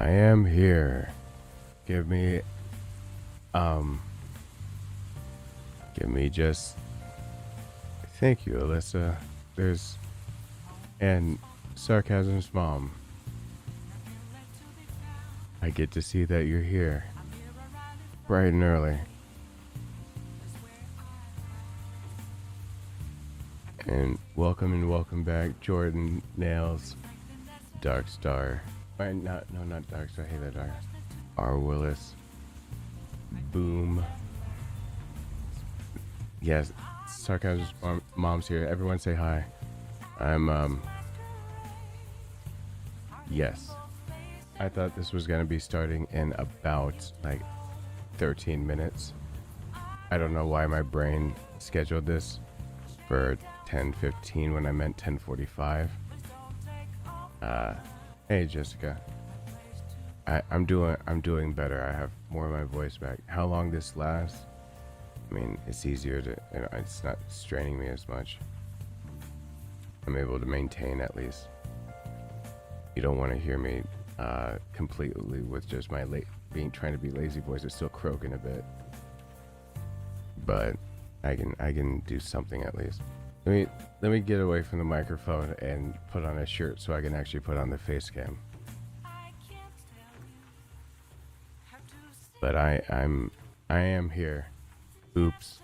I am here. Give me, give me just. Thank you, Alyssa. There's, and Sarcasm's mom. I get to see that you're here, bright and early. And welcome back, Jordan, Nails, Dark Star. Not Dark Star, hey there, Dark. R. Willis, Boom. Yes, Sarcasm's mom's here. Everyone say hi. I'm, yes. I thought this was gonna be starting in about, like, 13 minutes. I don't know why my brain scheduled this for 10:15 when I meant 10:45. Hey Jessica. I'm doing better. I have more of my voice back. How long this lasts? I mean, it's easier to, it's not straining me as much. I'm able to maintain at least. You don't want to hear me completely with just my trying to be lazy voice. It's still croaking a bit, but I can do something at least. Let me get away from the microphone and put on a shirt so I can actually put on the face cam. But I am here. Oops.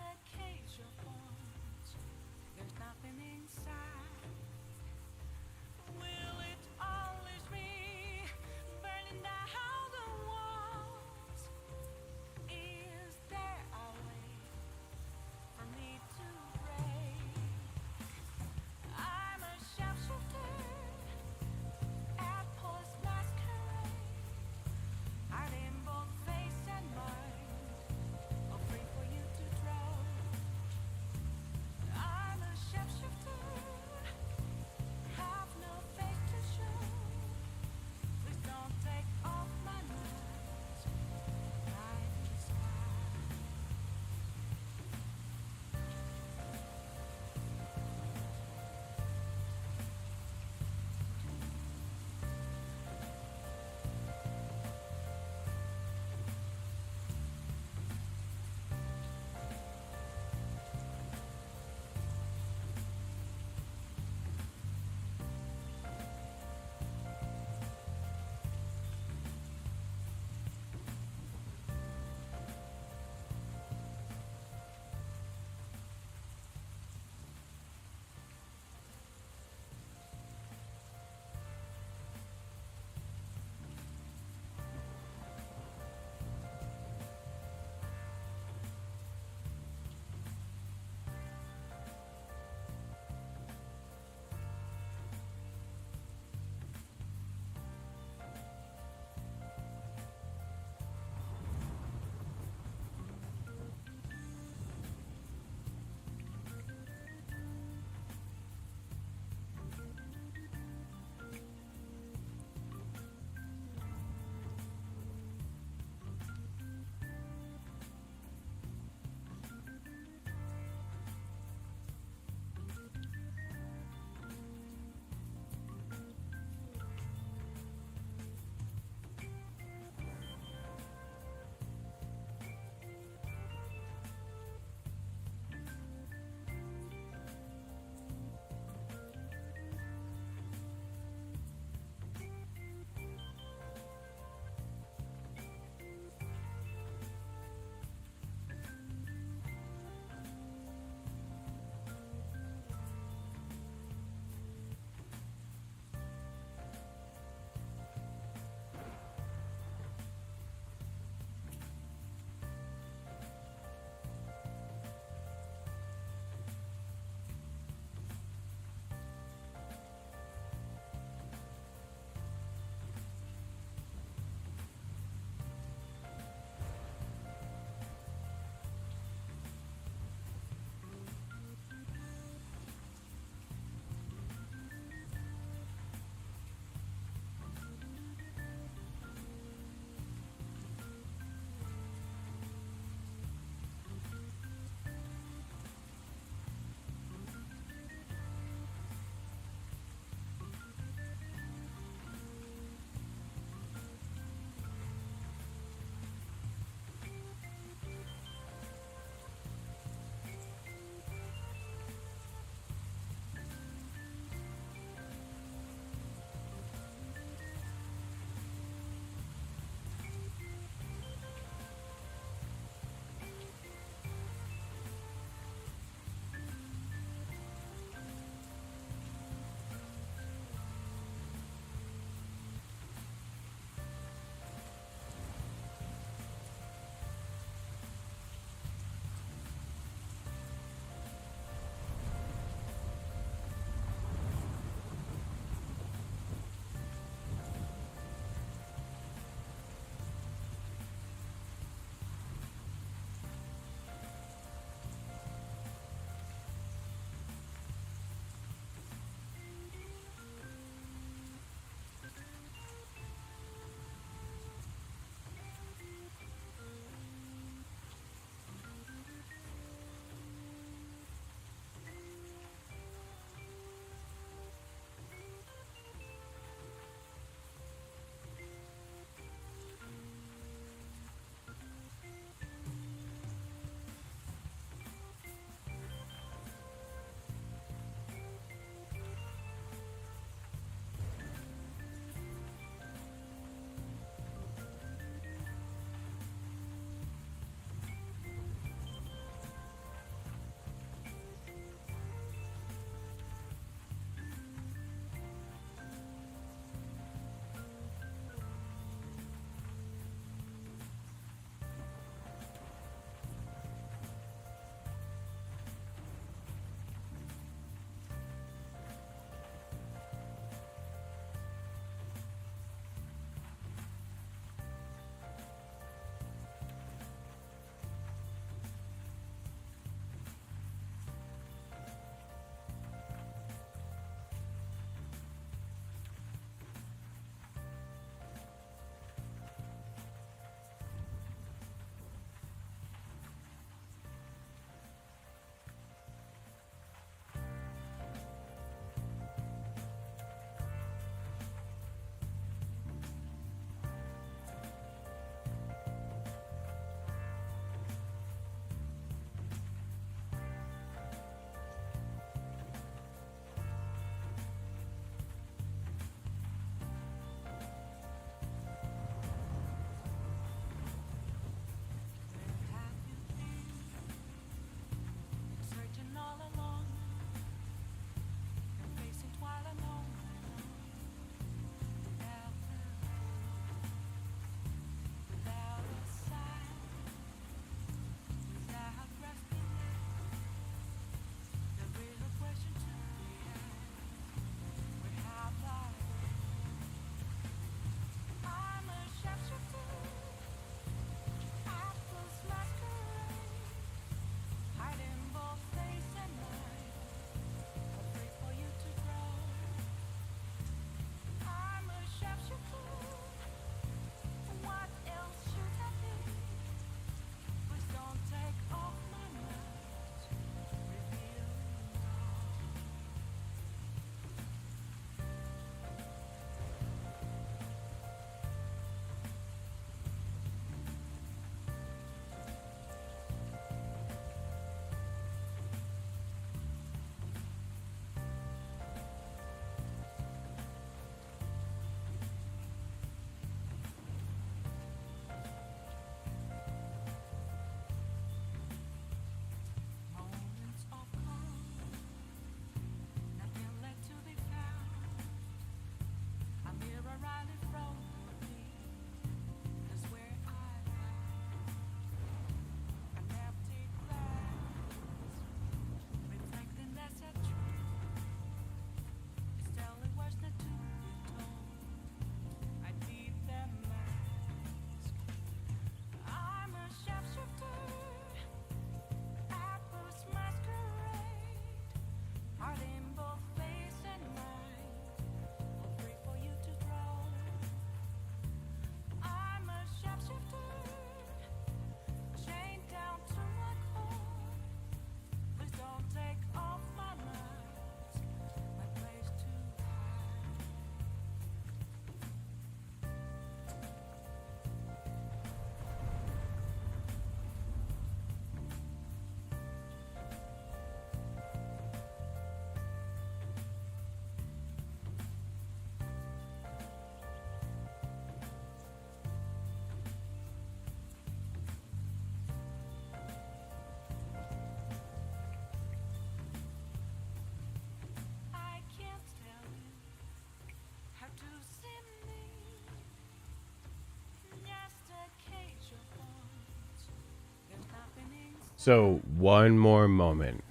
So one more moment.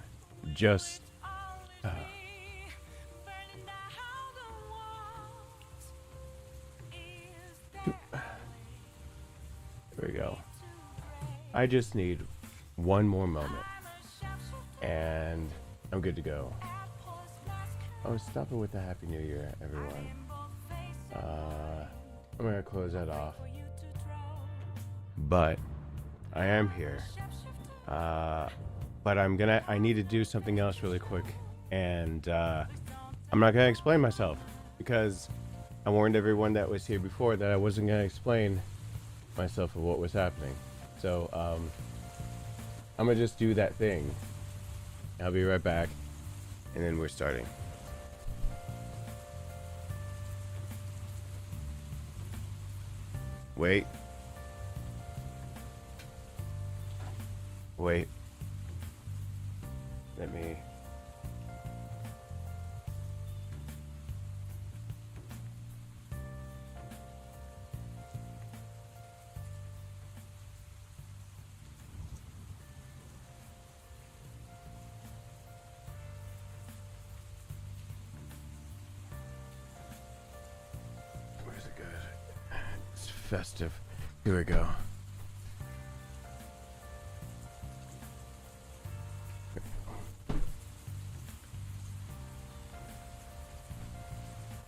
Just there we go. I just need one more moment, and I'm good to go. Oh, stop it with the Happy New Year, everyone. I'm gonna close that off. But I am here. But I need to do something else really quick, and I'm not gonna explain myself because I warned everyone that was here before that I wasn't gonna explain myself of what was happening. So I'm gonna just do that thing. I'll be right back, and then we're starting. Wait. Let me... Where's it good? It's festive. Here we go.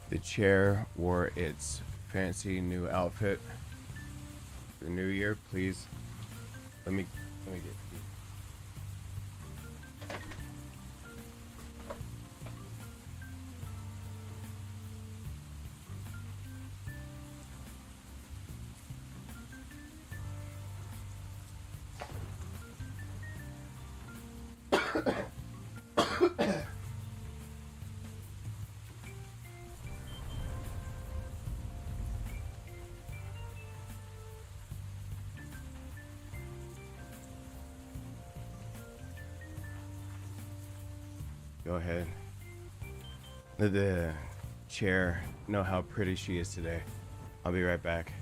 The chair wore its fancy new outfit for the new year. Please, let me get. Go ahead. Let the chair know how pretty she is today. I'll be right back.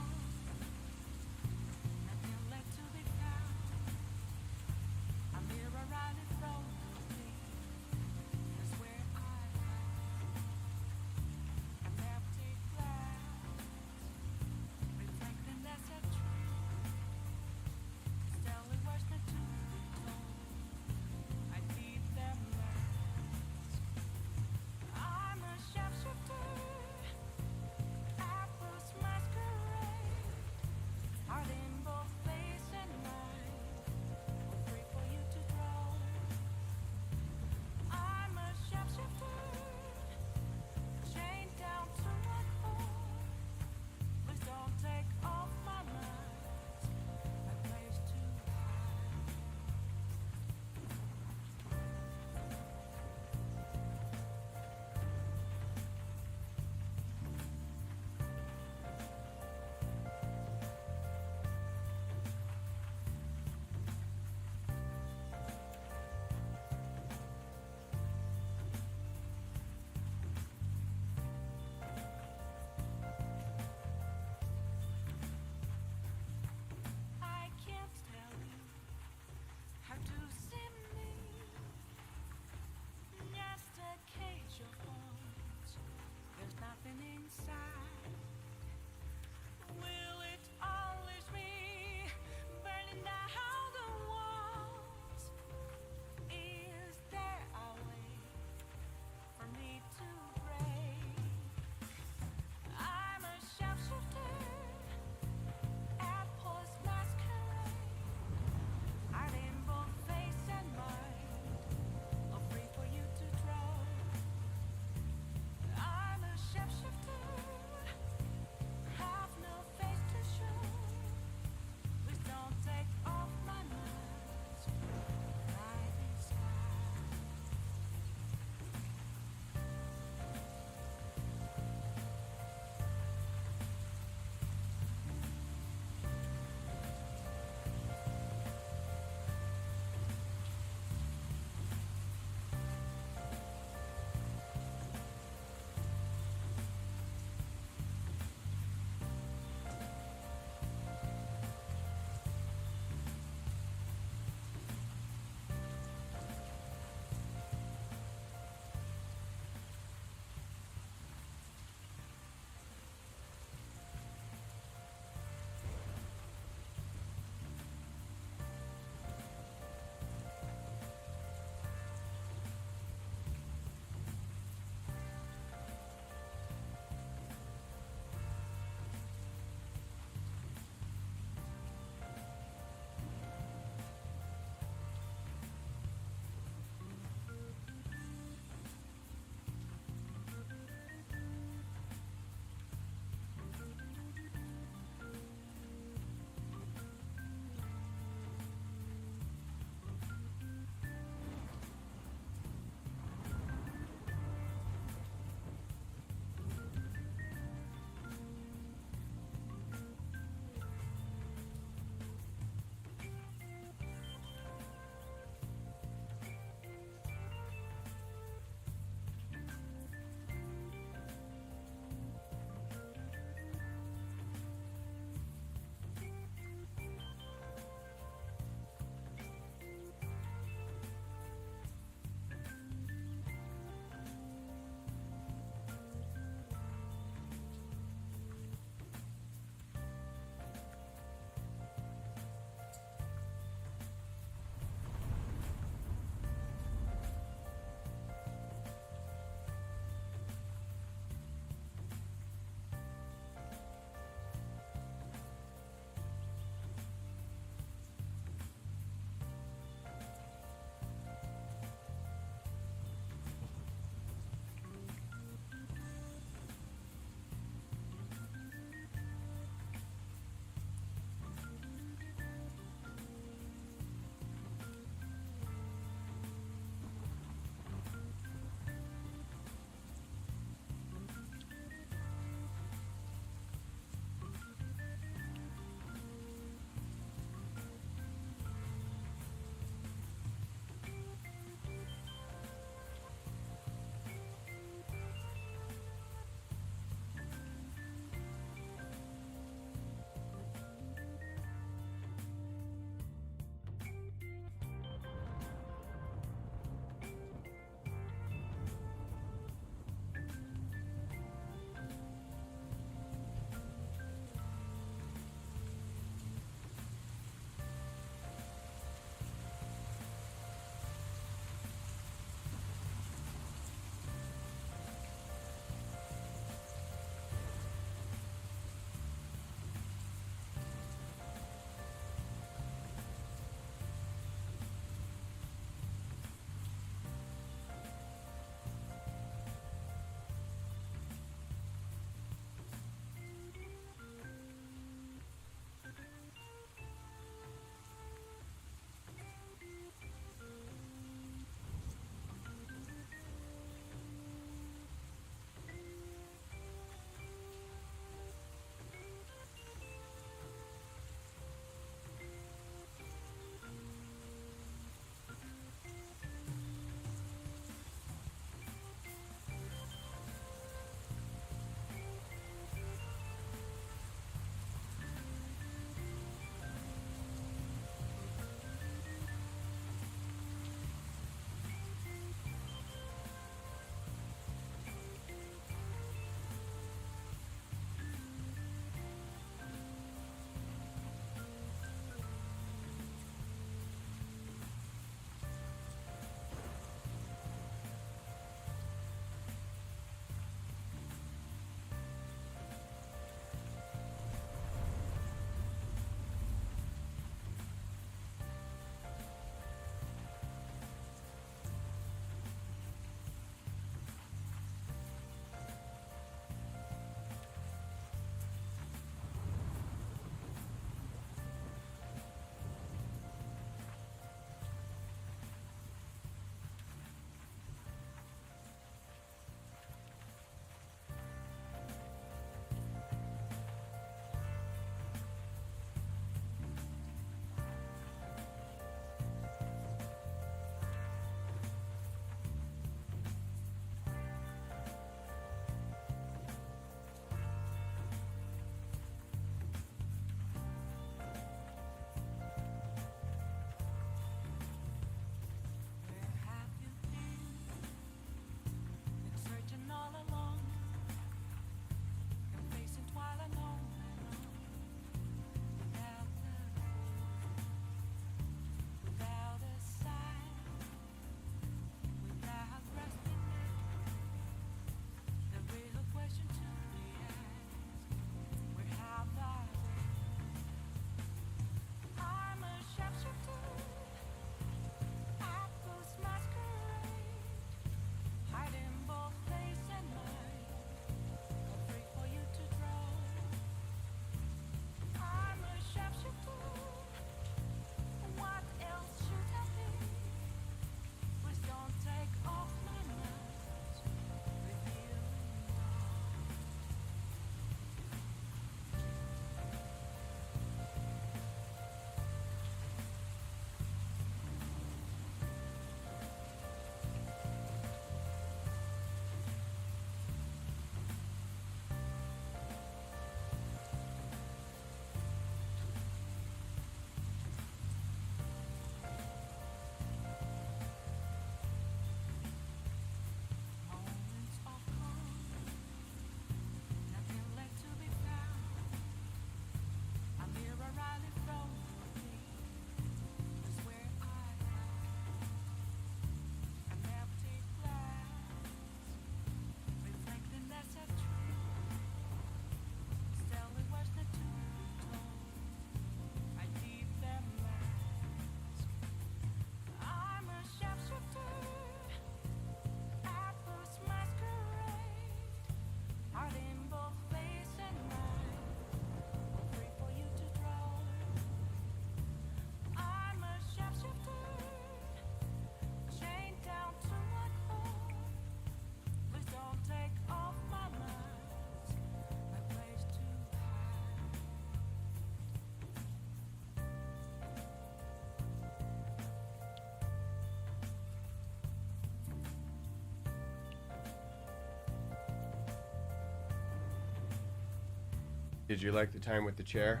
Did you like the time with the chair?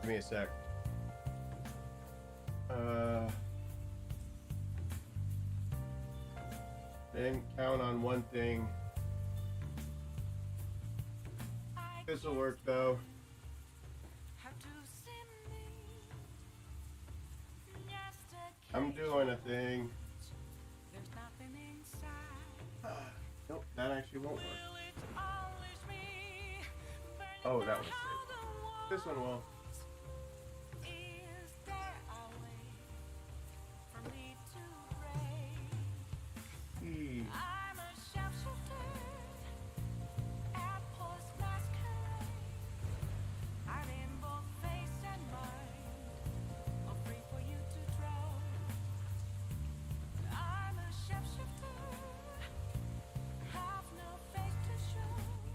Give me a sec. Didn't count on one thing. This'll work though. I'm doing a thing. Nope, that actually won't work. Oh, that one's safe. This one will.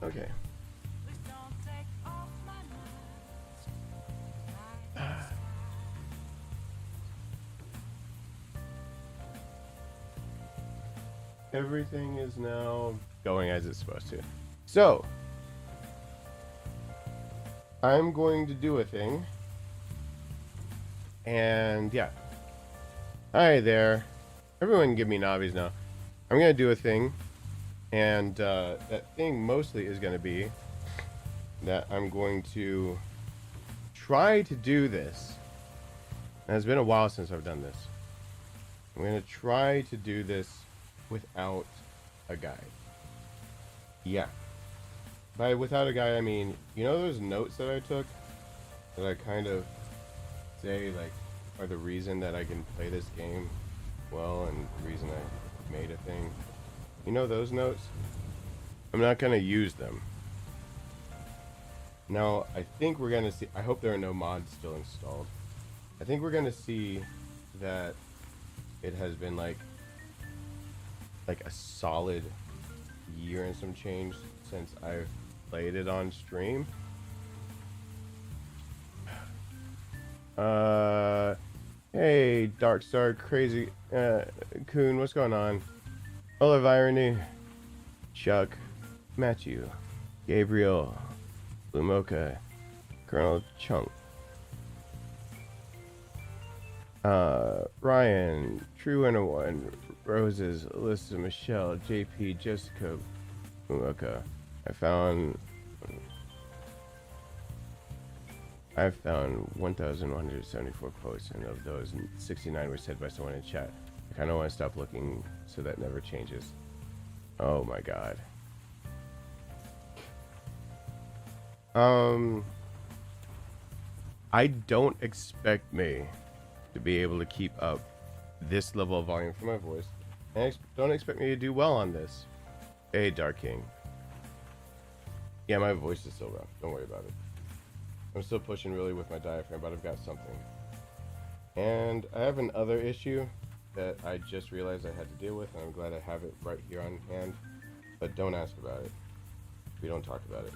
Okay. Everything is now going as it's supposed to. So, I'm going to do a thing. And yeah. Hi there. Everyone give me knobbies now. I'm going to do a thing. And that thing mostly is going to be that I'm going to try to do this. And it's been a while since I've done this. I'm going to try to do this without a guide. Yeah. By without a guide, I mean, you know those notes that I took? That I kind of say, like, are the reason that I can play this game well and the reason I made a thing? You know those notes? I'm not going to use them. Now, I think we're going to see... I hope there are no mods still installed. I think we're going to see that it has been like a solid year and some change since I've played it on stream. Hey, Darkstar, Crazy, Coon, what's going on? Olive Irony, Chuck, Matthew, Gabriel, Blue Mocha, Colonel Chunk, Ryan, True 101, Roses, Alyssa, Michelle, JP, Jessica, Blue Mocha. I found 1,174 posts, and of those, 69 were said by someone in chat. I kind of want to stop looking so that never changes. Oh my god. I don't expect me to be able to keep up this level of volume for my voice. And don't expect me to do well on this. Hey, Dark King. Yeah, my voice is still rough. Don't worry about it. I'm still pushing really with my diaphragm, but I've got something. And I have another issue that I just realized I had to deal with, and I'm glad I have it right here on hand. But don't ask about it. We don't talk about it.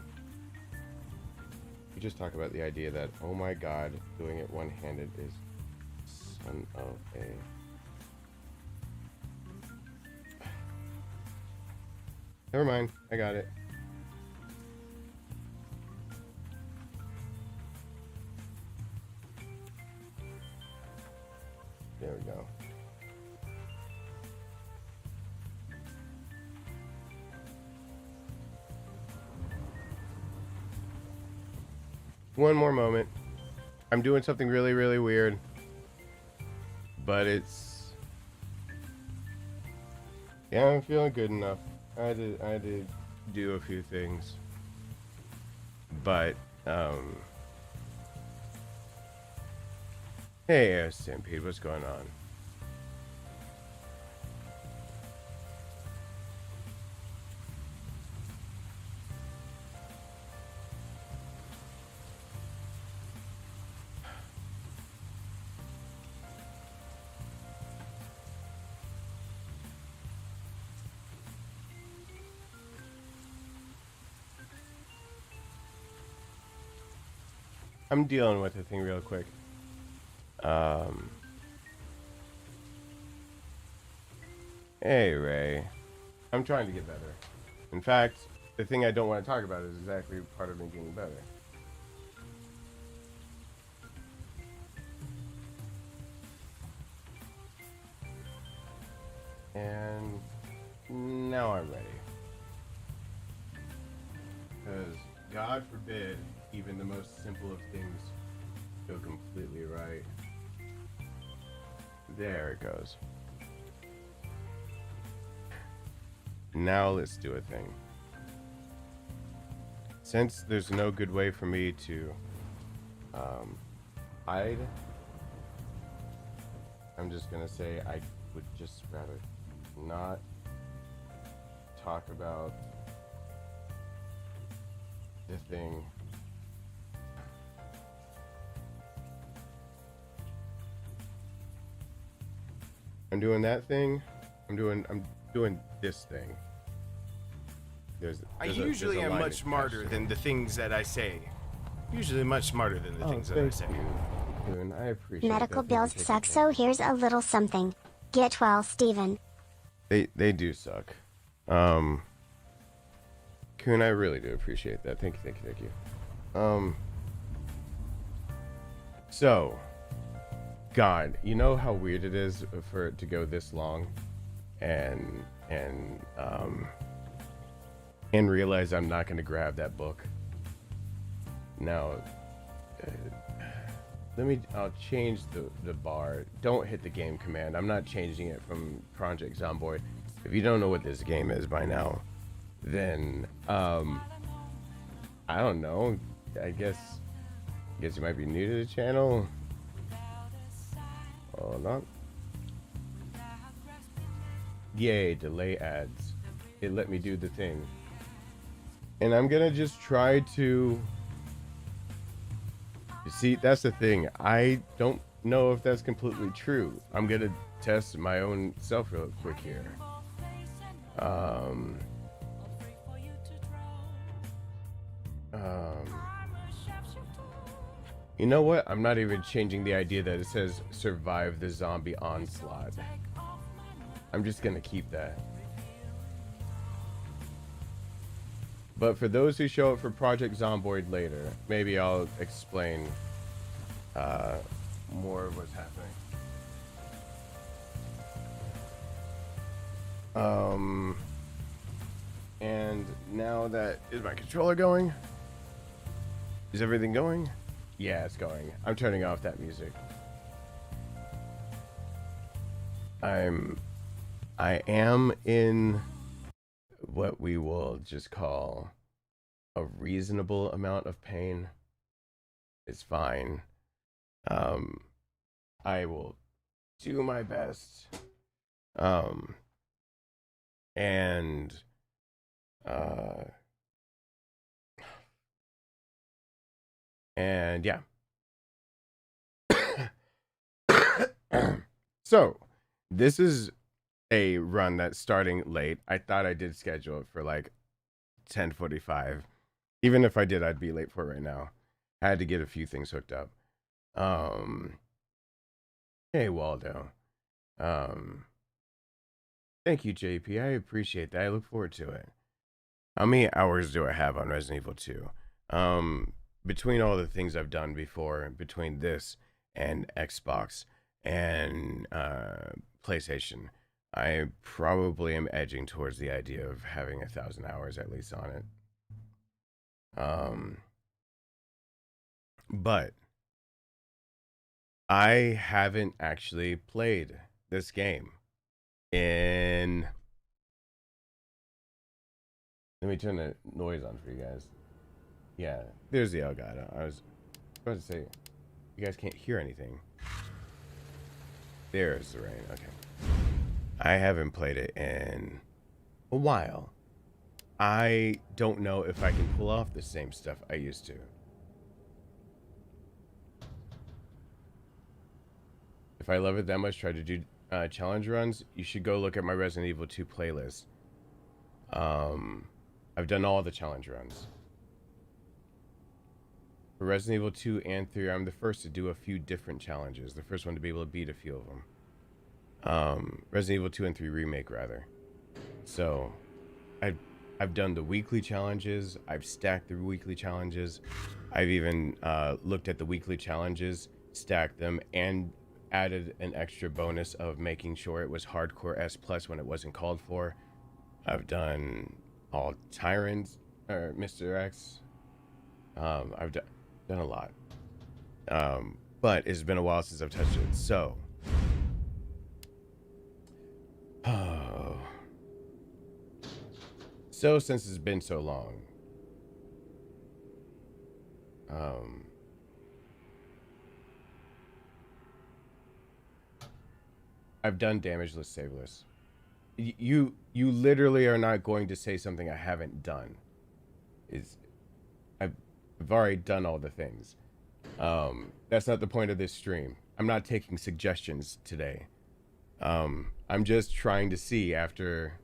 We just talk about the idea that, oh my god, doing it one-handed is son of a... Never mind, I got it. There we go. One more moment. I'm doing something really, really weird. But it's... yeah, I'm feeling good enough. I did do a few things. But, hey, Stampede, what's going on? I'm dealing with the thing real quick. Hey, Ray. I'm trying to get better. In fact, the thing I don't want to talk about is exactly part of me getting better. And now I'm ready. Because God forbid even the most simple of things go completely right. There it goes. Now let's do a thing. Since there's no good way for me to hide, I'm just gonna say I would just rather not talk about the thing. I'm doing that thing. I'm doing this thing. I usually am much smarter than the things that I say. Usually much smarter than the things that I say. Dude, I appreciate Medical that. bills suck, so here's a little something. Get well, Steven. They do suck. Coon, I really do appreciate that. Thank you. So, God, you know how weird it is for it to go this long, and realize I'm not going to grab that book. Now, I'll change the bar. Don't hit the game command. I'm not changing it from Project Zomboid. If you don't know what this game is by now, then, I don't know. I guess you might be new to the channel. Hold on. Yay, delay ads. It let me do the thing. And I'm gonna just try to... You see, that's the thing. I don't know if that's completely true. I'm gonna test my own self real quick here. You know what? I'm not even changing the idea that it says survive the zombie onslaught. I'm just gonna keep that. But for those who show up for Project Zomboid later, maybe I'll explain more of what's happening. And now that... Is my controller going? Is everything going? Yeah, it's going. I'm turning off that music. I am in what we will just call a reasonable amount of pain. It's fine. I will do my best. And yeah. So, this is a run that's starting late. I thought I did schedule it for like 10:45. Even if I did, I'd be late for it right now. I had to get a few things hooked up. Hey Waldo. Thank you, JP. I appreciate that. I look forward to it. How many hours do I have on Resident Evil 2? Between all the things I've done before, between this and Xbox and PlayStation, I probably am edging towards the idea of having 1,000 hours at least on it. But I haven't actually played this game in... Let me turn the noise on for you guys. Yeah, there's the Elgato. I was about to say, you guys can't hear anything. There's the rain. Okay. I haven't played it in a while. I don't know if I can pull off the same stuff I used to. If I love it that much, try to do challenge runs, you should go look at my Resident Evil 2 playlist. I've done all the challenge runs. For Resident Evil 2 and 3, I'm the first to do a few different challenges. The first one to be able to beat a few of them. Resident Evil 2 and 3 Remake, rather. So, I've done the weekly challenges. I've stacked the weekly challenges. I've even looked at the weekly challenges, stacked them, and added an extra bonus of making sure it was hardcore S plus when it wasn't called for. I've done all Tyrants or Mr. X. I've done a lot. But it's been a while since I've touched it. So, so since it's been so long, I've done damageless, saveless. You literally are not going to say something I haven't done. I've already done all the things. That's not the point of this stream. I'm not taking suggestions today. I'm just trying to see after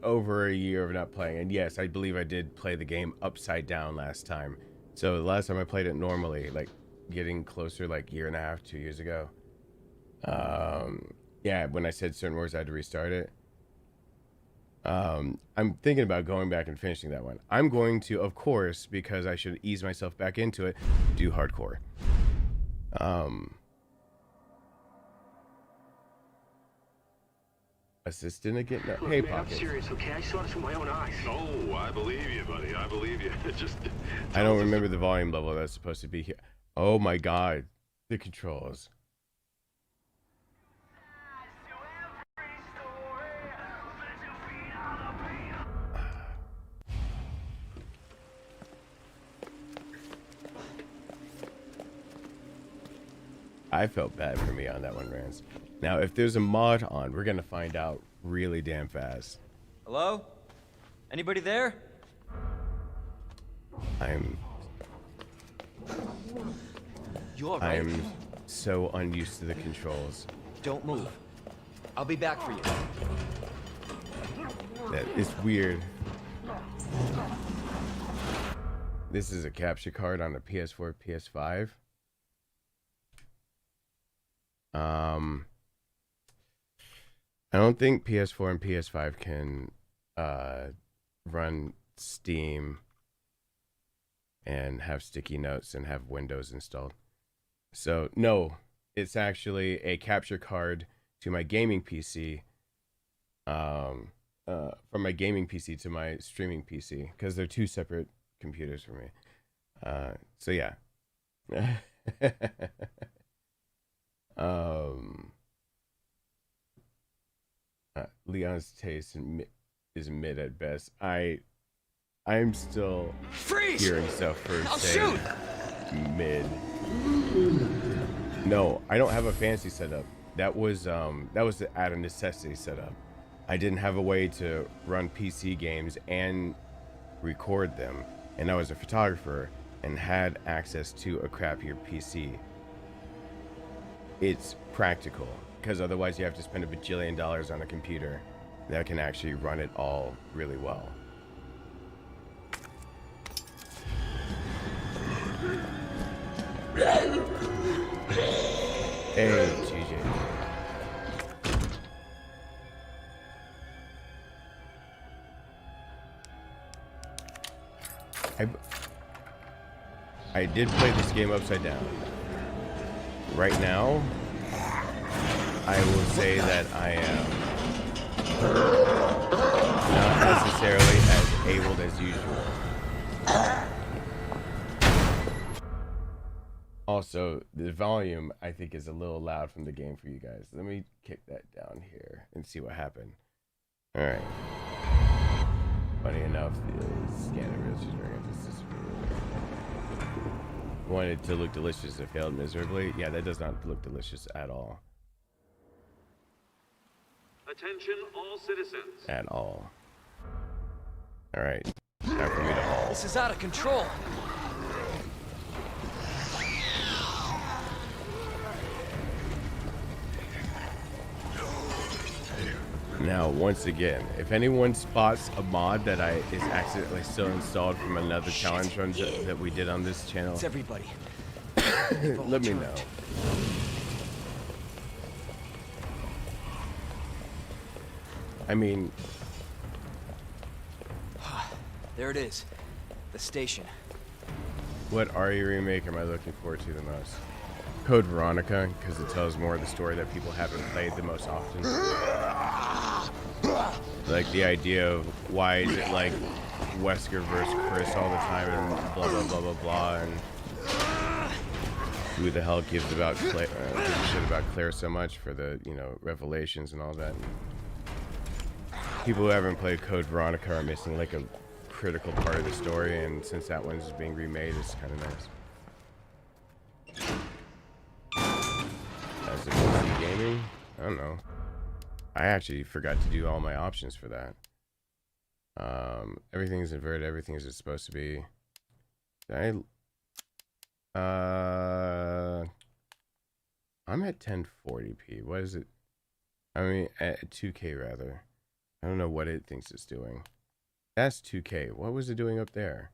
over a year of not playing. And yes, I believe I did play the game upside down last time. So the last time I played it normally, like getting closer, like year and a half, 2 years ago. Yeah, when I said certain words, I had to restart it. I'm thinking about going back and finishing that one. I'm going to, of course, because I should ease myself back into it, do hardcore. Assistant again? No. Look, Hey, man, Pockets. I'm serious, okay? I saw this with my own eyes. Oh, I believe you, buddy. I believe you. Just. I don't remember the volume level that's supposed to be here. Oh my god, the controls. I felt bad for me on that one, Rance. Now, if there's a mod on, we're gonna find out really damn fast. Hello? Anybody there? I'm You all right? I'm so unused to the controls. Don't move. I'll be back for you. That is weird. This is a capture card on a PS4, PS5. I don't think PS4 and PS5 can run Steam and have sticky notes and have Windows installed. So no, it's actually a capture card to my gaming PC. From my gaming PC to my streaming PC, because they're two separate computers for me. So yeah. Leon's taste is mid at best. I'm still hearing stuff for saying mid. No, I don't have a fancy setup. That was the out of necessity setup. I didn't have a way to run PC games and record them, and I was a photographer and had access to a crappier PC. It's practical, because otherwise you have to spend a bajillion dollars on a computer that can actually run it all really well. Hey, GJ. I did play this game upside down. Right now, I will say that I am not necessarily as able as usual. Also, the volume, I think, is a little loud from the game for you guys. Let me kick that down here and see what happened. Alright. Funny enough, the scanner wanted to look delicious. It failed miserably. Yeah, that does not look delicious at all. Attention, all citizens. At all. Alright. Time for me to haul. This is out of control. Now, once again, if anyone spots a mod that is accidentally still installed from another challenge run that we did on this channel, It's everybody. let me know. I mean, There it is. The station. what RE remake am I looking forward to the most? Code Veronica, because it tells more of the story that people haven't played the most often. Like the idea of why is it like Wesker versus Chris all the time and blah blah blah blah blah, and who the hell gives about gives a shit about Claire so much for the, you know, revelations and all that. People who haven't played Code Veronica are missing like a critical part of the story, and since that one's being remade, it's kind of nice. As a PC gaming, I don't know. I actually forgot to do all my options for that. Everything's inverted. Everything is supposed to be. I'm at 1040p. What is it? I mean, at 2K rather. I don't know what it thinks it's doing. That's 2K. What was it doing up there?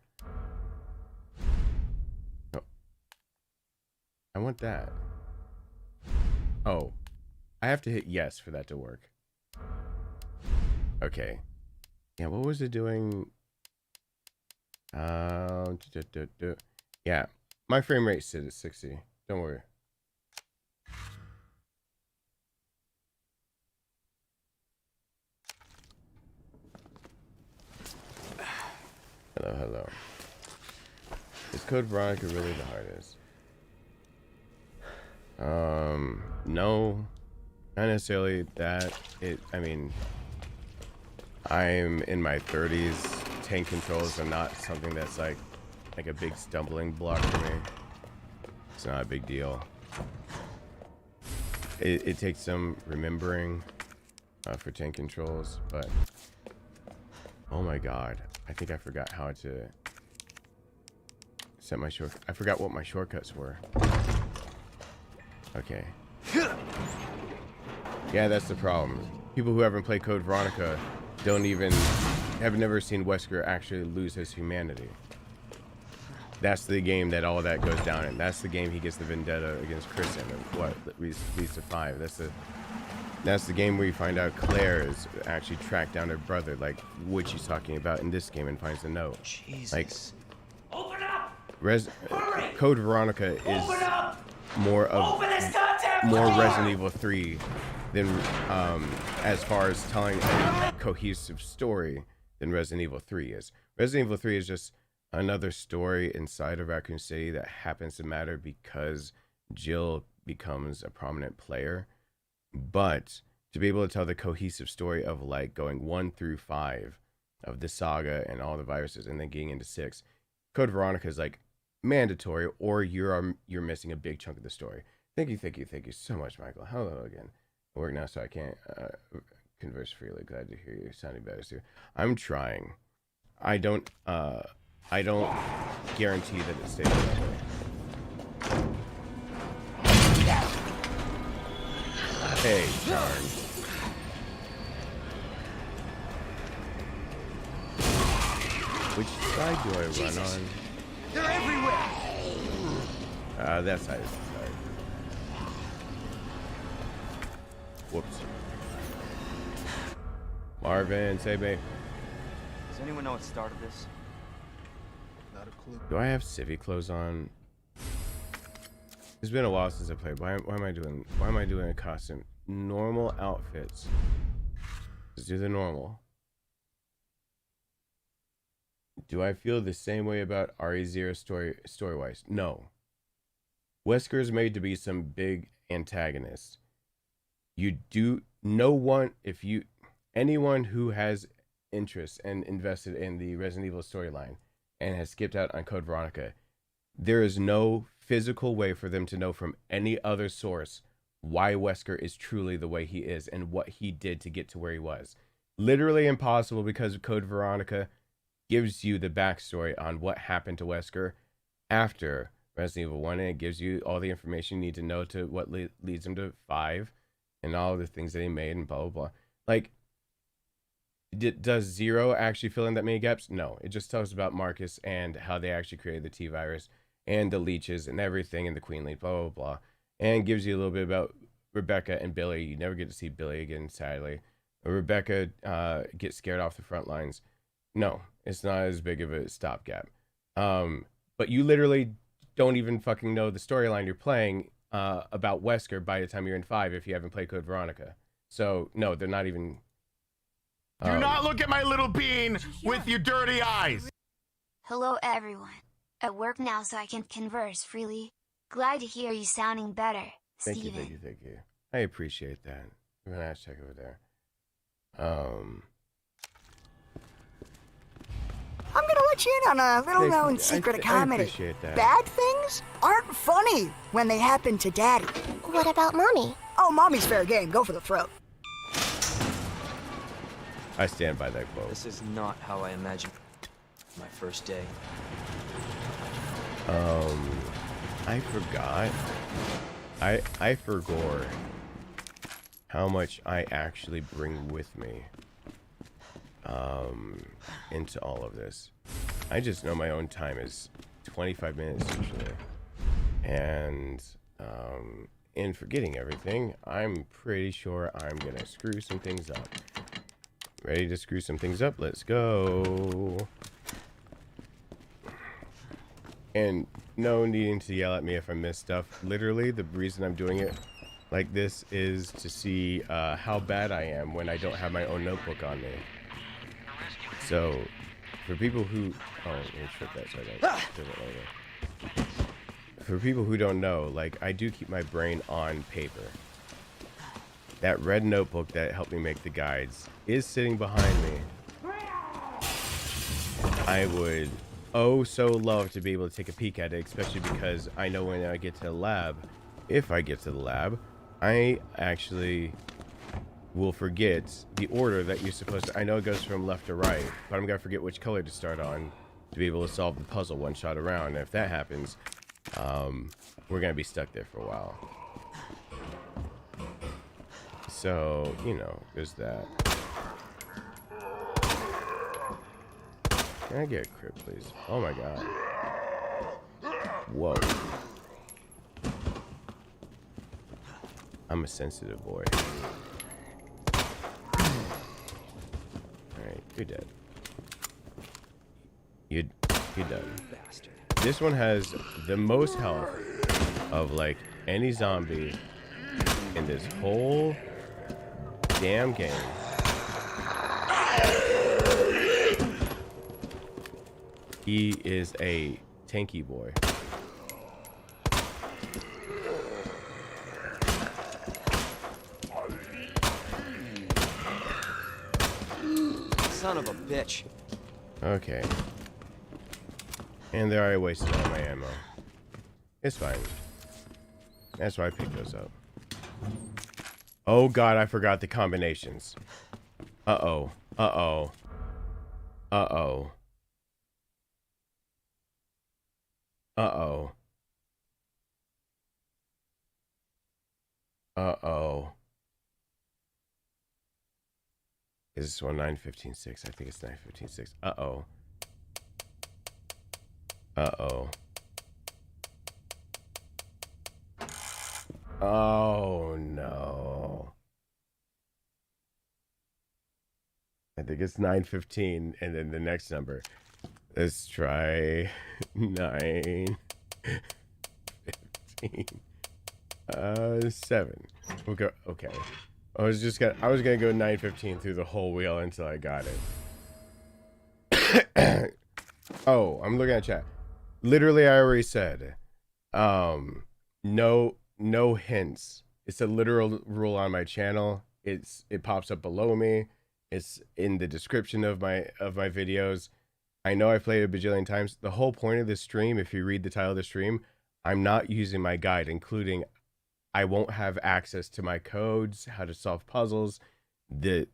Oh. I want that. Oh. I have to hit yes for that to work. Okay. Yeah, what was it doing? Yeah. My frame rate sit at 60. Don't worry. Hello, hello. Is Code Veronica really the hardest? No. Not necessarily that. I mean, I'm in my 30s. Tank controls are not something that's like a big stumbling block for me. It's not a big deal. It takes some remembering for tank controls, but oh my god, I think I forgot how to set my short. I forgot what my shortcuts were. Okay. Yeah, that's the problem. People who haven't played Code Veronica have never seen Wesker actually lose his humanity. That's the game that all that goes down in. That's the game he gets the vendetta against Chris in. What leads to 5. That's the game where you find out Claire is actually tracked down her brother, like what she's talking about in this game, and finds the note. Jesus. Like, Open up! Code Veronica is more Resident Evil 3 than as far as telling a cohesive story than Resident Evil 3 is. Resident Evil 3 is just another story inside of Raccoon City that happens to matter because Jill becomes a prominent player. But to be able to tell the cohesive story of like going 1 through 5 of the saga and all the viruses and then getting into 6, Code Veronica is like mandatory, or you're missing a big chunk of the story. Thank you so much, Michael. Hello again. I work now, so I can't converse freely. Glad to hear you sounding better too. I'm trying. I don't guarantee that it stays that way. Hey, darn. Which side do I run on? They're everywhere. That side is the side. Whoops. Marvin, save me. Does anyone know what started this? Not a clue. Do I have civvy clothes on? It's been a while since I played. Why am I doing a costume? Normal outfits. Let's do the normal. Do I feel the same way about RE0 story-wise? No. Wesker is made to be some big antagonist. Anyone who has interest and invested in the Resident Evil storyline and has skipped out on Code Veronica, there is no physical way for them to know from any other source why Wesker is truly the way he is and what he did to get to where he was. Literally impossible, because Code Veronica gives you the backstory on what happened to Wesker after Resident Evil 1, and it gives you all the information you need to know to what leads him to 5 and all the things that he made and blah blah blah. Like, does 0 actually fill in that many gaps? No, it just tells about Marcus and how they actually created the T-virus and the leeches and everything, and the Queen Leech, blah blah blah, and gives you a little bit about Rebecca and Billy. You never get to see Billy again, sadly. Rebecca gets scared off the front lines. No, it's not as big of a stopgap. But you literally don't even fucking know the storyline you're playing about Wesker by the time you're in 5 if you haven't played Code Veronica. So no, they're not even. Do not look at my little bean with your dirty eyes. Hello everyone. At work now so I can converse freely. Glad to hear you sounding better, Thank Steven. you. I appreciate that. I'm gonna check over there. I'm gonna let you in on a little-known secret of comedy. I appreciate that. Bad things aren't funny when they happen to Daddy. What about Mommy? Oh, Mommy's fair game. Go for the throat. I stand by that quote. This is not how I imagined my first day. I forgot. I forgot how much I actually bring with me into all of this. I just know my own time is 25 minutes usually. And in forgetting everything, I'm pretty sure I'm gonna screw some things up. Ready to screw some things up? Let's go. And no needing to yell at me if I miss stuff. Literally, the reason I'm doing it like this is to see how bad I am when I don't have my own notebook on me. So, for people who... Oh, let me trip that so I don't do it later. For people who don't know, like, I do keep my brain on paper. That red notebook that helped me make the guides is sitting behind me. I would so love to be able to take a peek at it, especially because I know when I get to the lab, if I get to the lab, I actually will forget the order that you're supposed to. I know it goes from left to right, but I'm gonna forget which color to start on to be able to solve the puzzle one shot around. And if that happens, we're gonna be stuck there for a while. So, you know, there's that. Can I get a crib, please? Oh my god. Whoa. I'm a sensitive boy. Alright, you're dead. You're done. This one has the most health of, like, any zombie in this whole damn game. He is a tanky boy. Son of a bitch. Okay. And there I wasted all my ammo. It's fine. That's why I picked those up. Oh god, I forgot the combinations. Uh-oh. Uh-oh. Uh-oh. Uh-oh. Uh-oh. Is this one 9:15:6? I think it's 9:15:6. Uh-oh. Uh-oh. Oh, no. I think it's 9:15 and then the next number. Let's try 9:15. 7. We'll go. Okay. I was gonna go 9:15 through the whole wheel until I got it. Oh, I'm looking at chat. Literally, I already said, no hints. It's a literal rule on my channel. It pops up below me. It's in the description of my videos. I know I've played it a bajillion times. The whole point of this stream, if you read the title of the stream, I'm not using my guide, including I won't have access to my codes, how to solve puzzles, the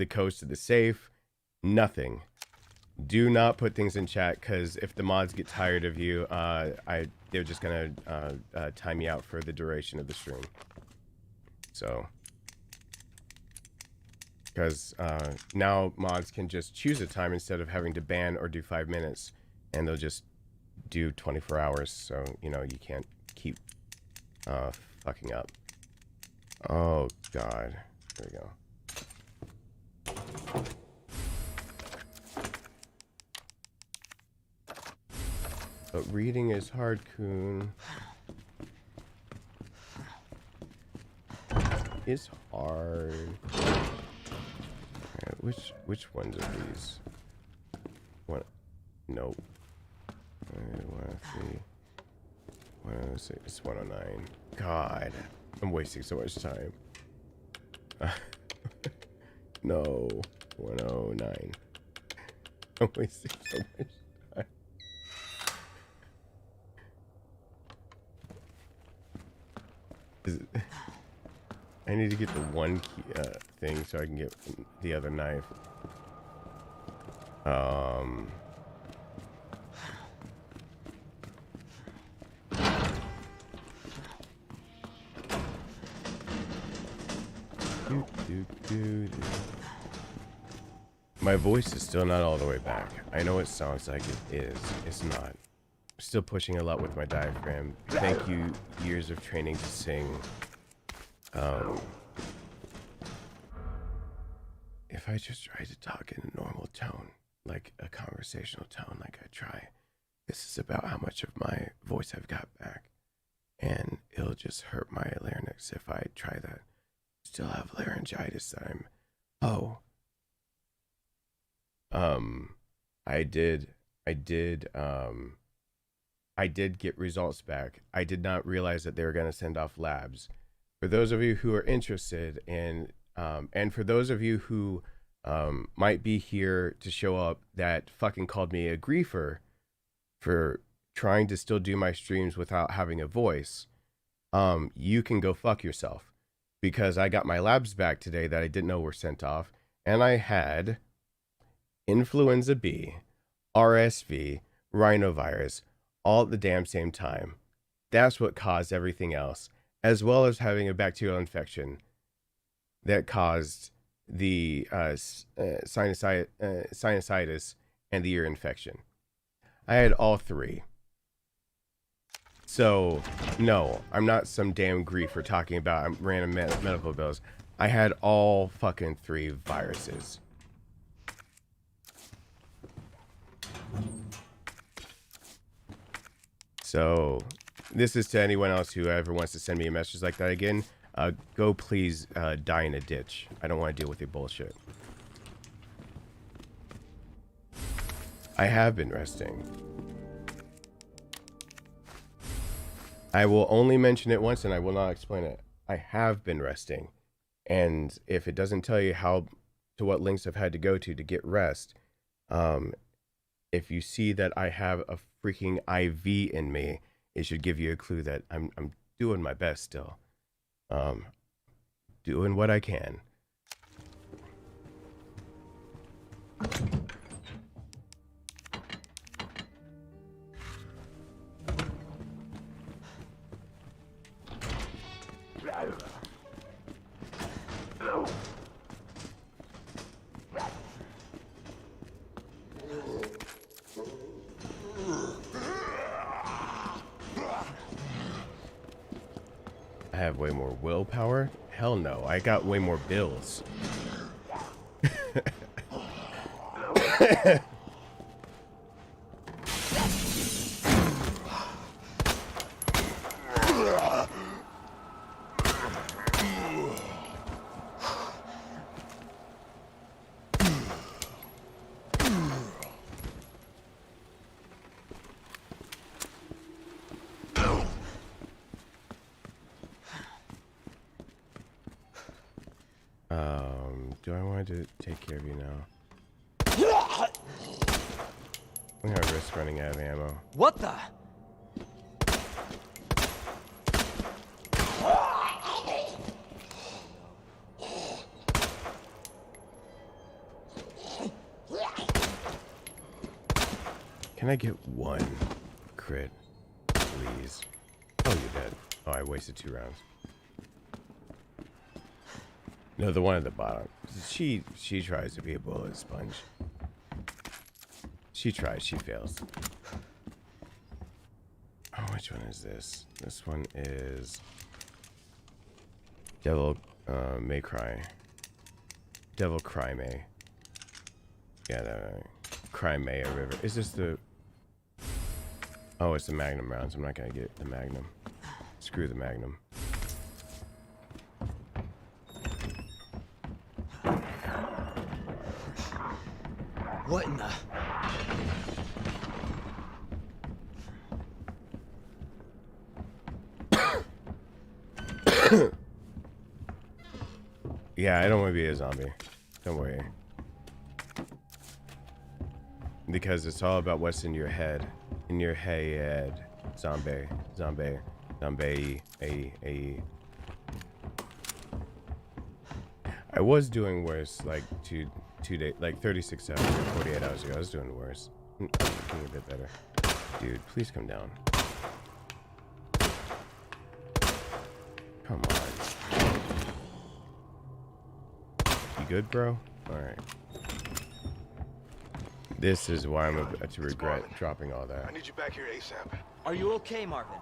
codes to the safe, nothing. Do not put things in chat, because if the mods get tired of you, they're just gonna time me out for the duration of the stream. So, because now mods can just choose a time instead of having to ban or do 5 minutes, and they'll just do 24 hours. So you know you can't keep fucking up. Oh god, there we go. But reading is hard, Coon. is hard. Alright, which ones are these? What? Nope. 103. 106. 109. God, I'm wasting so much time. No. 109. I'm wasting so much time. I need to get the one key, thing so I can get the other knife. My voice is still not all the way back. I know it sounds like it is. It's not. Still pushing a lot with my diaphragm. Thank you, years of training to sing. If I just try to talk in a normal tone, like a conversational tone, like I try, this is about how much of my voice I've got back. And it'll just hurt my larynx if I try that. Still have laryngitis that I'm... Oh. I did get results back. I did not realize that they were going to send off labs. For those of you who are interested in, and for those of you who might be here to show up that fucking called me a griefer for trying to still do my streams without having a voice, you can go fuck yourself. Because I got my labs back today that I didn't know were sent off, and I had influenza B, RSV, rhinovirus, all at the damn same time. That's what caused everything else, as well as having a bacterial infection that caused the sinusitis and the ear infection. I had all three. So, no, I'm not some damn griefer talking about random medical bills. I had all fucking three viruses. So, this is to anyone else who ever wants to send me a message like that again. Go please die in a ditch. I don't want to deal with your bullshit. I have been resting. I will only mention it once and I will not explain it. I have been resting. And if it doesn't tell you to what lengths I've had to go to get rest, if you see that I have a freaking IV in me, it should give you a clue that I'm doing my best still. Doing what I can. I have way more willpower? Hell no, I got way more bills. Do I want to take care of you now? I'm gonna risk running out of ammo. What the? Can I get one crit, please? Oh, you're dead. Oh, I wasted 2 rounds. No, the one at the bottom. She tries to be a bullet sponge. She tries, she fails. Oh, which one is this? This one is Devil May Cry. Devil Cry May. Yeah, Cry May a river. Is this the... Oh, it's the Magnum rounds. I'm not gonna get the Magnum. Screw the Magnum. What in the... Yeah, I don't want to be a zombie. Don't worry. Because it's all about what's in your head. In your head. Zombie. Zombie. Zombie. I was doing worse like two days, like 36 hours or 48 hours ago. I was doing worse. I'm doing a bit better. Dude, please come down. Come on. You good, bro? Alright. This is why I'm about to regret dropping all that. I need you back here ASAP. Are you okay, Marvin?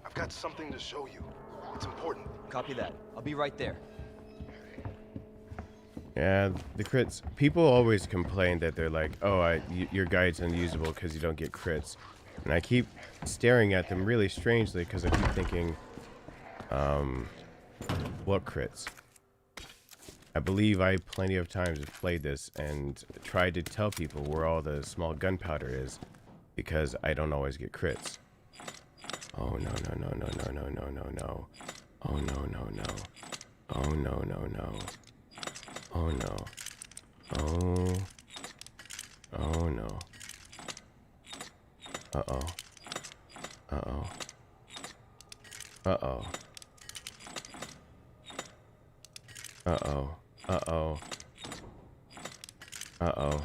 I've got something to show you. It's important. Copy that. I'll be right there. Yeah, the crits. People always complain that they're like, oh, your guide's unusable because you don't get crits. And I keep staring at them really strangely because I keep thinking, what crits? I believe I plenty of times have played this and tried to tell people where all the small gunpowder is because I don't always get crits. Oh no. Oh no. Oh no. Oh no. Oh no. Uh-oh.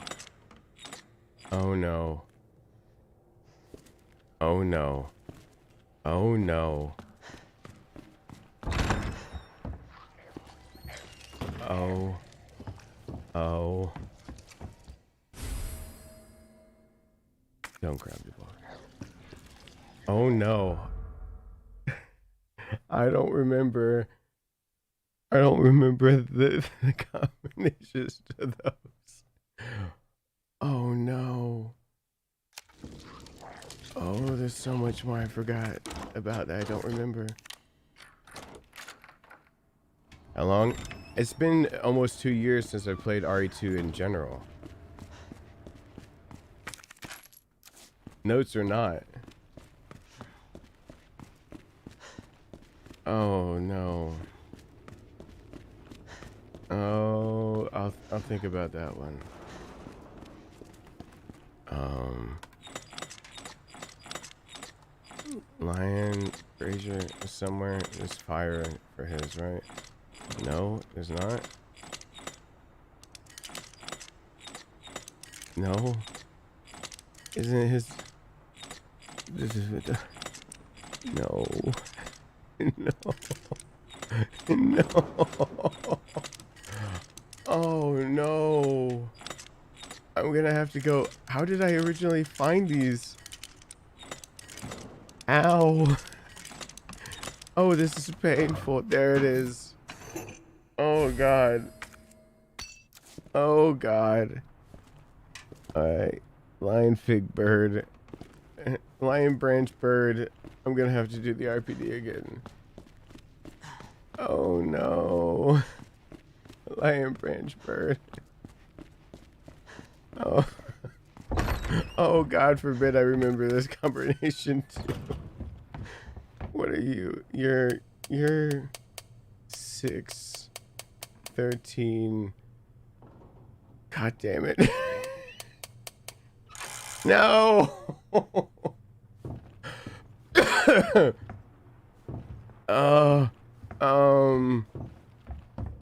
Oh no. Oh no. Oh no. Oh. Don't grab the book. Oh no. I don't remember the combinations to those. Oh no. Oh, there's so much more I forgot about that I don't remember. How long? It's been almost 2 years since I played RE2 in general. Notes or not. Oh no. Oh, I'll think about that one. Lion, Frazier is somewhere. There's fire for his, right? No, there's not. No. Isn't it his? This is it. No. No. No. Oh no. I'm gonna have to go. How did I originally find these? Ow. Oh, this is painful. There it is. Oh god. Oh god. Alright. Lion fig bird. Lion branch bird. I'm gonna have to do the RPD again. Oh no. Lion branch bird. Oh. Oh, God forbid I remember this combination too. What are you? You're 6, 13. God damn it. No.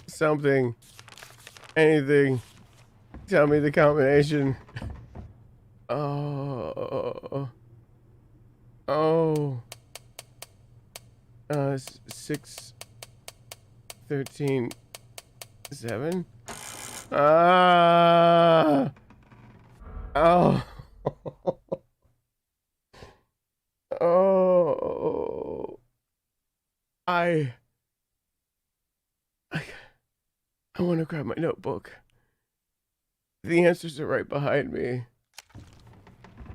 Something. Anything. Tell me the combination. Oh. 6, 13, 7. Oh. Oh. I want to grab my notebook. The answers are right behind me.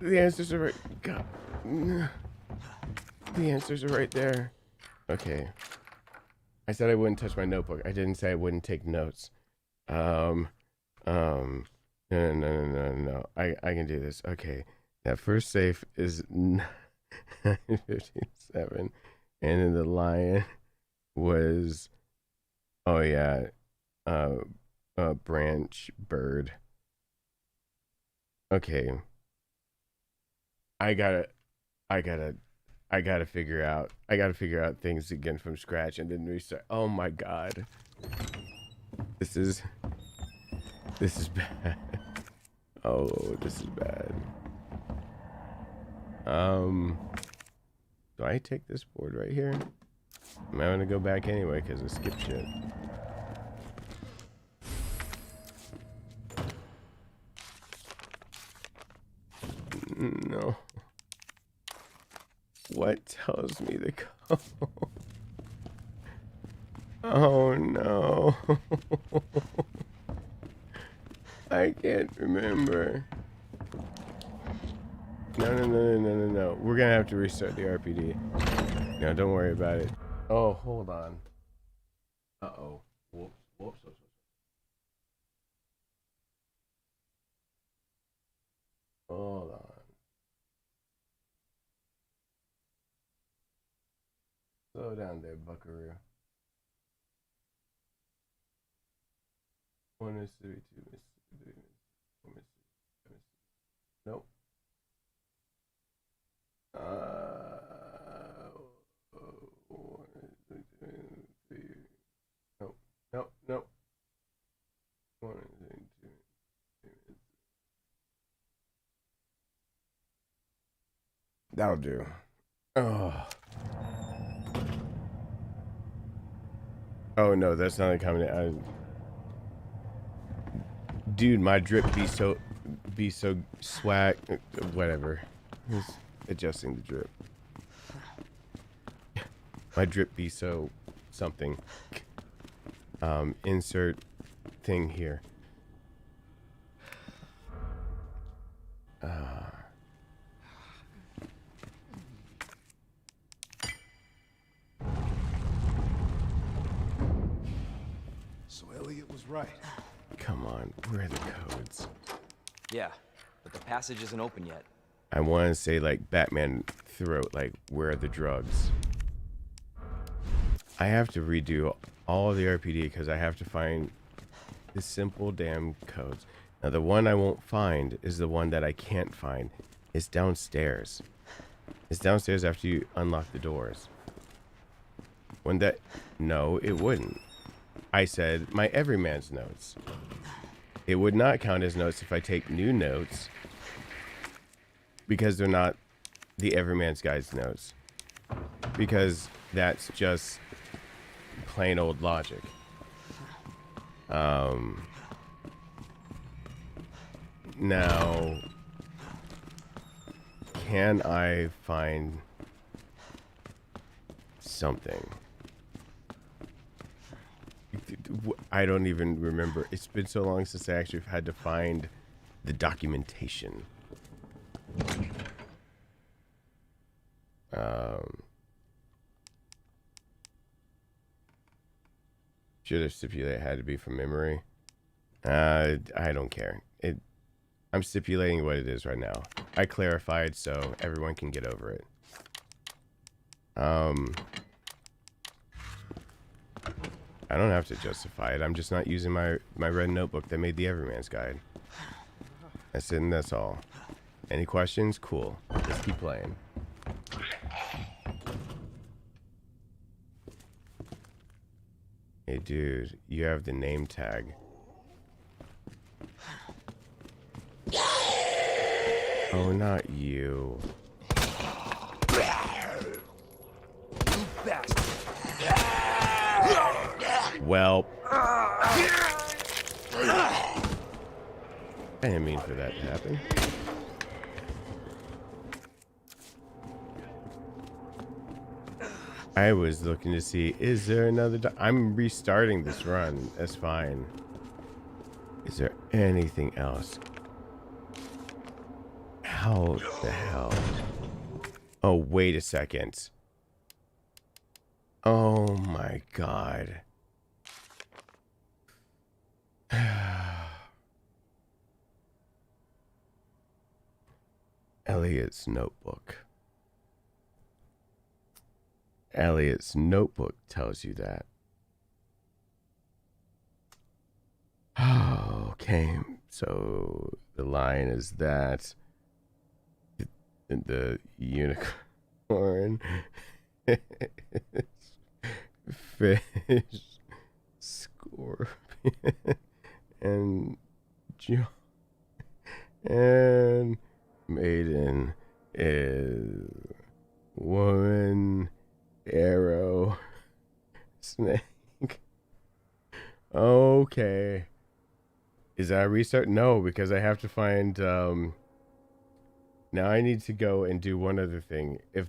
The answers are right. God. The answers are right there. Okay. I said I wouldn't touch my notebook. I didn't say I wouldn't take notes. No. I can do this. Okay. That first safe is 957. And then the lion was, oh yeah, branch bird. Okay. I gotta figure out things again from scratch and then restart. Oh my god. This is bad. Oh, this is bad. Do I take this board right here? I'm gonna go back anyway because I skipped shit. No. What tells me to go? Oh no. I can't remember. No. We're gonna have to restart the RPD. No, don't worry about it. Oh, hold on. Uh-oh. Whoops. Hold on. Slow down there, buckaroo. 1 Mississippi, 2 Mississippi, 3 Mississippi, 4 Mississippi, 5 Mississippi. Nope. Nope. 1, 2, 3. That'll do. Oh no, that's not a comment. Dude, my drip be so swag. Whatever. Just adjusting the drip. My drip be so something. Insert thing here. So Elliot was right. Come on, where are the codes? Yeah, but the passage isn't open yet. I want to say like Batman throat, like where are the drugs? I have to redo all of the RPD because I have to find the simple damn codes. Now the one I won't find is the one that I can't find. It's downstairs. It's downstairs after you unlock the doors. When that... No, it wouldn't. I said my Everyman's notes. It would not count as notes if I take new notes because they're not the Everyman's Guide's notes. Because that's just plain old logic. Now, can I find something? I don't even remember. It's been so long since I actually had to find the documentation. Should have stipulated it had to be from memory. I don't care. I'm stipulating what it is right now. I clarified so everyone can get over it. I don't have to justify it. I'm just not using my red notebook that made the Everyman's Guide. That's it and that's all. Any questions? Cool. Let's keep playing. Hey dude, you have the name tag. Oh, not you. Well, I didn't mean for that to happen. I was looking to see, is there another... I'm restarting this run. That's fine. Is there anything else? How the hell? Oh, wait a second. Oh my god. Elliot's notebook. Elliot's notebook tells you that. Okay, so the line is that the unicorn, fish, scorpion, and and maiden is woman, arrow, snake. Okay. Is that a restart? No, because I have to find now I need to go and do one other thing. If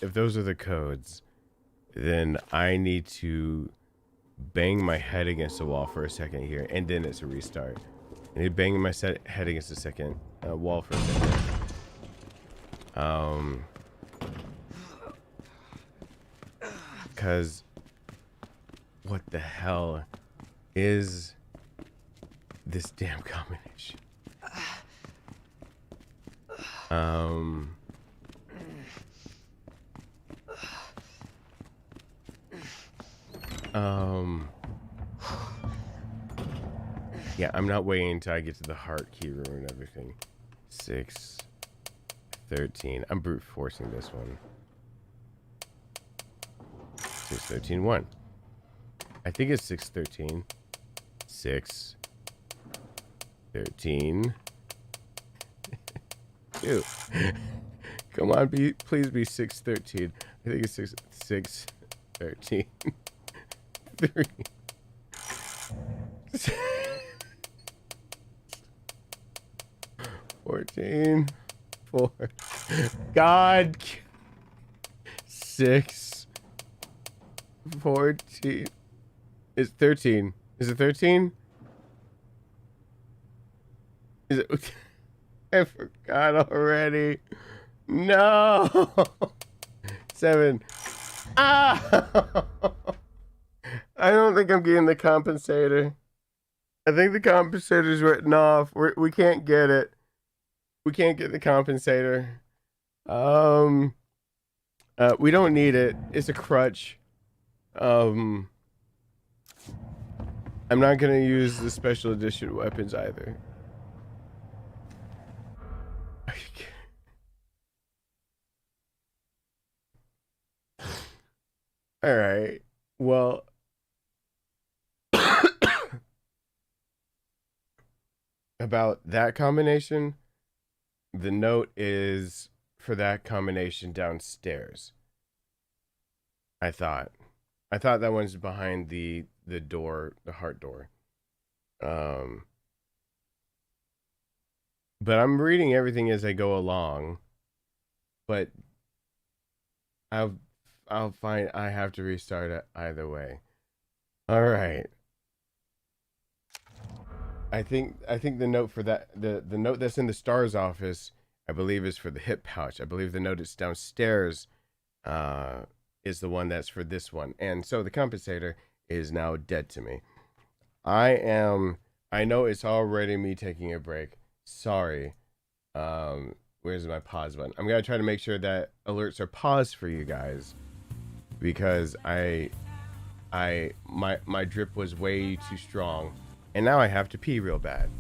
those are the codes, then I need to bang my head against the wall for a second here, and then it's a restart. I need to bang my head against the second wall for a second. Because what the hell is this damn combination? Yeah, I'm not waiting until I get to the heart key room and everything. 6, 13. I'm brute forcing this one. 6, 13, 1. I think it's 6, 13. 6, 13. 2. Come on, please be 6, 13. I think it's 6, 13. 3. 14. 4. God. 6. 14. It's 13. Is it 13? Is it? I forgot already. No. 7. Ah. I don't think I'm getting the compensator. I think the compensator's written off. We can't get it. We can't get the compensator. We don't need it. It's a crutch. I'm not gonna use the special edition weapons either. All right. Well, about that combination, the note is for that combination downstairs. I thought that one's behind the door, the heart door. But I'm reading everything as I go along. But I'll find I have to restart it either way. All right. I think the note for that the note that's in the STARS office, I believe, is for the hip pouch. I believe the note that's downstairs is the one that's for this one. And so the compensator is now dead to me. I know it's already me taking a break. Sorry. Where's my pause button? I'm gonna try to make sure that alerts are paused for you guys, because my drip was way too strong, and now I have to pee real bad.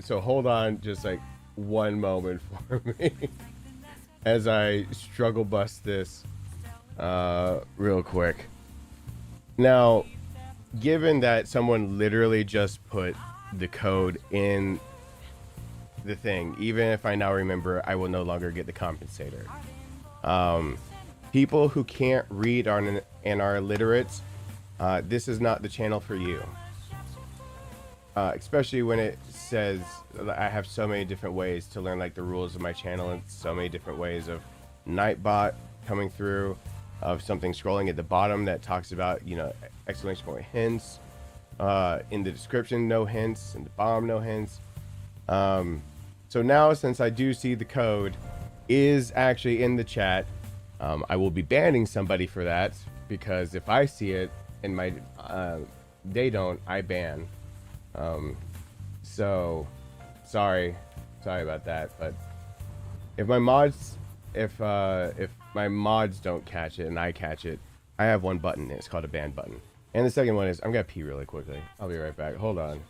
So hold on just like one moment for me as I struggle bust this real quick. Now, given that someone literally just put the code in the thing, even if I now remember, I will no longer get the compensator. People who can't read and are illiterate, this is not the channel for you. Especially when it says I have so many different ways to learn like the rules of my channel, and so many different ways of Nightbot coming through, of something scrolling at the bottom that talks about, you know, exclamation point hints, in the description no hints, in the bottom no hints. So now, since I do see the code is actually in the chat, I will be banning somebody for that, because if I see it and they don't, I ban. So Sorry about that. But if my mods don't catch it and I catch it, I have one button. It's called a ban button. And the second one is I'm gonna pee really quickly. I'll be right back. Hold on.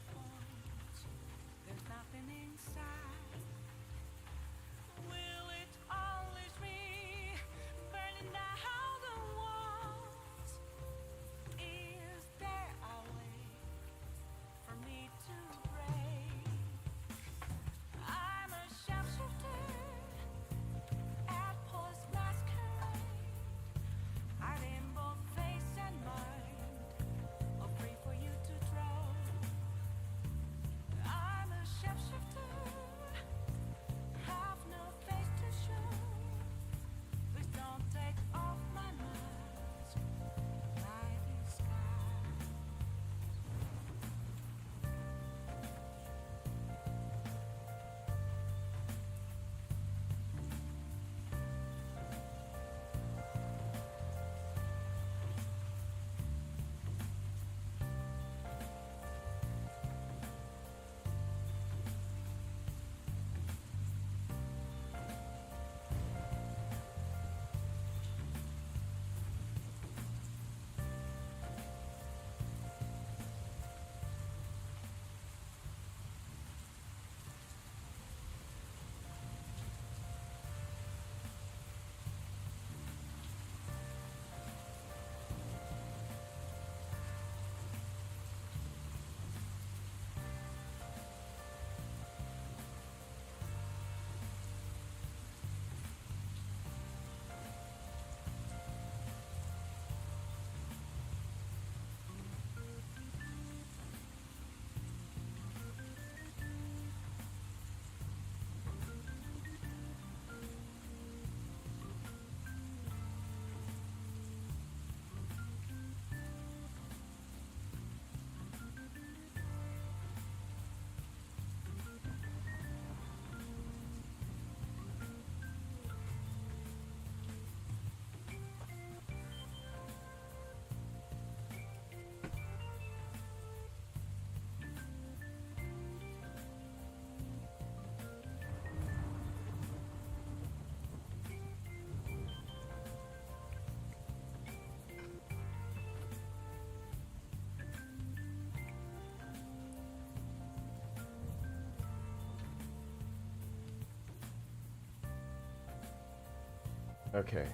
Okay,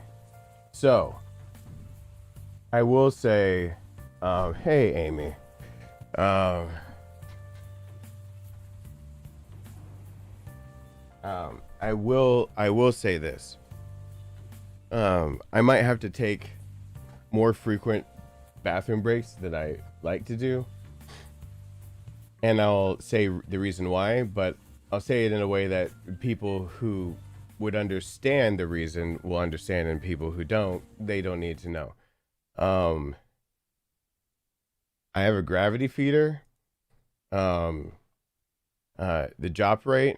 so I will say, hey Amy, I will say this. I might have to take more frequent bathroom breaks than I like to do, and I'll say the reason why, but I'll say it in a way that people who would understand the reason will understand, and people who don't, they don't need to know. I have a gravity feeder. The drop rate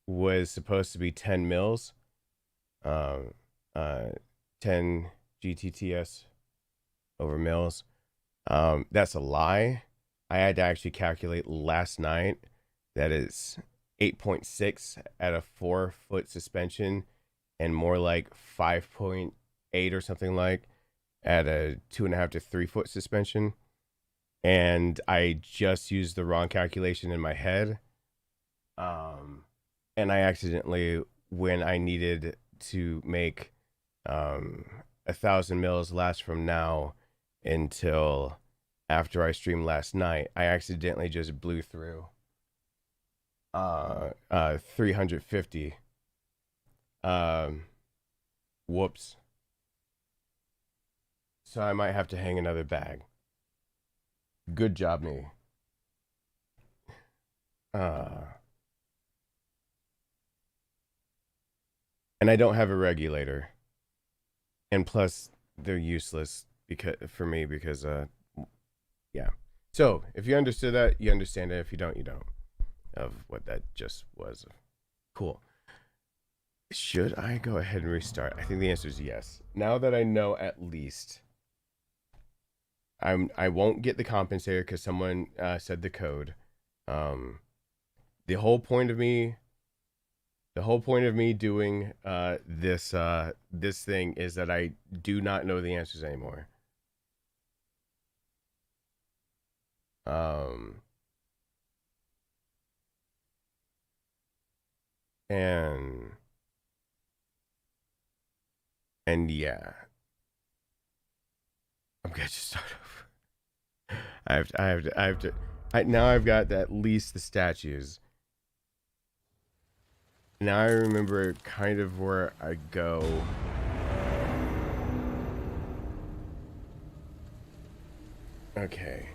was supposed to be 10 mils, 10 GTTS over mils. That's a lie. I had to actually calculate last night. That is 8.6 at a 4-foot suspension, and more like 5.8 or something like at a 2.5 to 3-foot suspension. And I just used the wrong calculation in my head. And I accidentally, when I needed to make 1,000 mils last from now until after I streamed last night, I accidentally just blew through 350. Whoops. So I might have to hang another bag. Good job, me. And I don't have a regulator. And plus, they're useless for me because yeah. So, if you understood that, you understand it. If you don't, you don't. Of what that just was. Cool. Should I go ahead and restart? I think the answer is yes. Now that I know at least, I won't get the compensator because someone said the code. the whole point of me doing this thing is that I do not know the answers anymore. And yeah, I'm gonna just start over. Now I've got at least the statues. Now I remember kind of where I go. Okay.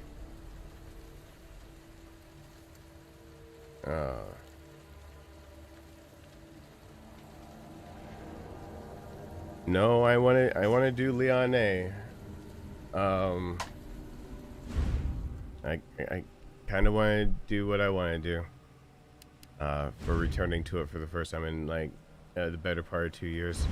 No, I want to do Leone. I kind of want to do what I want to do. For returning to it for the first time in like the better part of 2 years.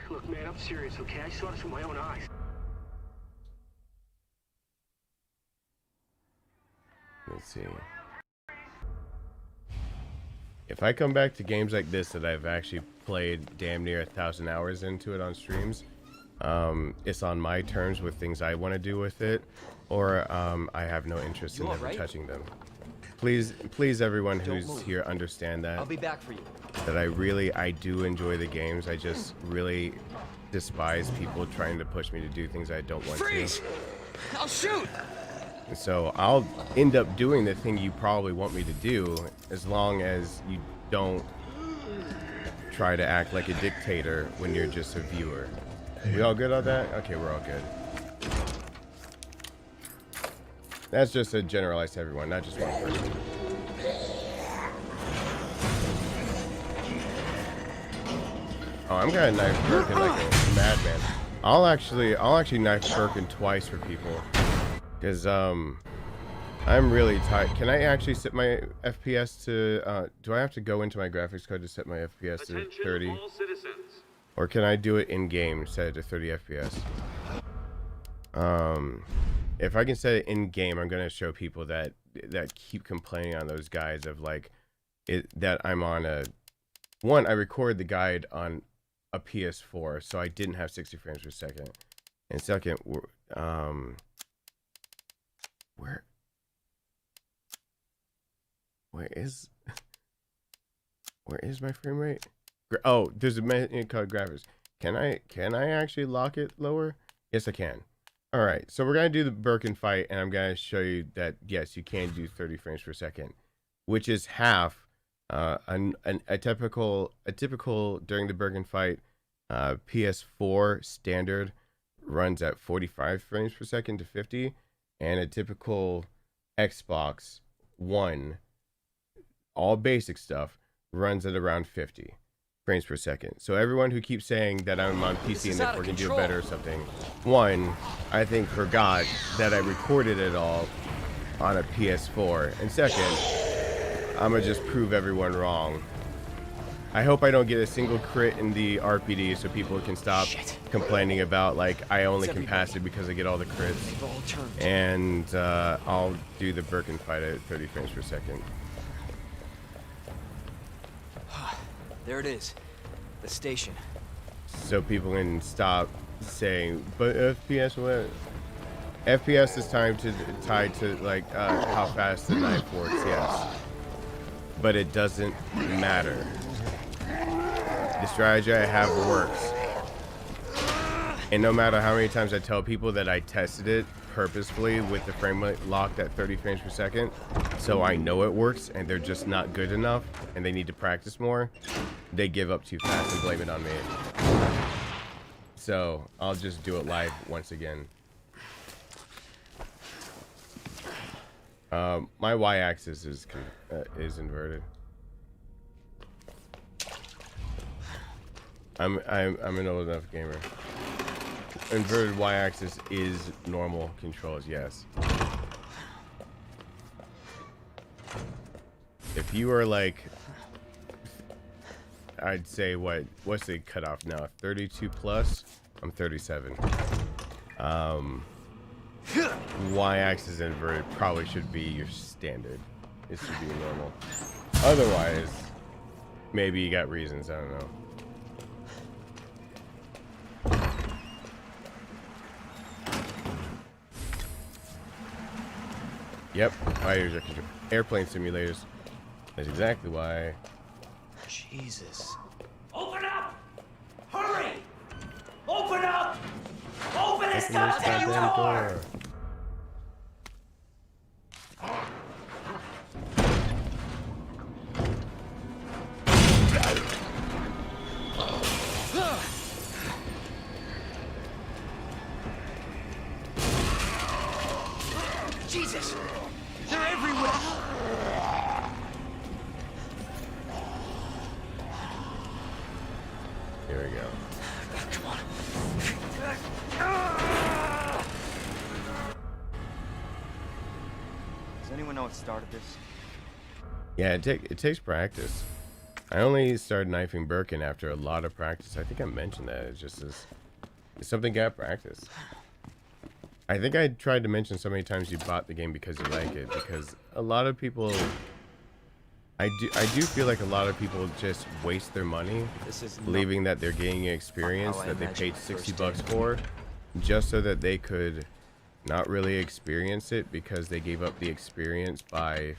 Look, man, I'm serious, okay? I saw this with my own eyes. Let's see. If I come back to games like this that I've actually played damn near 1,000 hours into it on streams, it's on my terms with things I want to do with it, or I have no interest in ever touching them. Please, everyone who's here, understand that. I'll be back for you. That I do enjoy the games. I just really despise people trying to push me to do things I don't want to. I'll shoot. So I'll end up doing the thing you probably want me to do, as long as you don't try to act like a dictator when you're just a viewer. We all good on that? Okay, we're all good. That's just a generalized to everyone, not just one person. Oh, I'm gonna knife Birkin like a madman. I'll actually knife Birkin twice for people, because I'm really tight. Can I actually set my FPS to? Do I have to go into my graphics card to set my FPS to 30? All citizens. Or can I do it in game, set it to 30 FPS? If I can set it in game, I'm gonna show people that keep complaining on those guides of like that I'm on a one. I recorded the guide on a PS4, so I didn't have 60 frames per second. And second, where is my frame rate? Oh, there's a menu called graphics. Can I actually lock it lower? Yes, I can. All right, so we're gonna do the Birkin Fight, and I'm gonna show you that yes, you can do 30 frames per second, which is half a typical during the Birkin Fight. PS4 standard runs at 45 frames per second to 50, and a typical Xbox One, all basic stuff, runs at around 50 frames per second. So everyone who keeps saying that I'm on PC and therefore can do it better or something, one, I think forgot that I recorded it all on a PS4, and second, I'm gonna just prove everyone wrong. I hope I don't get a single crit in the RPD so people can stop complaining about like I only can pass it because I get all the crits. And I'll do the Birkin Fight at 30 frames per second. There it is, the station. So people can stop saying, but FPS, what? FPS is tied to like how fast the knife works, yes. But it doesn't matter. The strategy I have works. And no matter how many times I tell people that I tested it purposefully with the frame rate locked at 30 frames per second, so I know it works and they're just not good enough and they need to practice more, they give up too fast and blame it on me. So I'll just do it live once again. My y-axis is inverted. I'm an old enough gamer. Inverted y-axis is normal controls, yes. If you are like, I'd say what's the cutoff now? 32 plus? I'm 37. Y-axis inverted probably should be your standard. It should be normal. Otherwise, maybe you got reasons. I don't know. Yep, fighters are airplane simulators. That's exactly why. Jesus. Open up! Hurry! Open up! Open this Open this goddamn goddamn door! door. Jesus! They're everywhere! Here we go. Come on. Does anyone know what started this? Yeah, it takes practice. I only started knifing Birkin after a lot of practice. I think I mentioned that. It's just this. It's something got practice. I think I tried to mention so many times you bought the game because you like it, because a lot of people. I do feel like a lot of people just waste their money believing that they're getting an experience that they paid 60 bucks for just so that they could not really experience it because they gave up the experience by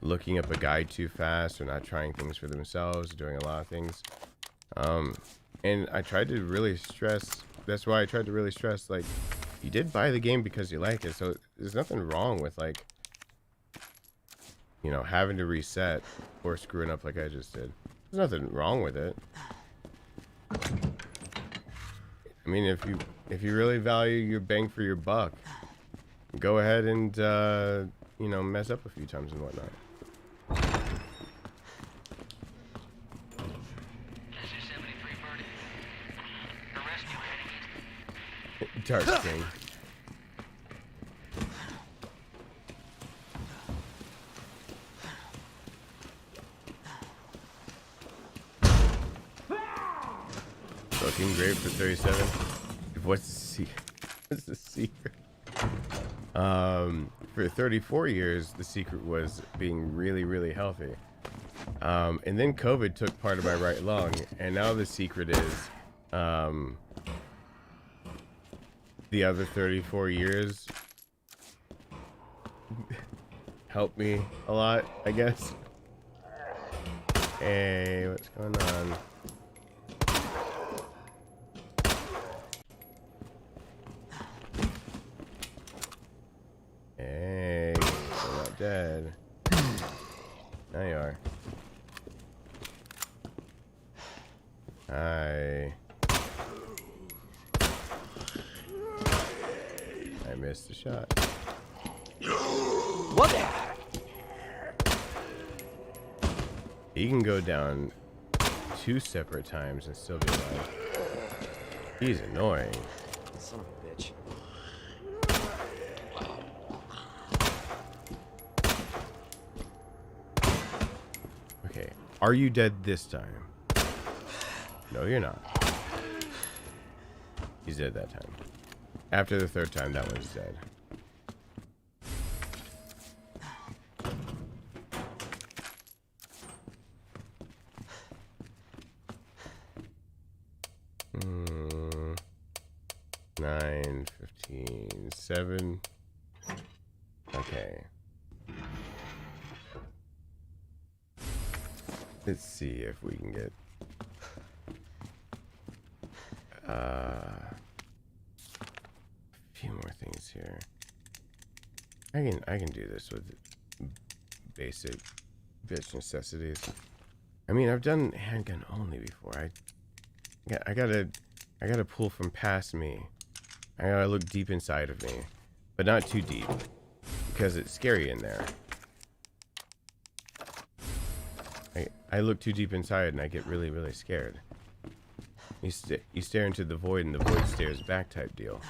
looking up a guide too fast or not trying things for themselves, doing a lot of things. And I tried to really stress, that's why I tried to really stress, like, you did buy the game because you like it, so there's nothing wrong with, like, you know, having to reset or screwing up like I just did. There's nothing wrong with it. I mean, if you really value your bang for your buck, go ahead and you know, mess up a few times and whatnot. Dark King. Looking great for 37. What's the secret? For 34 years, the secret was being really, really healthy. And then COVID took part of my right lung, and now the secret is, the other 34 years helped me a lot, I guess. Hey, what's going on? Hey, you're not dead. Now you are. Hi. I missed the shot. What? He can go down 2 separate times and still be alive. He's annoying. Son of a bitch. Okay, are you dead this time? No, you're not. He's dead that time. After the 3rd time, that one's dead. Hmm. 9, 15, 7. Okay. Let's see if we can get a few more things here. I can do this with basic bitch necessities. I mean, I've done handgun only before. I gotta pull from past me. I gotta look deep inside of me, but not too deep because it's scary in there. I look too deep inside and I get really, really scared. You stare into the void and the void stares back type deal.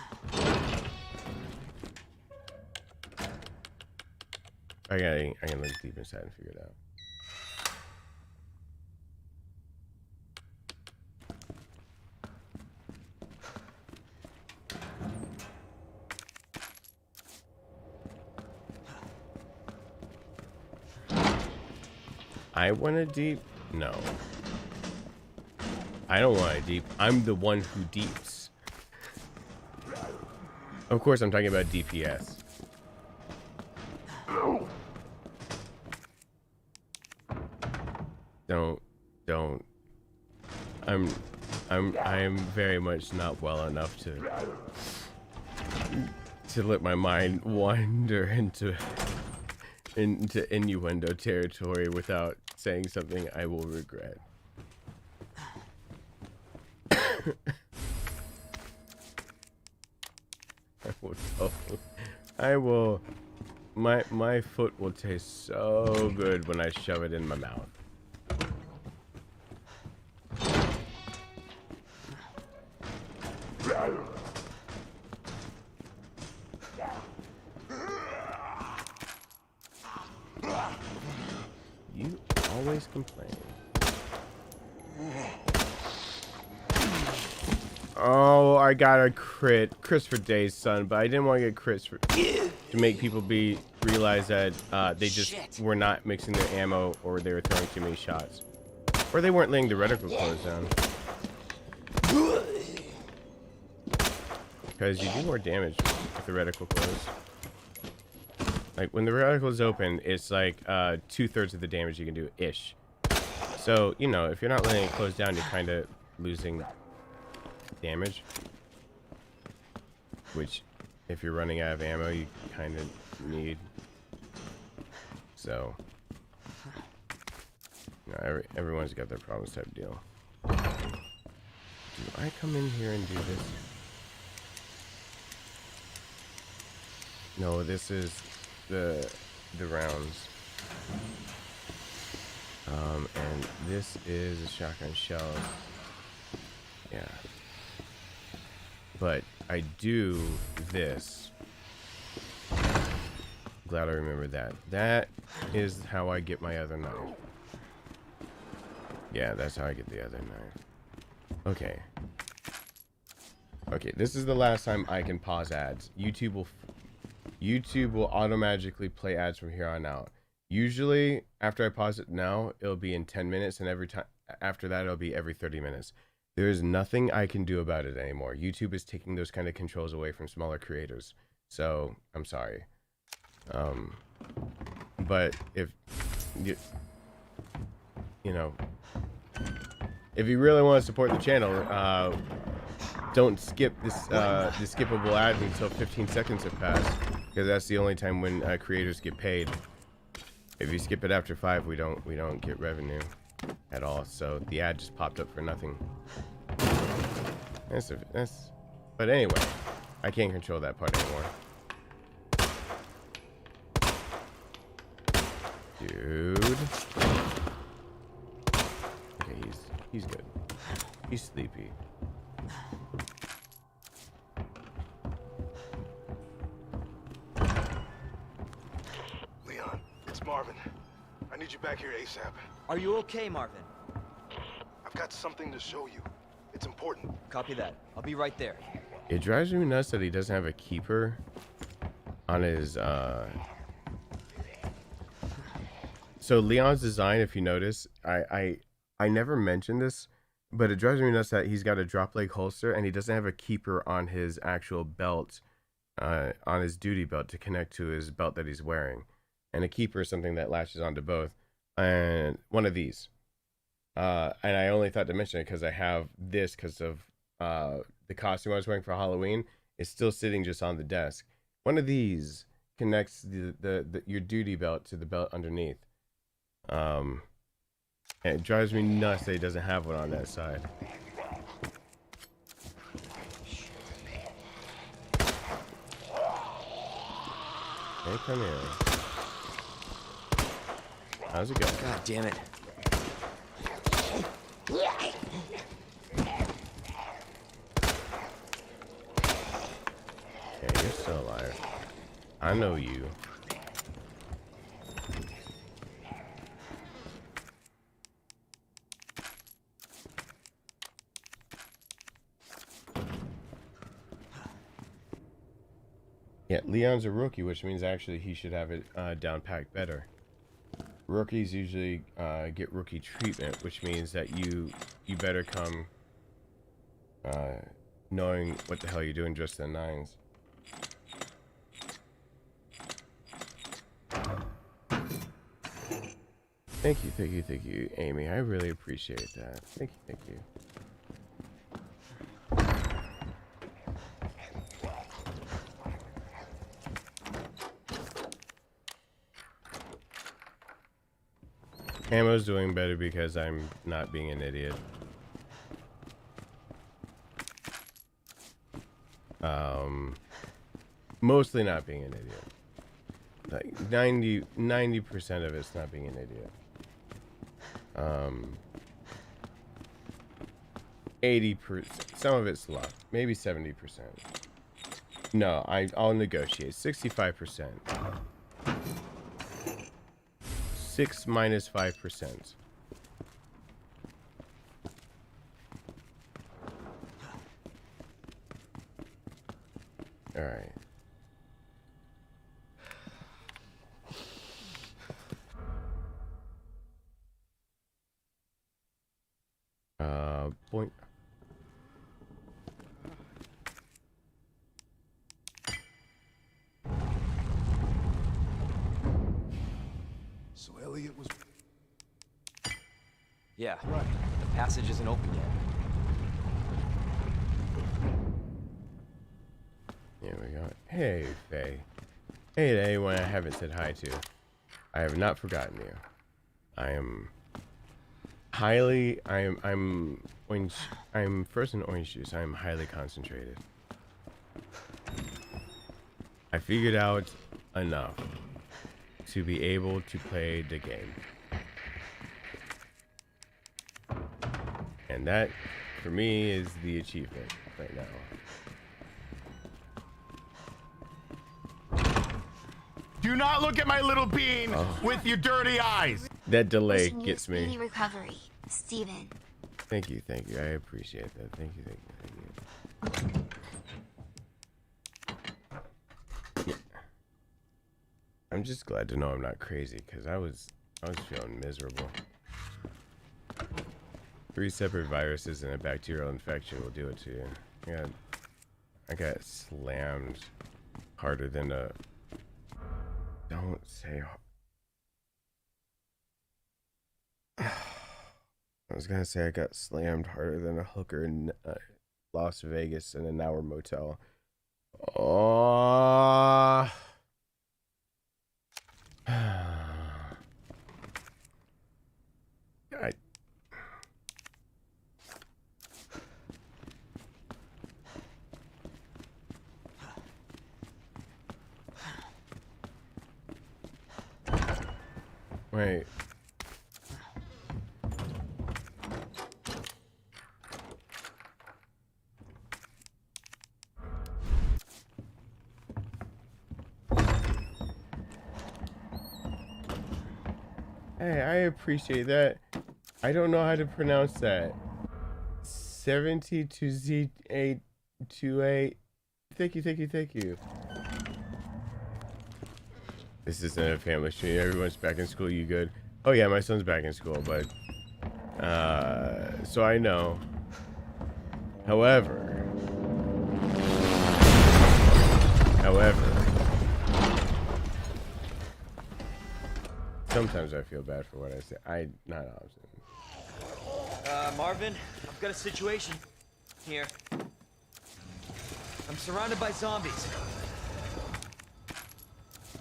I can look deep inside and figure it out. I want a deep? No. I don't want a deep. I'm the one who deeps. Of course, I'm talking about DPS. Don't. I'm very much not well enough to let my mind wander into innuendo territory without saying something I will regret. I will my foot will taste so good when I shove it in my mouth. You always complain. Oh, I got a crit. Crits for days, son, but I didn't want to get crits to make people realize that they just were not mixing their ammo, or they were throwing too many shots, or they weren't letting the reticle close down. Because you do more damage with the reticle close. Like when the reticle is open, it's like 2/3 of the damage you can do ish. So you know, if you're not letting it close down, you're kind of losing damage, which if you're running out of ammo you kind of need. So you know, everyone's got their problems type deal. Do I come in here and do this? No, this is the rounds, and this is a shotgun shell. Yeah. But I do this. Glad I remember that. That is how I get my other knife. Yeah, that's how I get the other knife. Okay. Okay, this is the last time I can pause ads. YouTube will automatically play ads from here on out. Usually, after I pause it now, it'll be in 10 minutes, and every time after that, it'll be every 30 minutes. There is nothing I can do about it anymore. YouTube is taking those kind of controls away from smaller creators. So, I'm sorry. But if you know, if you really want to support the channel, don't skip this the skippable ads until 15 seconds have passed, because that's the only time when creators get paid. If you skip it after 5, we don't get revenue at all. So the ad just popped up for nothing. But anyway, I can't control that part anymore. Dude. Okay, he's good. He's sleepy. Leon, it's Marvin. I need you back here ASAP. Are you okay, Marvin? I've got something to show you. It's important. Copy that. I'll be right there. It drives me nuts that he doesn't have a keeper on his So Leon's design, if you notice, I never mentioned this, but it drives me nuts that he's got a drop leg holster and he doesn't have a keeper on his actual belt, on his duty belt to connect to his belt that he's wearing. And a keeper is something that latches onto both. And one of these. And I only thought to mention it because I have this because of the costume I was wearing for Halloween. It's still sitting just on the desk. One of these connects your duty belt to the belt underneath. And it drives me nuts that he doesn't have one on that side. Hey, come here. How's it going? God damn it. Okay, you're still alive. I know you. Yeah, Leon's a rookie, which means actually he should have it down packed better. Rookies usually get rookie treatment, which means that you better come knowing what the hell you're doing just in nines. Thank you, Amy. I really appreciate that. Thank you. Ammo's doing better because I'm not being an idiot. Mostly not being an idiot. Like 90% of it's not being an idiot. 80%, some of it's luck, maybe 70%. No, I'll negotiate. 65%. 6 minus 5%. All right. Point. So Elliot was... Yeah, right. The passage isn't open yet. Here we go. Hey, Faye. Hey to anyone I haven't said hi to. I have not forgotten you. I am highly... I'm first in orange juice. I am highly concentrated. I figured out enough to be able to play the game. And that, for me, is the achievement right now. Do not look at my little bean with your dirty eyes. That delay Wishing you gets me. speedy recovery, Steven. Thank you. I appreciate that. Thank you. Yeah. I'm just glad to know I'm not crazy, because I was feeling miserable. 3 separate viruses and a bacterial infection will do it to you. I got slammed harder than a... Don't say... I was gonna say I got slammed harder than a hooker in Las Vegas in an hour motel. Oh. Wait. Hey, I appreciate that. I don't know how to pronounce that. 72Z828. Thank you. This isn't a family stream. Everyone's back in school. You good? Oh yeah, my son's back in school, but so I know. However, sometimes I feel bad for what I say. Not often. Marvin, I've got a situation here. I'm surrounded by zombies.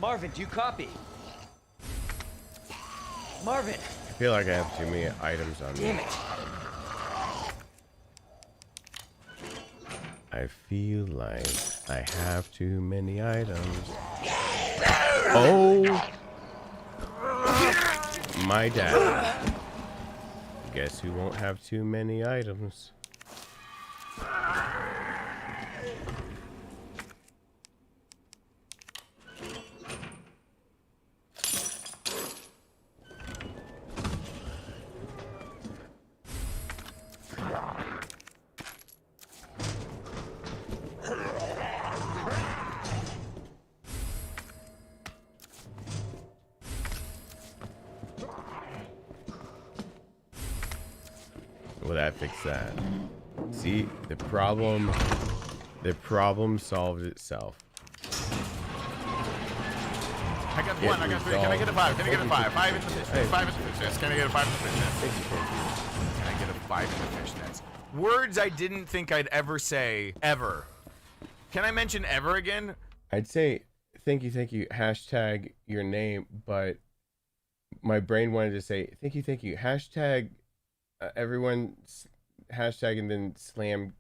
Marvin, do you copy? Marvin! I feel like I have too many items on me. Damn it! I feel like I have too many items. Oh! My dad. Guess who won't have too many items? Will that fix that? See, the problem solved itself. I got one, I got three. Can I get a 5? Can I get a 5? 5 in the fish. Hey. 5 in the fish nest. Can I get a 5 in the fish nest? Thank you. Can I get a 5 in the fish nest? Words I didn't think I'd ever say, ever. Can I mention ever again? I'd say thank you, hashtag your name, but my brain wanted to say thank you, hashtag everyone, hashtag and then slam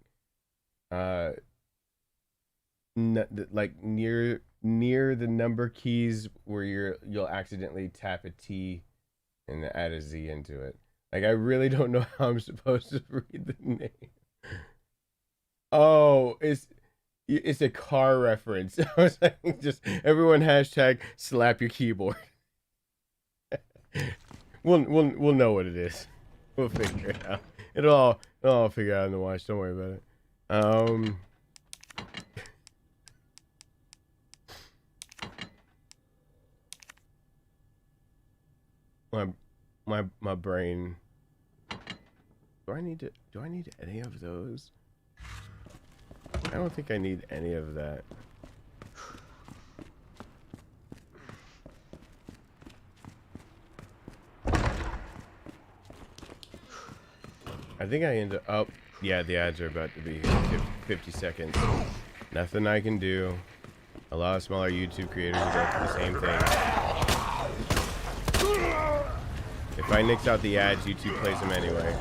like near the number keys where you'll accidentally tap a T and add a Z into it. Like I really don't know how I'm supposed to read the name. Oh, it's a car reference. I was like, just everyone hashtag slap your keyboard. We'll know what it is. We'll figure it out. It'll all figure out in the watch. Don't worry about it. My brain. Do I need any of those? I don't think I need any of that. I think I end up. Yeah, the ads are about to be here. 50 seconds. Nothing I can do. A lot of smaller YouTube creators are going through the same thing. If I nix out the ads, YouTube plays them anyway.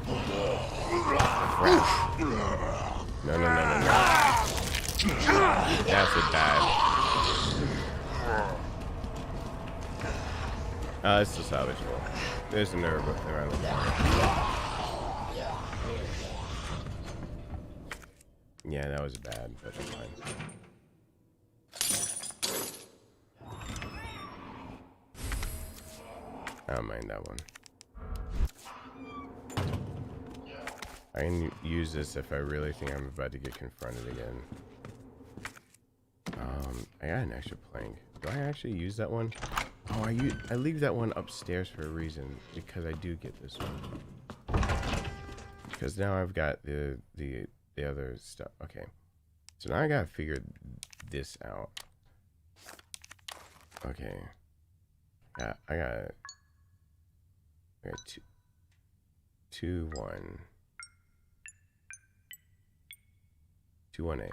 Crap. No. That's a bad. It's still salvageable. There's a nerve around the corner. Yeah, that was bad, but that's fine. I don't mind that one. I can use this if I really think I'm about to get confronted again. I got an extra plank. Do I actually use that one? Oh, I leave that one upstairs for a reason, because I do get this one. Because now I've got the other stuff. Okay, so now I gotta figure this out. Okay, yeah, I got 2 1 218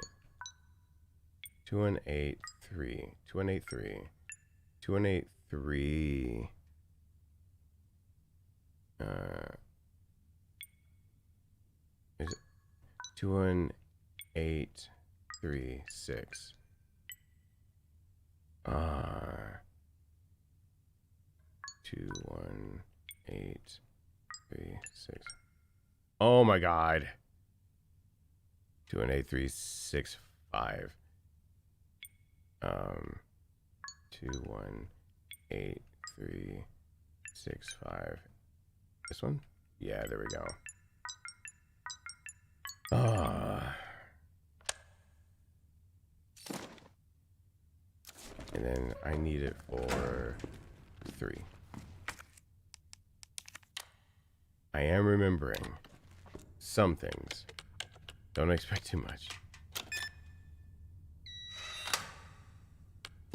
2183 2183 2183 is it 21836 21836. Oh my god. 21835. 21835. This one? Yeah, there we go. And then I need it for 3. I am remembering some things. Don't expect too much.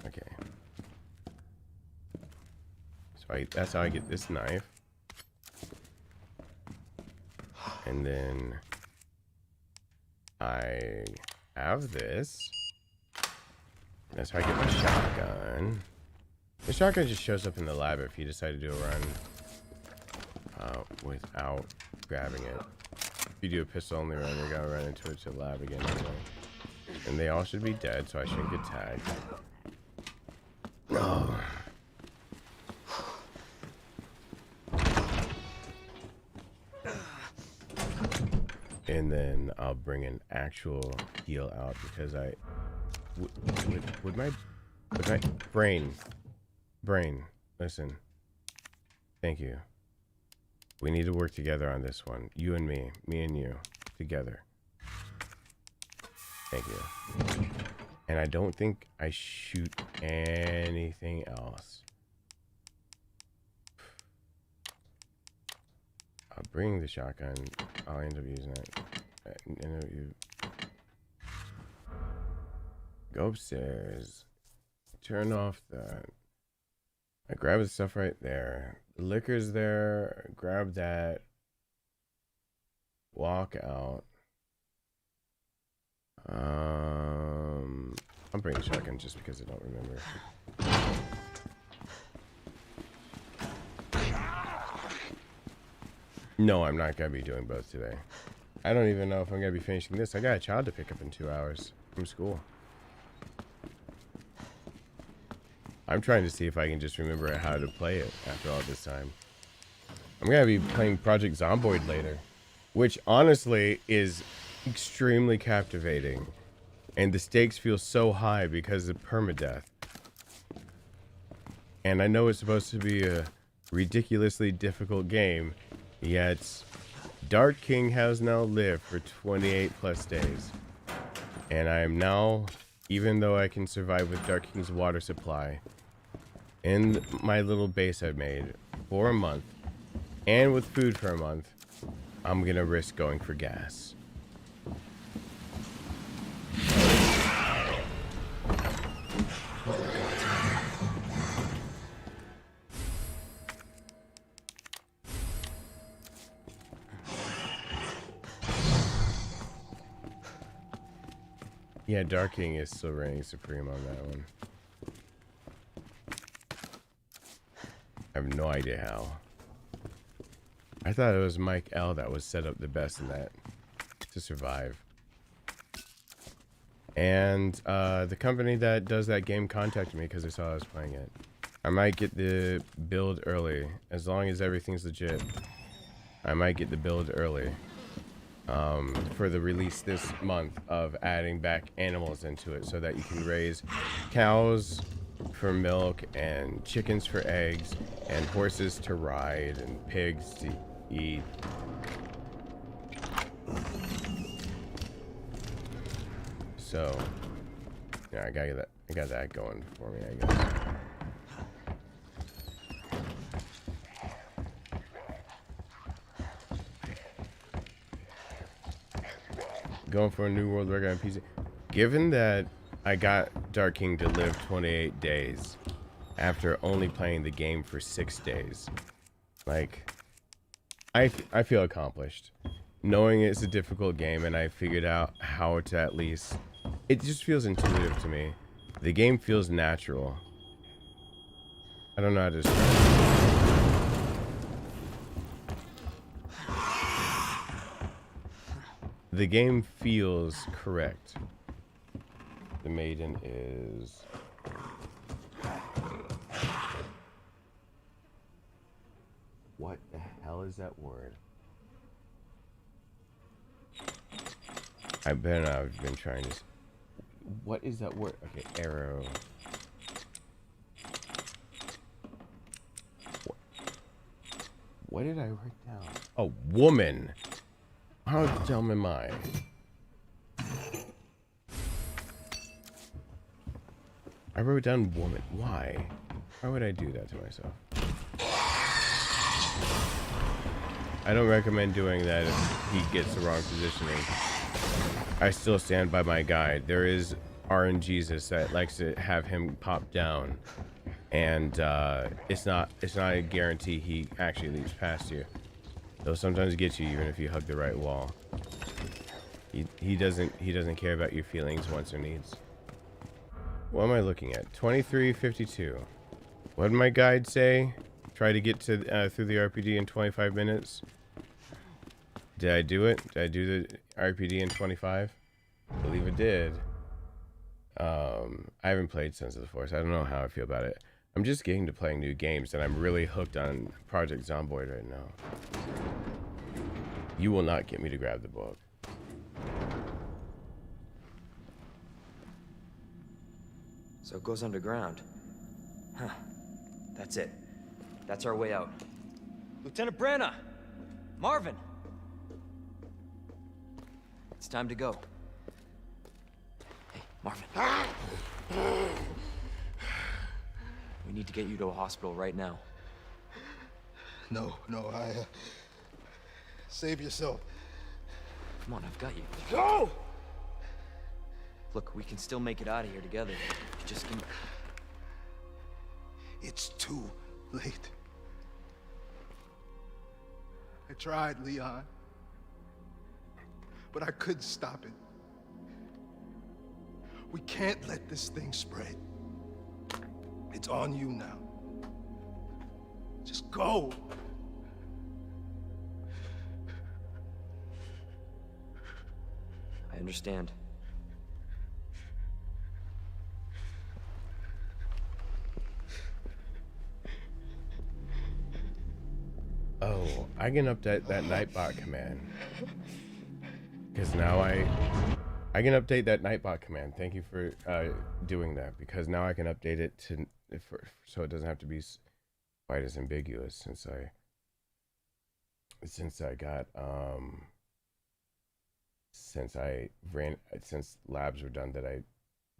Okay. So that's how I get this knife. And then I have this. That's how I get my shotgun. The shotgun just shows up in the lab if you decide to do a run without grabbing it. If you do a pistol only run, you're gonna run into it to the lab again anyway. And they all should be dead, so I shouldn't get tagged. Oh. And then I'll bring an actual heal out because would my brain, listen. Thank you. We need to work together on this one. You and me and you, together. Thank you. And I don't think I shoot anything else. I'll bring the shotgun. I'll end up using it. Go upstairs. Turn off that. I grab the stuff right there. The liquor's there. Grab that. Walk out. I'll bring the shotgun just because I don't remember. No, I'm not gonna be doing both today. I don't even know if I'm gonna be finishing this. I got a child to pick up in 2 hours from school. I'm trying to see if I can just remember how to play it after all this time. I'm gonna be playing Project Zomboid later, which honestly is extremely captivating. And the stakes feel so high because of permadeath. And I know it's supposed to be a ridiculously difficult game, yet Dark King has now lived for 28 plus days. And I am now, even though I can survive with Dark King's water supply, in my little base I've made for a month, and with food for a month, I'm gonna risk going for gas. Yeah, Dark King is still reigning supreme on that one. I have no idea how. I thought it was Mike L that was set up the best in that to survive. And the company that does that game contacted me because they saw I was playing it. I might get the build early. As long as everything's legit, I might get the build early. For the release this month of adding back animals into it so that you can raise cows for milk and chickens for eggs and horses to ride and pigs to eat. So yeah, I got that going for me, I guess. Going for a new world record on PC. Given that I got Dark King to live 28 days after only playing the game for 6 days, like, I feel accomplished. Knowing it's a difficult game and I figured out how to at least... It just feels intuitive to me. The game feels natural. I don't know how to describe it. The game feels correct. The maiden is... What the hell is that word? I bet I've been trying to... What is that word? Okay, arrow. What did I write down? Oh, woman. How dumb am I? I wrote down woman. Why? Why would I do that to myself? I don't recommend doing that if he gets the wrong positioning. I still stand by my guide. There is RNGesus that likes to have him pop down, and it's not a guarantee he actually leaps past you. They'll sometimes get you even if you hug the right wall. He doesn't care about your feelings, wants, or needs. What am I looking at? 23:52. What did my guide say? Try to get to through the RPD in 25 minutes. Did I do it? Did I do the RPD in 25? I believe I did. I haven't played Sons of the Force. I don't know how I feel about it. I'm just getting to playing new games, and I'm really hooked on Project Zomboid right now. You will not get me to grab the book. So it goes underground. Huh. That's it. That's our way out. Lieutenant Branna! Marvin! It's time to go. Hey, Marvin. We need to get you to a hospital right now. No, Save yourself. Come on, I've got you. Go! Look, we can still make it out of here together. Just give me... It's too late. I tried, Leon. But I couldn't stop it. We can't let this thing spread. It's on you now. Just go. I understand. Oh, I can update that Nightbot command. Because now I can update that Nightbot command. Thank you for doing that. Because now I can update it to so it doesn't have to be quite as ambiguous since since labs were done that I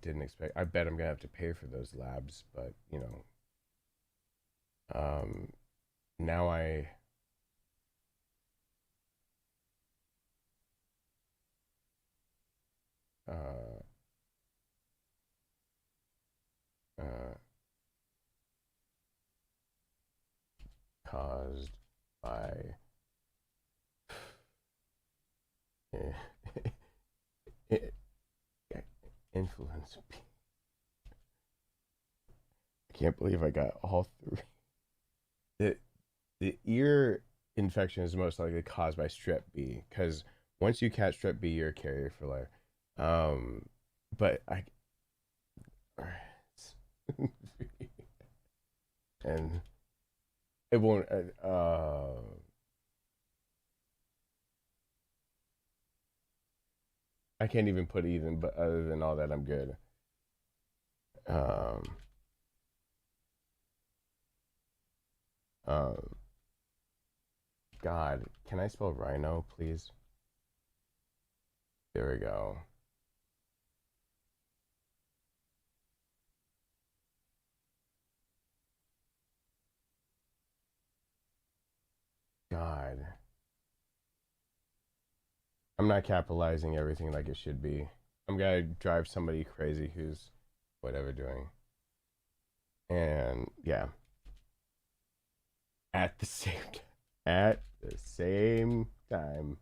didn't expect. I bet I'm gonna have to pay for those labs, but you know, now caused by influence. I can't believe I got all three. The ear infection is most likely caused by strep B, because once you catch strep B, you're a carrier for life. But and it won't. I can't even put even, but other than all that, I'm good. God, can I spell rhino, please? There we go. God. I'm not capitalizing everything like it should be. I'm gonna drive somebody crazy who's whatever doing. And yeah. At the same time.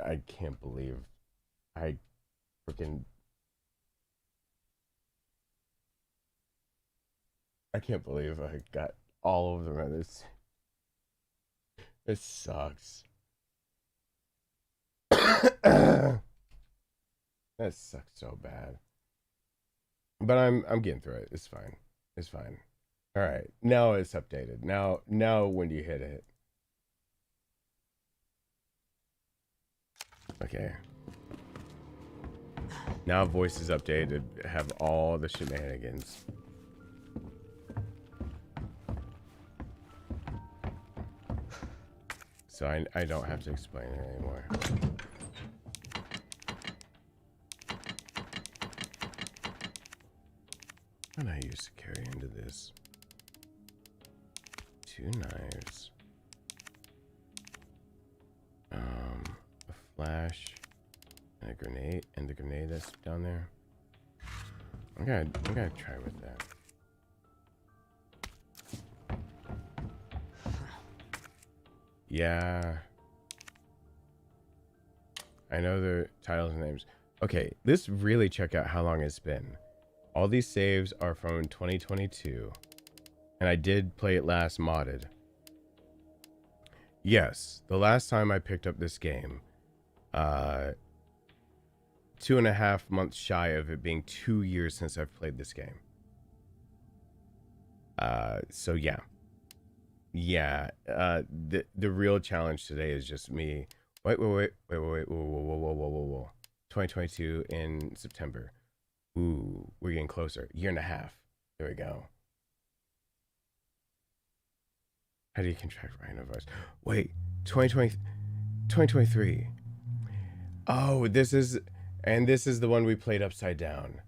I can't believe I can't believe I got all of them at this. It sucks. That sucks so bad. But I'm getting through it. It's fine. It's fine. All right. Now it's updated. Now when you hit it. Okay. Now voice is updated. Have all the shenanigans. So I don't have to explain it anymore. What I used to carry into this? 2 knives. A flash and a grenade, and the grenade that's down there. I'm gonna try with that. Yeah. I know the titles and names. Okay, let's really check out how long it's been. All these saves are from 2022. And I did play it last modded. Yes, the last time I picked up this game, 2.5 months shy of it being 2 years since I've played this game. So yeah. Yeah, the real challenge today is just me. Wait, whoa. 2022 in September. Ooh, we're getting closer. 1.5 years. There we go. How do you contract rhinovirus? Wait, 2023. Oh, this is the one we played upside down.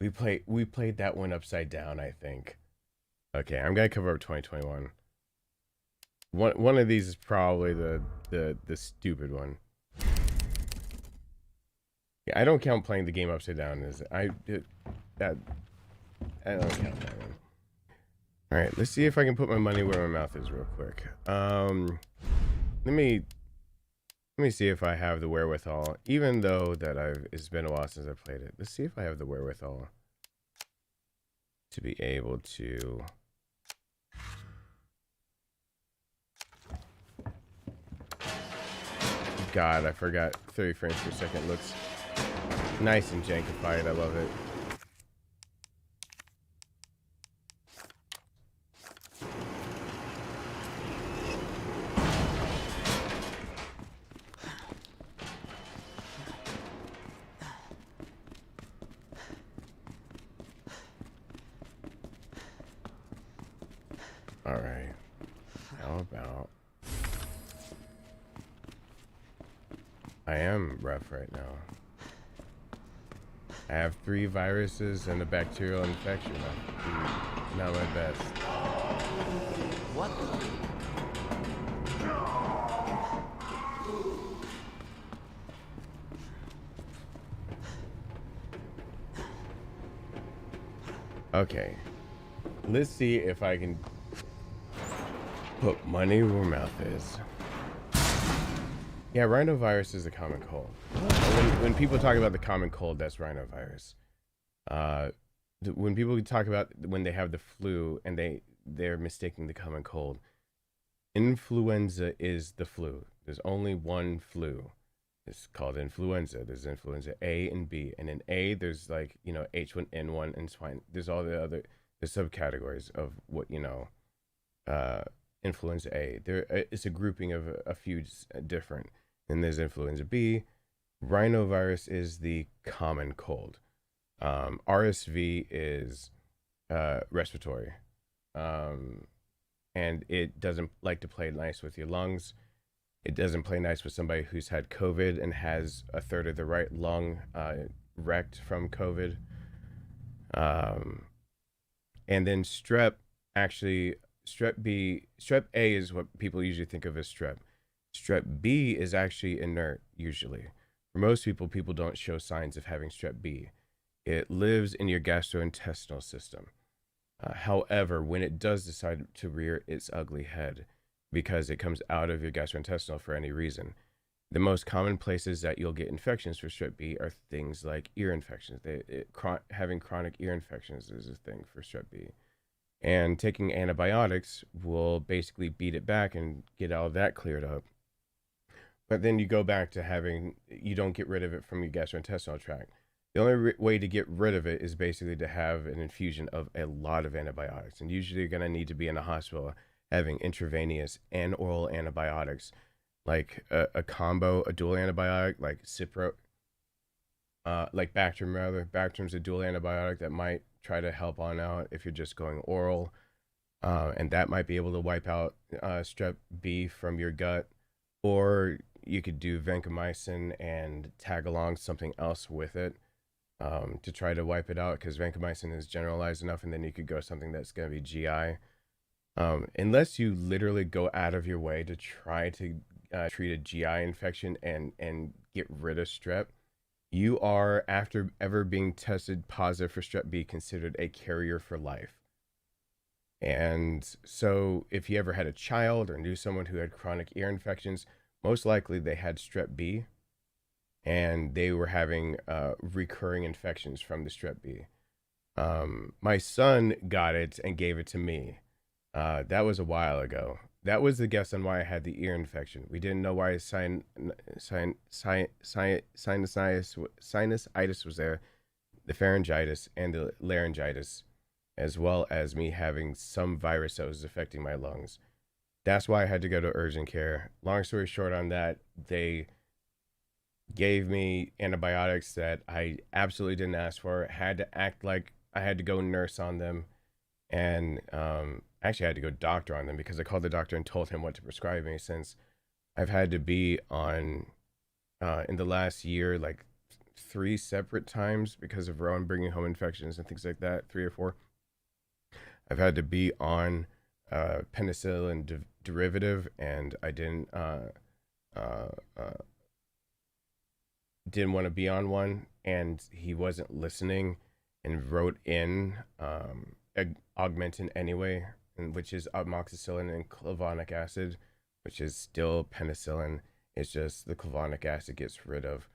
We played that one upside down, I think. Okay, I'm gonna cover up 2021. One of these is probably the stupid one. Yeah, I don't count playing the game upside down as I don't count that one. All right, let's see if I can put my money where my mouth is real quick. Let me see if I have the wherewithal, even though that it's been a while since I played it. Let's see if I have the wherewithal to be able to. God, I forgot 30 frames per second looks nice and jankified. I love it. All right. How about I am rough right now. I have 3 viruses and a bacterial infection. Not my best. What the? Okay. Let's see if I can put money where mouth is. Yeah, rhinovirus is a common cold. When people talk about the common cold, that's rhinovirus. When people talk about when they have the flu and they're mistaking the common cold, influenza is the flu. There's only one flu. It's called influenza. There's influenza A and B, and in A there's like H1N1 and swine. There's all the subcategories of what influenza A. It's a grouping of a few different. And there's influenza B. Rhinovirus is the common cold. RSV is respiratory. And it doesn't like to play nice with your lungs. It doesn't play nice with somebody who's had COVID and has a third of the right lung wrecked from COVID. And then strep A is what people usually think of as strep. Strep B is actually inert usually. For most people don't show signs of having strep B. It lives in your gastrointestinal system. However, when it does decide to rear its ugly head, because it comes out of your gastrointestinal for any reason, the most common places that you'll get infections for strep B are things like ear infections. Having chronic ear infections is a thing for strep B. And taking antibiotics will basically beat it back and get all of that cleared up. But then you go back to you don't get rid of it from your gastrointestinal tract. The only way to get rid of it is basically to have an infusion of a lot of antibiotics. And usually you're going to need to be in a hospital having intravenous and oral antibiotics, like a combo, a dual antibiotic, like Cipro, like Bactrim rather. Bactrim's a dual antibiotic that might try to help on out if you're just going oral. And that might be able to wipe out strep B from your gut. Or you could do vancomycin and tag along something else with it to try to wipe it out, because vancomycin is generalized enough, and then you could go something that's going to be GI. Unless you literally go out of your way to try to treat a GI infection and get rid of strep, you are, after ever being tested positive for strep B, considered a carrier for life. And so if you ever had a child or knew someone who had chronic ear infections, most likely they had strep B and they were having recurring infections from the strep B. My son got it and gave it to me. That was a while ago. That was the guess on why I had the ear infection. We didn't know why sinusitis was there, the pharyngitis and the laryngitis, as well as me having some virus that was affecting my lungs. That's why I had to go to urgent care. Long story short on that, they gave me antibiotics that I absolutely didn't ask for. Had to act like I had to go nurse on them. And actually I had to go doctor on them, because I called the doctor and told him what to prescribe me, since I've had to be on, in the last year, like 3 separate times because of Rowan bringing home infections and things like that, 3 or 4. I've had to be on penicillin derivative, and I didn't want to be on one, and he wasn't listening and wrote in augmentin anyway, which is amoxicillin and clavonic acid, which is still penicillin. It's just the clavonic acid gets rid of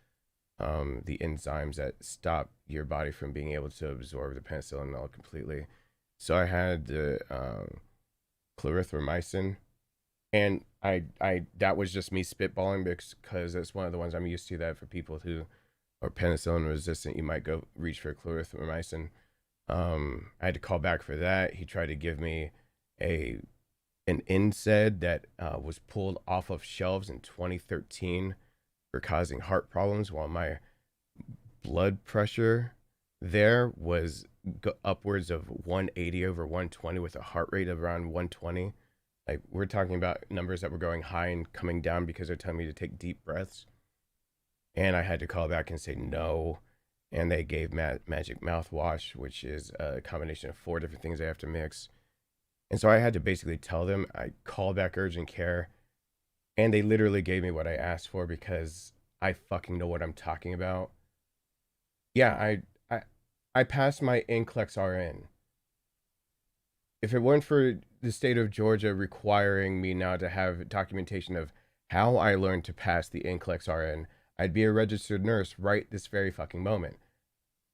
the enzymes that stop your body from being able to absorb the penicillin all completely. So I had the clarithromycin, and I that was just me spitballing because it's one of the ones I'm used to, that for people who are penicillin resistant, you might go reach for clarithromycin. I had to call back for that. He tried to give me an NSAID that was pulled off of shelves in 2013 for causing heart problems, while my blood pressure there was upwards of 180 over 120 with a heart rate of around 120. Like, we're talking about numbers that were going high and coming down because they're telling me to take deep breaths. And I had to call back and say no. And they gave magic mouthwash, which is a combination of 4 different things I have to mix. And so I had to basically tell them, I called back urgent care, and they literally gave me what I asked for because I fucking know what I'm talking about. Yeah, I passed my NCLEX RN. If it weren't for the state of Georgia requiring me now to have documentation of how I learned to pass the NCLEX RN, I'd be a registered nurse right this very fucking moment.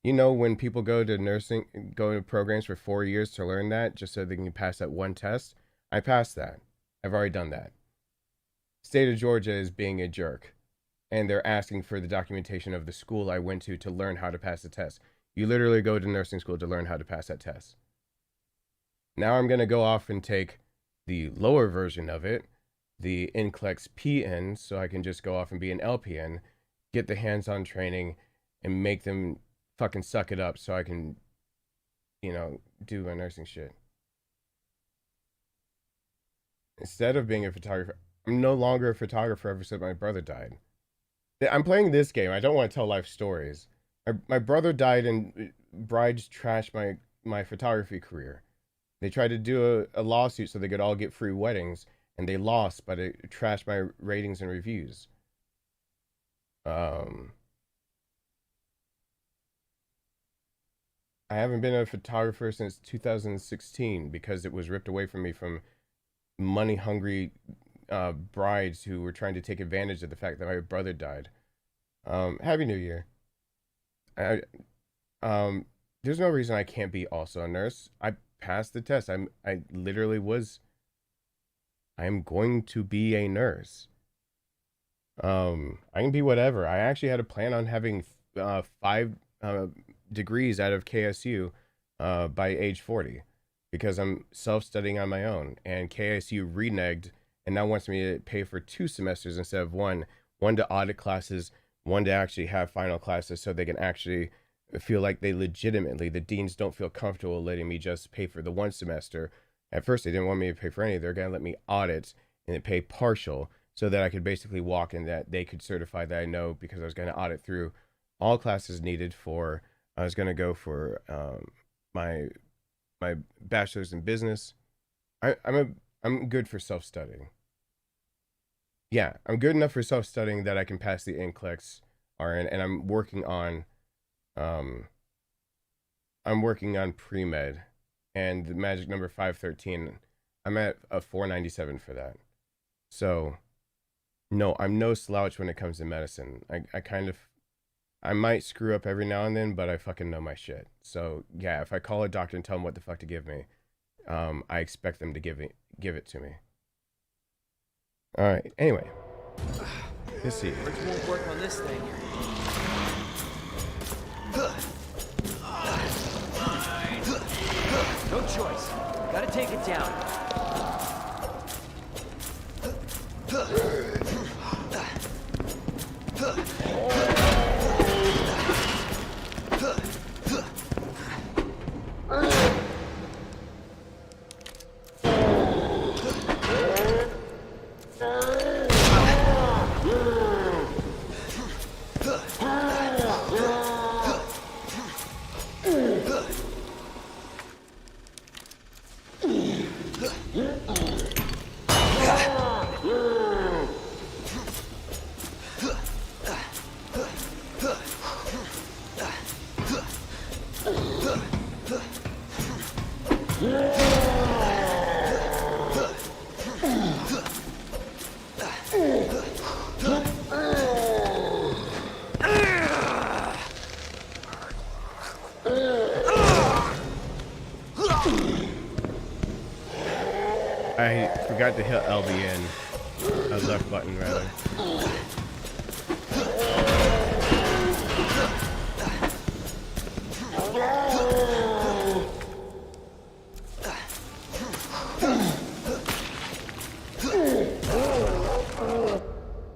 You know, when people go to programs for 4 years to learn that just so they can pass that one test, I passed that. I've already done that. State of Georgia is being a jerk, and they're asking for the documentation of the school I went to learn how to pass the test. You literally go to nursing school to learn how to pass that test. Now I'm going to go off and take the lower version of it, the NCLEX PN, so I can just go off and be an LPN, get the hands-on training, and make them fucking suck it up so I can, you know, do my nursing shit. Instead of being a photographer, I'm no longer a photographer ever since my brother died. I'm playing this game. I don't want to tell life stories. My brother died and brides trashed my photography career. They tried to do a lawsuit so they could all get free weddings, and they lost, but it trashed my ratings and reviews. I haven't been a photographer since 2016 because it was ripped away from me from money-hungry brides who were trying to take advantage of the fact that my brother died. Happy New Year. There's no reason I can't be also a nurse. I passed the test. I literally was. I am going to be a nurse. I can be whatever. I actually had a plan on having 5 degrees out of KSU by age 40 because I'm self-studying on my own, and KSU reneged and now wants me to pay for 2 semesters instead of one to audit classes, one to actually have final classes so they can actually feel like they legitimately, the deans don't feel comfortable letting me just pay for the 1 semester. At first they didn't want me to pay for any. They're going to let me audit and pay partial so that I could basically walk in, that they could certify that I know, because I was going to audit through all classes needed for, I was going to go for my bachelor's in business. I'm good for self-studying. Yeah, I'm good enough for self-studying that I can pass the NCLEX RN, and I'm working on pre-med and the magic number 513. I'm at a 497 for that. So no, I'm no slouch when it comes to medicine. I might screw up every now and then, but I fucking know my shit. So yeah, if I call a doctor and tell them what the fuck to give me, I expect them to give it to me. All right. Anyway, let's see. Which won't work on this thing. No choice. Gotta take it down. I forgot to hit LBN, left button rather.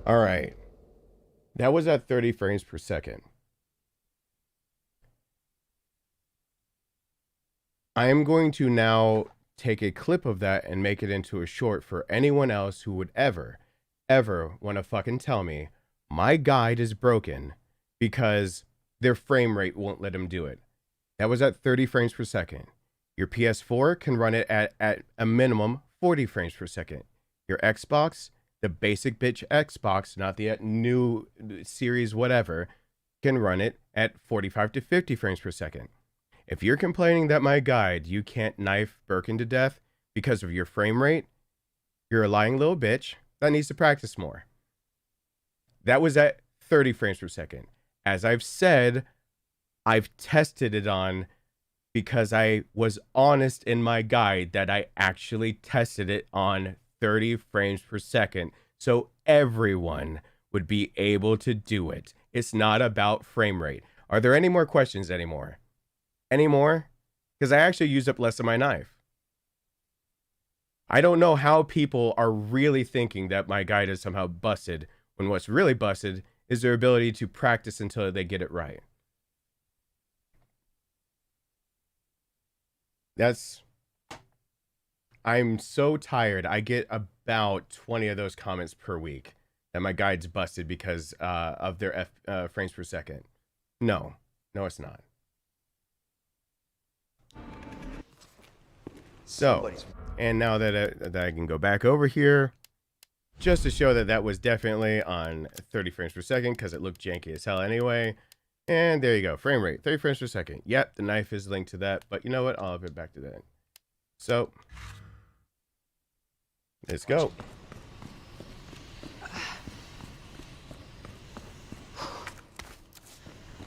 All right, that was at 30 frames per second. I am going to now take a clip of that and make it into a short for anyone else who would ever want to fucking tell me my guide is broken because their frame rate won't let them do it. That was at 30 frames per second. Your PS4 can run it at a minimum 40 frames per second. Your Xbox, the basic bitch Xbox, not the new series whatever, can run it at 45 to 50 frames per second. If you're complaining that my guide, you can't knife Birkin to death because of your frame rate, you're a lying little bitch that needs to practice more. That was at 30 frames per second. As I've said, I've tested it on because I was honest in my guide that I actually tested it on 30 frames per second so everyone would be able to do it. It's not about frame rate. Are there any more questions anymore? Anymore? Because I actually used up less of my knife. I don't know how people are really thinking that my guide is somehow busted when what's really busted is their ability to practice until they get it right. I'm so tired. I get about 20 of those comments per week that my guide's busted because of their frames per second. No, it's not. So, and now that I can go back over here, just to show that that was definitely on 30 frames per second because it looked janky as hell anyway. And there you go, frame rate, 30 frames per second. Yep, the knife is linked to that, but you know what? I'll have it back to that. So, let's go.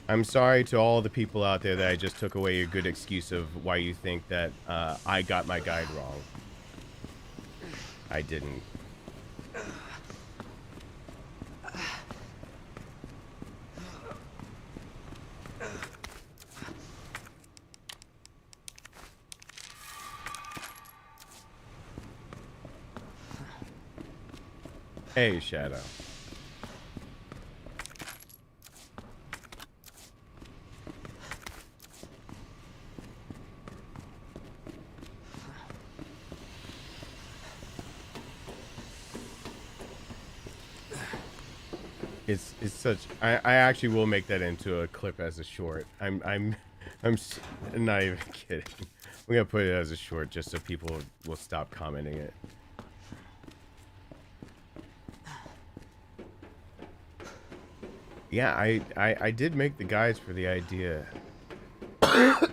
I'm sorry to all the people out there that I just took away your good excuse of why you think that I got my guide wrong. I didn't. Hey, Shadow. It's such. I actually will make that into a clip as a short. I'm not even kidding. I'm gonna put it as a short just so people will stop commenting it. Yeah, I did make the guides for the idea. I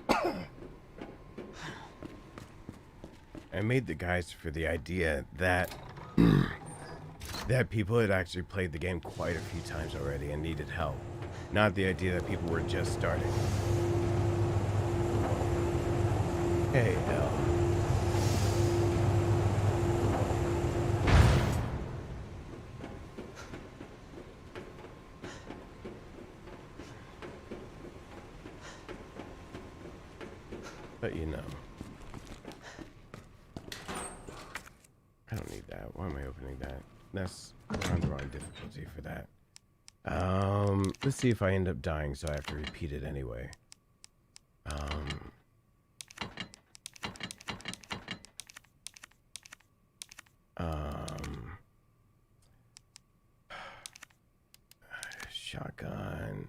made the guides for the idea that that people had actually played the game quite a few times already and needed help. Not the idea that people were just starting. Hey, hell. But you know. I don't need that. Why am I opening that? We're on the wrong difficulty for that. Let's see if I end up dying, so I have to repeat it anyway. Shotgun.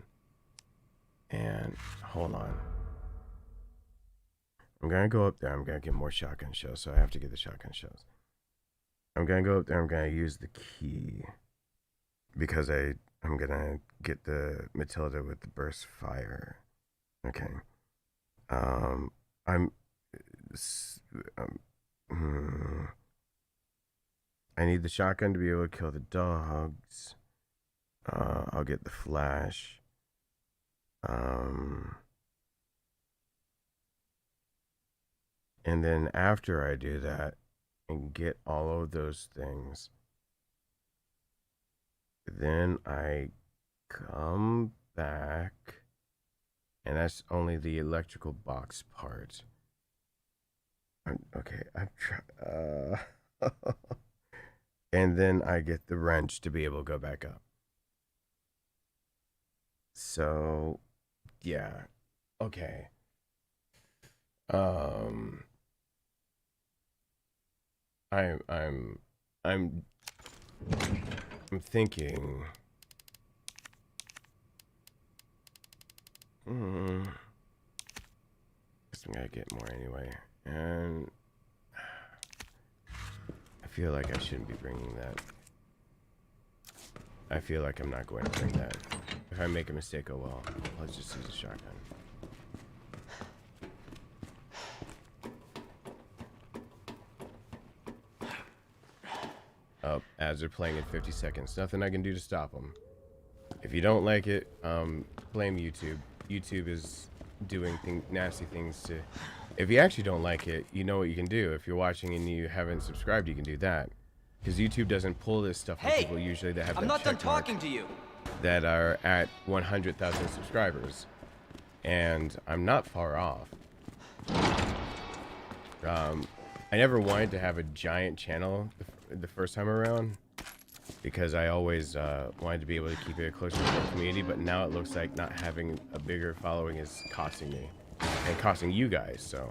And hold on. I'm gonna go up there. I'm gonna get more shotgun shells, so I have to get the shotgun shells. I'm gonna go up there. I'm gonna use the key because I'm gonna get the Matilda with the burst fire. Okay. I need the shotgun to be able to kill the dogs. I'll get the flash. And then after I do that, and get all of those things. Then I come back, and that's only the electrical box part. Okay, I'm trying. And then I get the wrench to be able to go back up. So, yeah. Okay. I'm thinking. I think I get more anyway, and I feel like I shouldn't be bringing that. I feel like I'm not going to bring that. If I make a mistake, oh well. Let's just use a shotgun. Oh, ads are playing in 50 seconds. Nothing I can do to stop them. If you don't like it, blame YouTube. YouTube is doing nasty things to... If you actually don't like it, you know what you can do. If you're watching and you haven't subscribed, you can do that. Because YouTube doesn't pull this stuff from people usually that have I'm not done talking to you. That are at 100,000 subscribers. And I'm not far off. I never wanted to have a giant channel the first time around, because I always wanted to be able to keep it a closer community, but now it looks like not having a bigger following is costing me and costing you guys, so.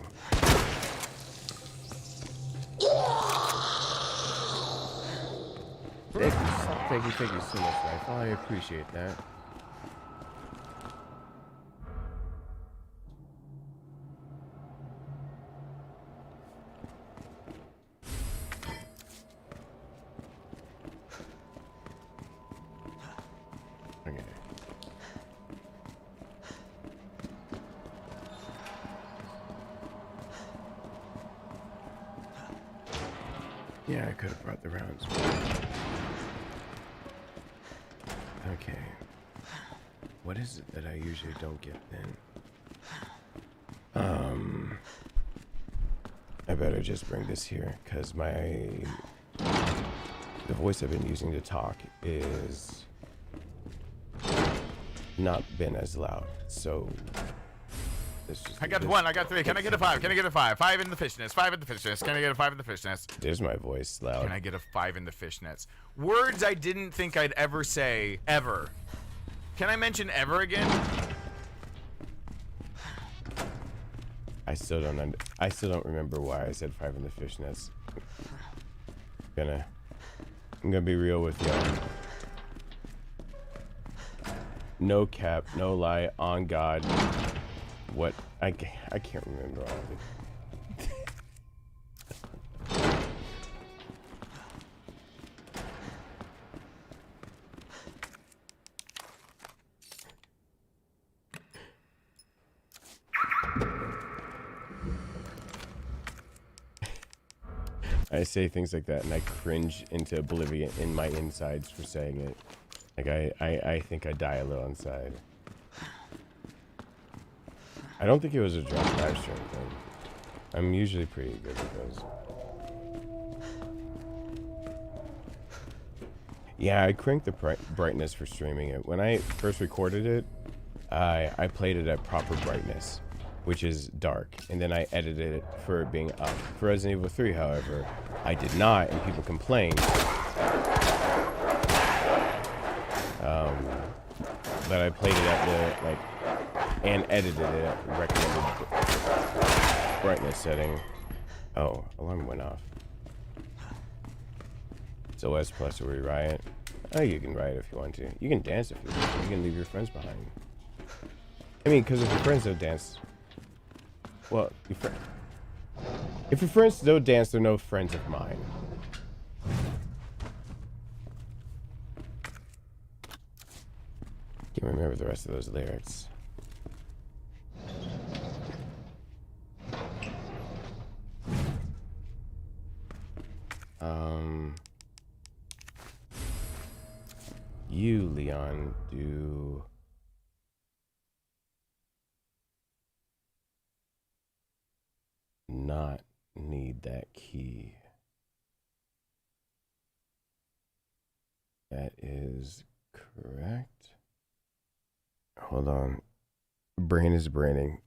Thank you so much, Rifle. I appreciate that. Okay. Yeah, I could have brought the rounds. Okay. What is it that I usually don't get then? I better just bring this here, because the voice I've been using to talk is not been as loud, so I got one, I got three. Can I get a five? Can I get a five? Five in the fishnets, five in the fishnets. Can I get a five in the fishnets? There's my voice loud. Can I get a five in the fishnets? Words I didn't think I'd ever say, ever. Can I mention ever again? I still don't remember why I said five in the fishnets. I'm gonna be real with y'all. No cap, no lie, on God. What? I can't remember all of it. I say things like that and I cringe into oblivion in my insides for saying it. Like I think I die a little inside. I don't think it was a drunk live stream thing. I'm usually pretty good with those. Yeah, I cranked the brightness for streaming it. When I first recorded it, I played it at proper brightness, which is dark, and then I edited it for it being up. For Resident Evil 3, however, I did not, and people complained that I played it at the, and edited it at recommended brightness setting. Oh, alarm went off. It's OS plus a riot. Oh, you can riot if you want to. You can dance if you want to. You can leave your friends behind. I mean, because if your friends don't dance, well, if your friends don't dance, they're no friends of mine. Can't remember the rest of those lyrics. You, Leon, do not need that key. That is correct. Hold on. Brain is braining.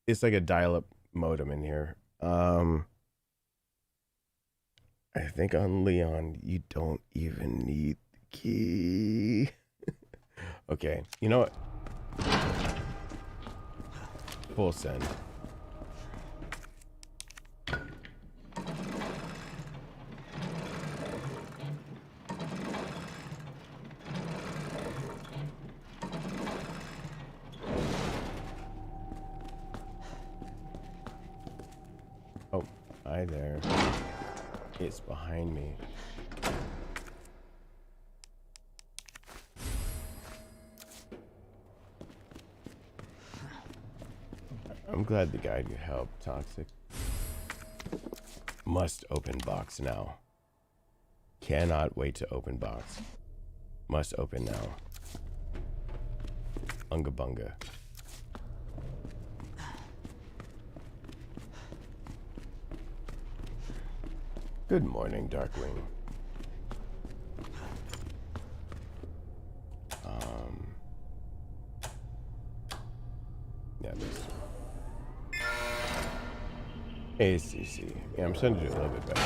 It's like a dial-up modem in here. I think on Leon, you don't even need the key. Okay, you know what? Full send. Oh, hi there. It's behind me. I'm glad the guide you helped, Toxic. Must open box now. Cannot wait to open box. Must open now. Unga bunga. Good morning, Darkwing. Yeah, this. ACC. Yeah, I'm starting to do a little bit better.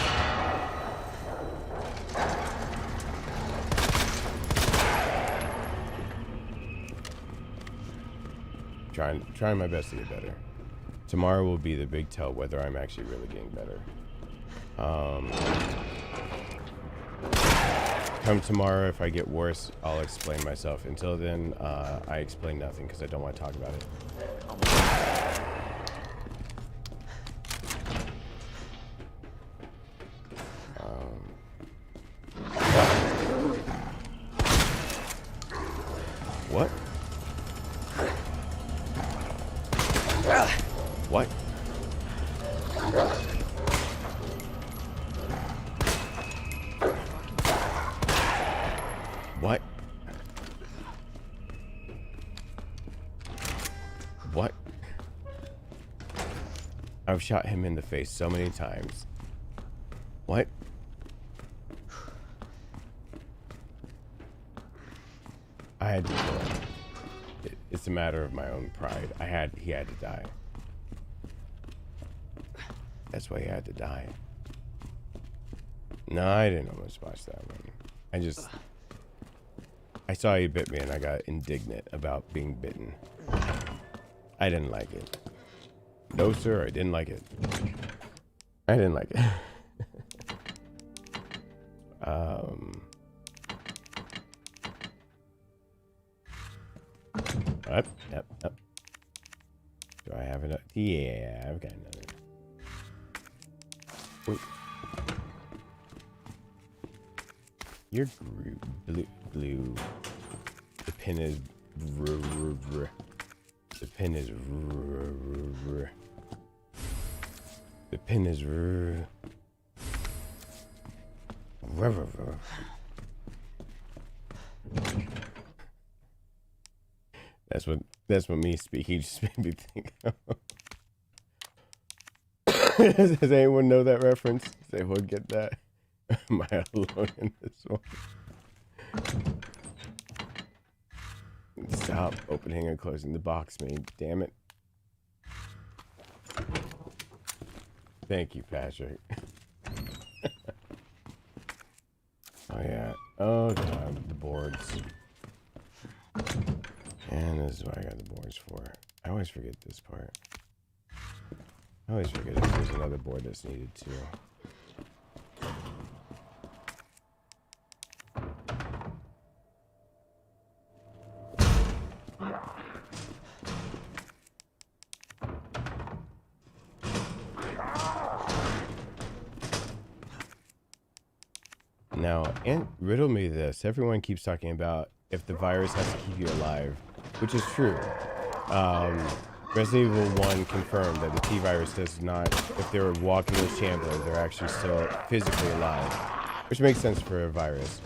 Trying my best to get better. Tomorrow will be the big tell whether I'm actually really getting better. Come tomorrow, if I get worse, I'll explain myself. Until then, I explain nothing because I don't want to talk about it. What? What? What? What? I've shot him in the face so many times. What? I had to kill him. It's a matter of my own pride. He had to die. That's why he had to die. No, I didn't almost watch that one. I saw he bit me and I got indignant about being bitten. I didn't like it. No, sir, I didn't like it. I didn't like it. Yep. Do I have enough? Yeah, I've got another. Wait. You're blue. The pin is the pin is the pin is that's what me speaking just made me think of. Does anyone know that reference? Does anyone get that? Am I alone in this one? Stop opening and closing the box, man. Damn it. Thank you, Patrick. Oh, yeah. Oh, God. The boards. And this is what I got the boards for. I always forget this part. I always forget if there's another board that's needed, too. Now, and riddle me this. Everyone keeps talking about if the virus has to keep you alive, which is true. Resident Evil 1 confirmed that the T-virus does not, if they're walking in chamber, they're actually still physically alive, which makes sense for a virus.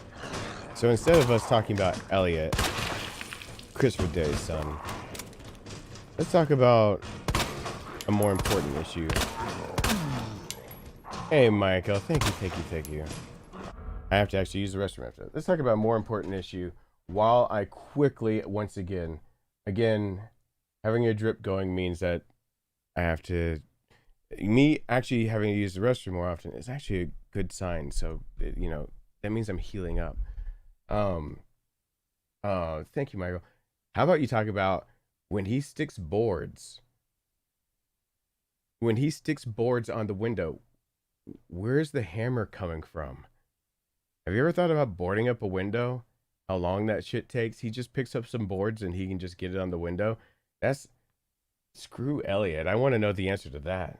So instead of us talking about Elliot, Christopher Day's son, let's talk about a more important issue. Hey, Michael. Thank you. I have to actually use the restroom after that. Let's talk about a more important issue while I quickly, once again, having a drip going means that I have to, me actually having to use the restroom more often is actually a good sign. So, you know, that means I'm healing up. Thank you, Michael. How about you talk about when he sticks boards on the window, where's the hammer coming from? Have you ever thought about boarding up a window? How long that shit takes? He just picks up some boards and he can just get it on the window. That's screw Elliot. I want to know the answer to that.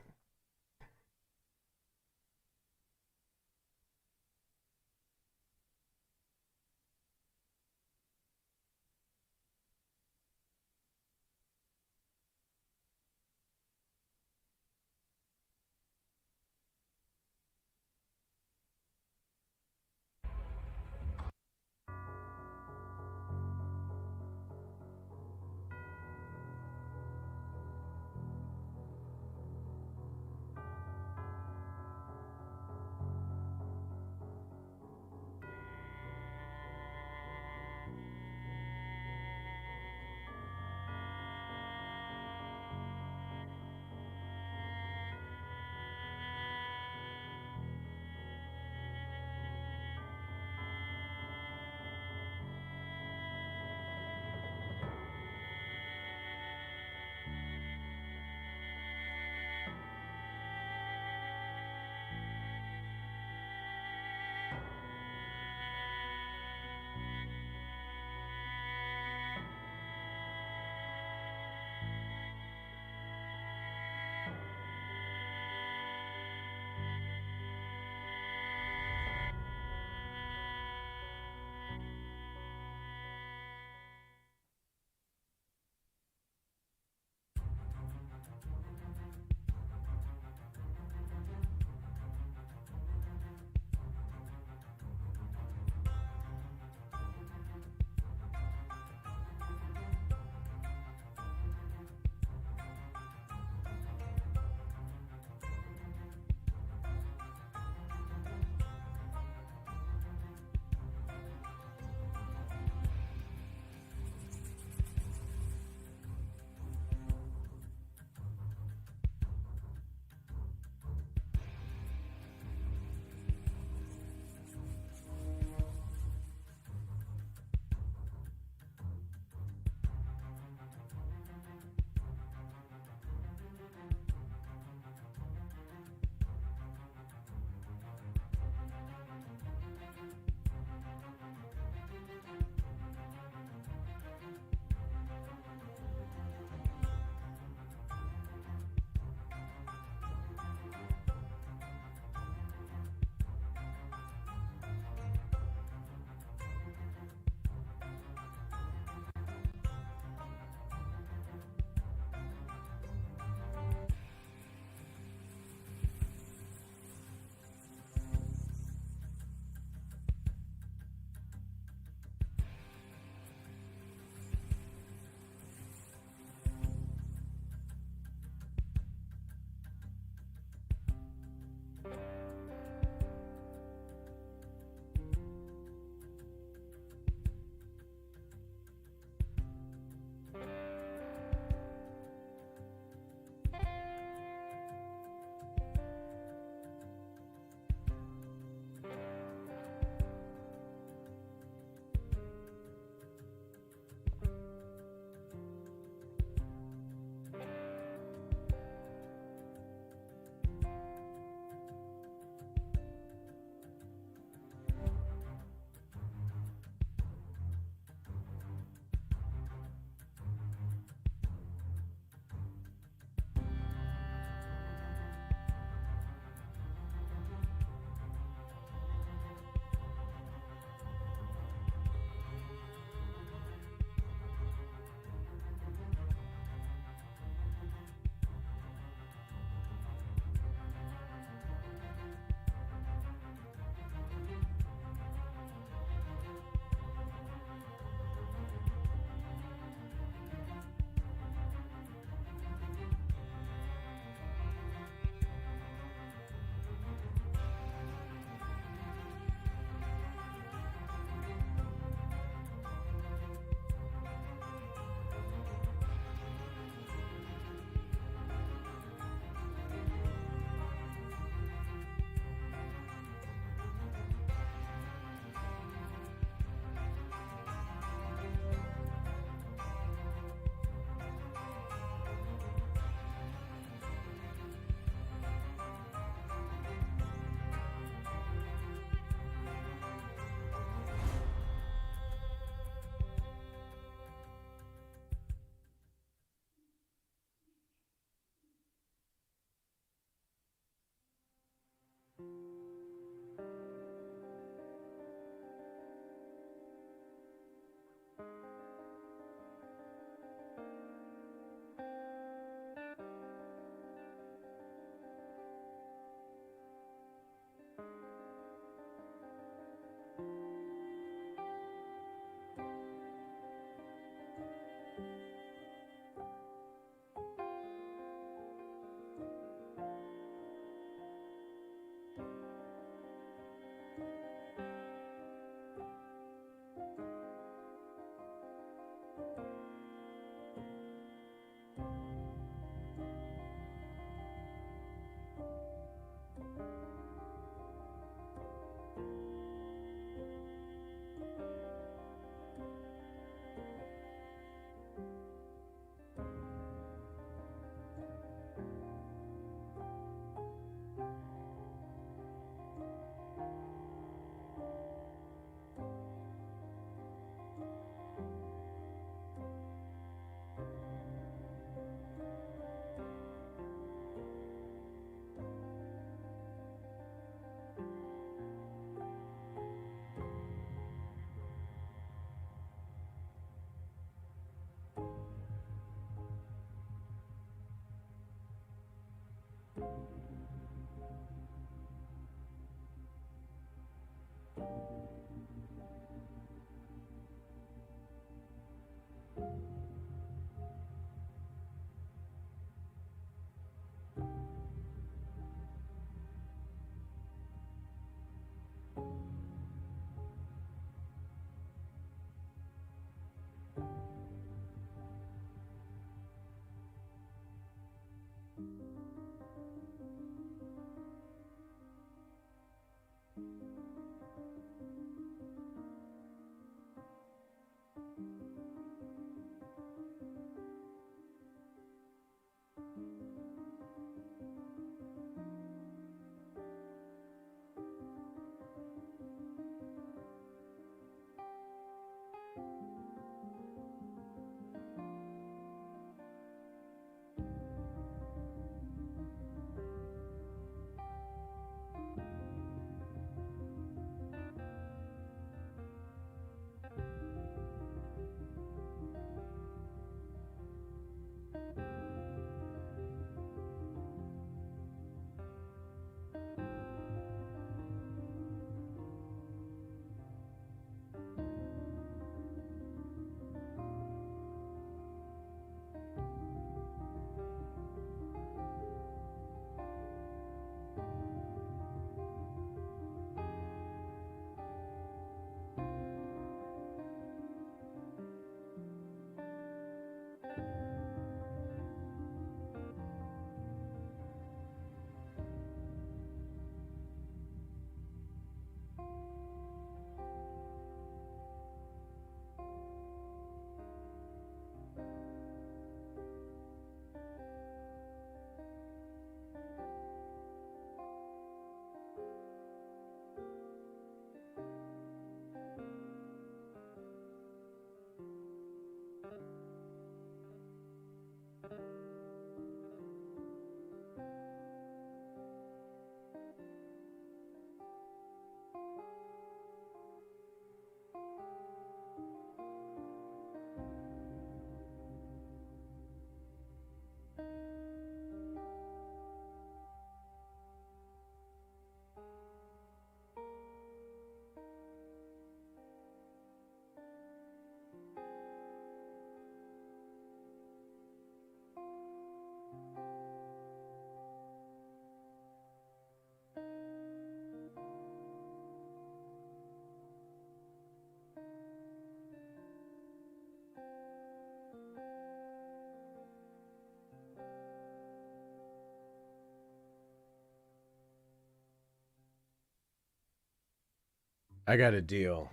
I got a deal.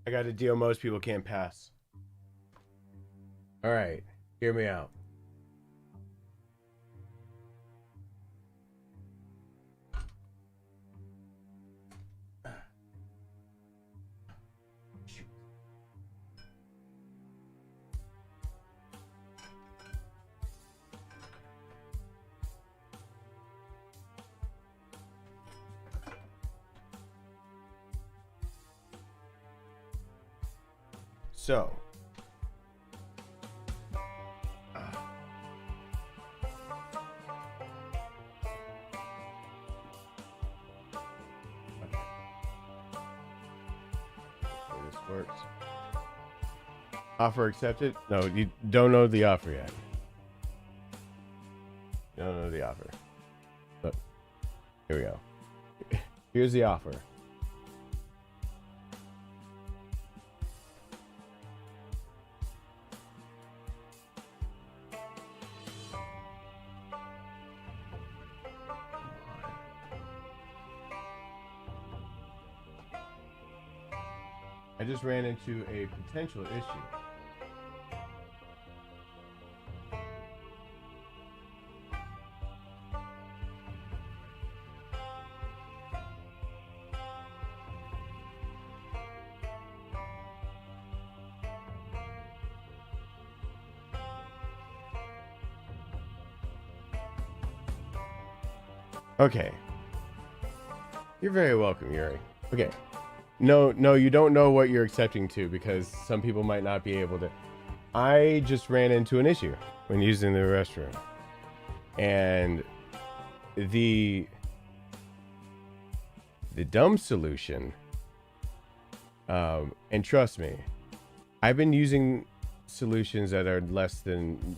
I got a deal most people can't pass. All right, hear me out. So, this works. Offer accepted? No, you don't know the offer yet. You don't know the offer. Look, here we go. Here's the offer. I just ran into a potential issue. Okay. You're very welcome, Yuri. Okay. No, you don't know what you're accepting to because some people might not be able to. I just ran into an issue when using the restroom. And the dumb solution, and trust me, I've been using solutions that are less than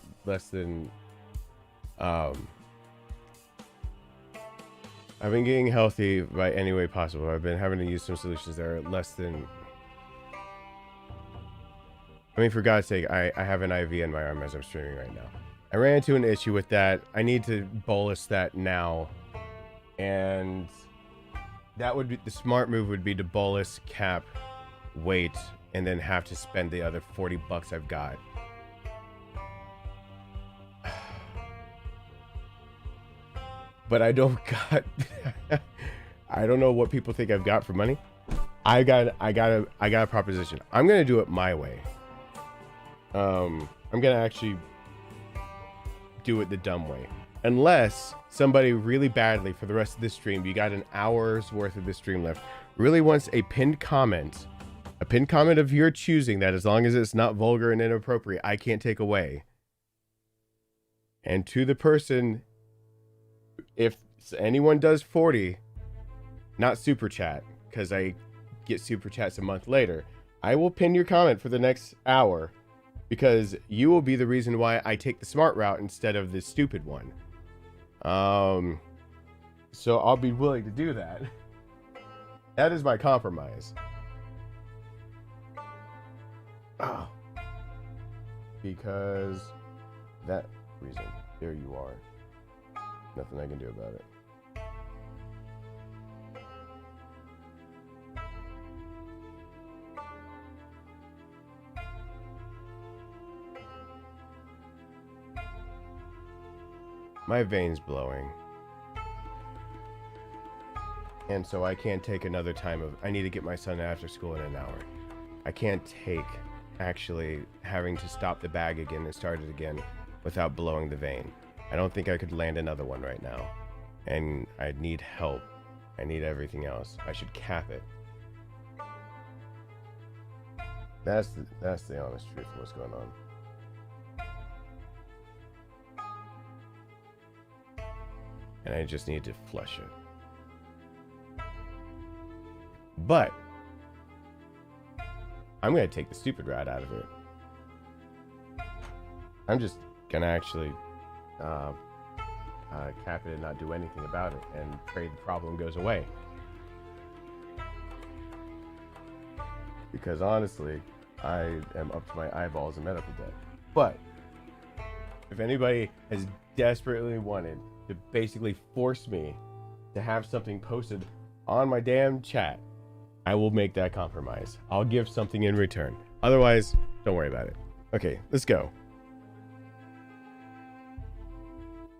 I've been getting healthy by any way possible. I've been having to use some solutions that are less than... I mean, for God's sake, I have an IV in my arm as I'm streaming right now. I ran into an issue with that. I need to bolus that now. And that would be... The smart move would be to bolus, cap, wait, and then have to spend the other $40 I've got. But I don't got I don't know what people think I've got for money. I got a proposition. I'm gonna do it my way. I'm gonna actually do it the dumb way. Unless somebody really badly for the rest of this stream, you got an hour's worth of this stream left, really wants a pinned comment of your choosing that, as long as it's not vulgar and inappropriate, I can't take away. And to the person, if anyone does 40, not super chat, because I get super chats a month later, I will pin your comment for the next hour, because you will be the reason why I take the smart route instead of the stupid one. So I'll be willing to do that. That is my compromise. Oh. Because that reason. There you are. Nothing I can do about it. My vein's blowing. And so I can't take another time of... I need to get my son after school in an hour. I can't take actually having to stop the bag again and start it again without blowing the vein. I don't think I could land another one right now. And I need help. I need everything else. I should cap it. That's the honest truth of what's going on. And I just need to flush it. But I'm going to take the stupid route out of it. I'm just going to actually cap it and not do anything about it and pray the problem goes away. Because honestly, I am up to my eyeballs in medical debt. But if anybody has desperately wanted to basically force me to have something posted on my damn chat I will make that compromise. I'll give something in return. Otherwise, don't worry about it. Okay, let's go.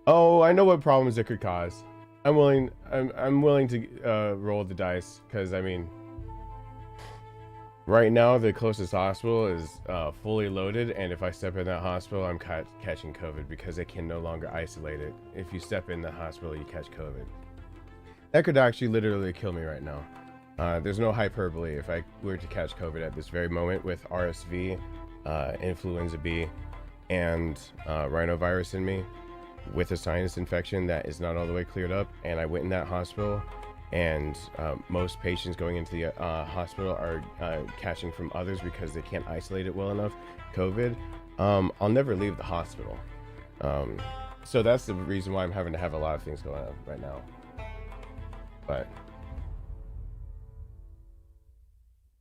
Oh, I know what problems it could cause. I'm willing to roll the dice, because I mean, right now the closest hospital is fully loaded, and if I step in that hospital, I'm catching COVID because they can no longer isolate it. If you step in the hospital, you catch COVID. That could actually literally kill me right now. There's no hyperbole. If I were to catch COVID at this very moment with RSV, influenza B, and rhinovirus in me, with a sinus infection that is not all the way cleared up, and I went in that hospital, and most patients going into the hospital are catching from others because they can't isolate it well enough, COVID, I'll never leave the hospital. So that's the reason why I'm having to have a lot of things going on right now. But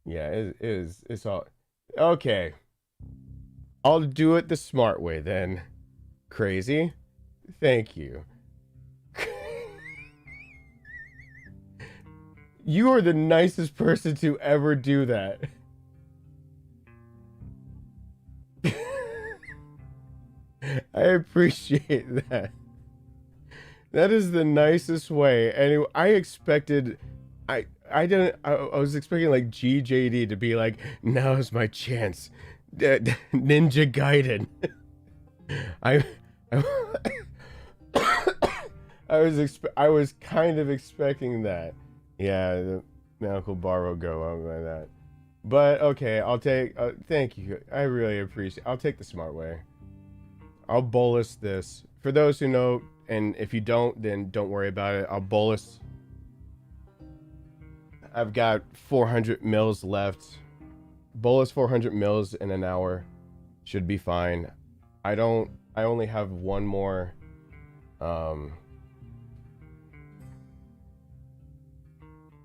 yeah, it's all okay. I'll do it the smart way then. Crazy. Thank you. You are the nicest person to ever do that. I appreciate that. That is the nicest way. Anyway, I expected, I was expecting like GJD to be like, now's my chance. Ninja Gaiden. I was kind of expecting that. Yeah, the medical bar will go on like that. But okay, I'll take. Thank you. I really appreciate. I'll take the smart way. I'll bolus this. For those who know, and if you don't, then don't worry about it. I'll bolus. I've got 400 mils left. Bolus 400 mils in an hour. Should be fine. I only have one more.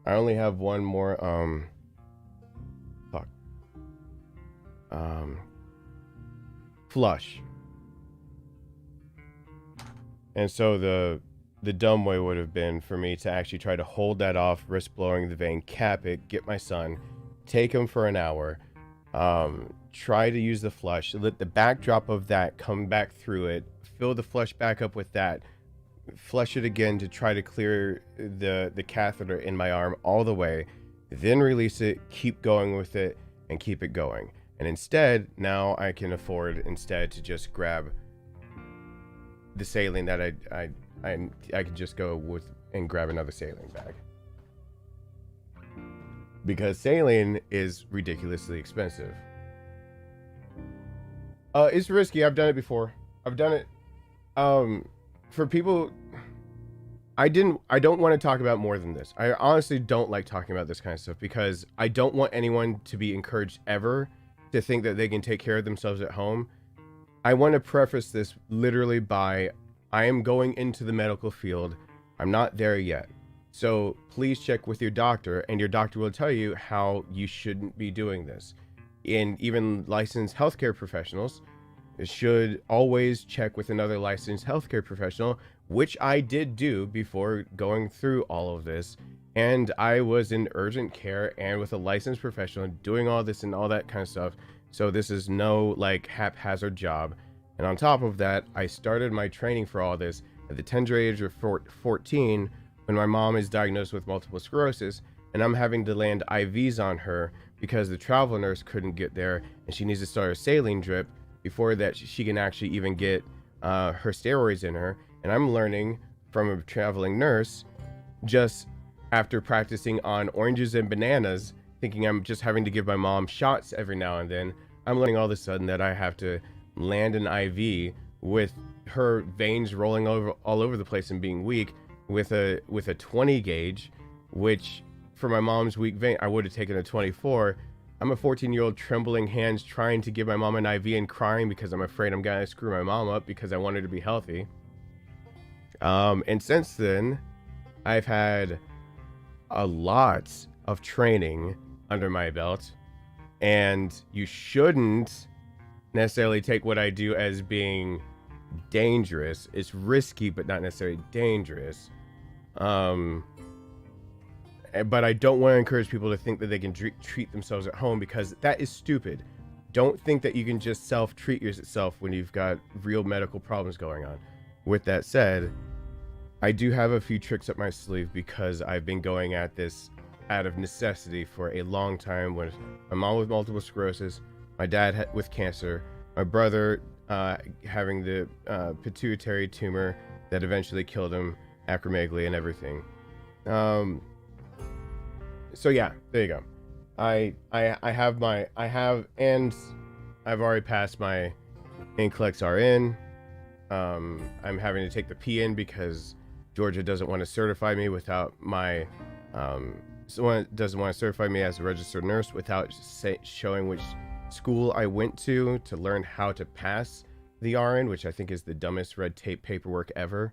I only have one more, flush. And so the dumb way would have been for me to actually try to hold that off, risk blowing the vein, cap it, get my son, take him for an hour, try to use the flush, let the backdrop of that come back through it, fill the flush back up with that, flush it again to try to clear the catheter in my arm all the way, then release it, keep going with it, and keep it going. And instead, now I can afford instead to just grab the saline that I could just go with and grab another saline bag. Because saline is ridiculously expensive. It's risky. I've done it before. I've done it. For people, I don't want to talk about more than this. I honestly don't like talking about this kind of stuff because I don't want anyone to be encouraged ever to think that they can take care of themselves at home. I want to preface this literally by, I am going into the medical field. I'm not there yet. So please check with your doctor, and your doctor will tell you how you shouldn't be doing this. And even licensed healthcare professionals should always check with another licensed healthcare professional, which I did do before going through all of this. And I was in urgent care and with a licensed professional doing all this and all that kind of stuff. So this is no like haphazard job. And on top of that, I started my training for all this at the tender age of 14 when my mom is diagnosed with multiple sclerosis, and I'm having to land IVs on her because the travel nurse couldn't get there, and she needs to start a saline drip before that she can actually even get her steroids in her. And I'm learning from a traveling nurse just after practicing on oranges and bananas, thinking I'm just having to give my mom shots every now and then. I'm learning all of a sudden that I have to land an IV with her veins rolling all over the place and being weak with a 20 gauge, which for my mom's weak vein, I would have taken a 24. I'm a 14-year-old trembling hands trying to give my mom an IV and crying because I'm afraid I'm gonna screw my mom up because I want her to be healthy. And since then, I've had a lot of training under my belt, and you shouldn't necessarily take what I do as being dangerous. It's risky, but not necessarily dangerous. but I don't want to encourage people to think that they can treat themselves at home, because that is stupid. Don't think that you can just self-treat yourself when you've got real medical problems going on. With that said, I do have a few tricks up my sleeve, because I've been going at this out of necessity for a long time. When my mom with multiple sclerosis, my dad with cancer, my brother having the pituitary tumor that eventually killed him, acromegaly and everything. So yeah, there you go. I've already passed my NCLEX RN. I'm having to take the PN because Georgia doesn't want to certify me without my someone doesn't want to certify me as a registered nurse without showing which school I went to learn how to pass the RN, which I think is the dumbest red tape paperwork ever.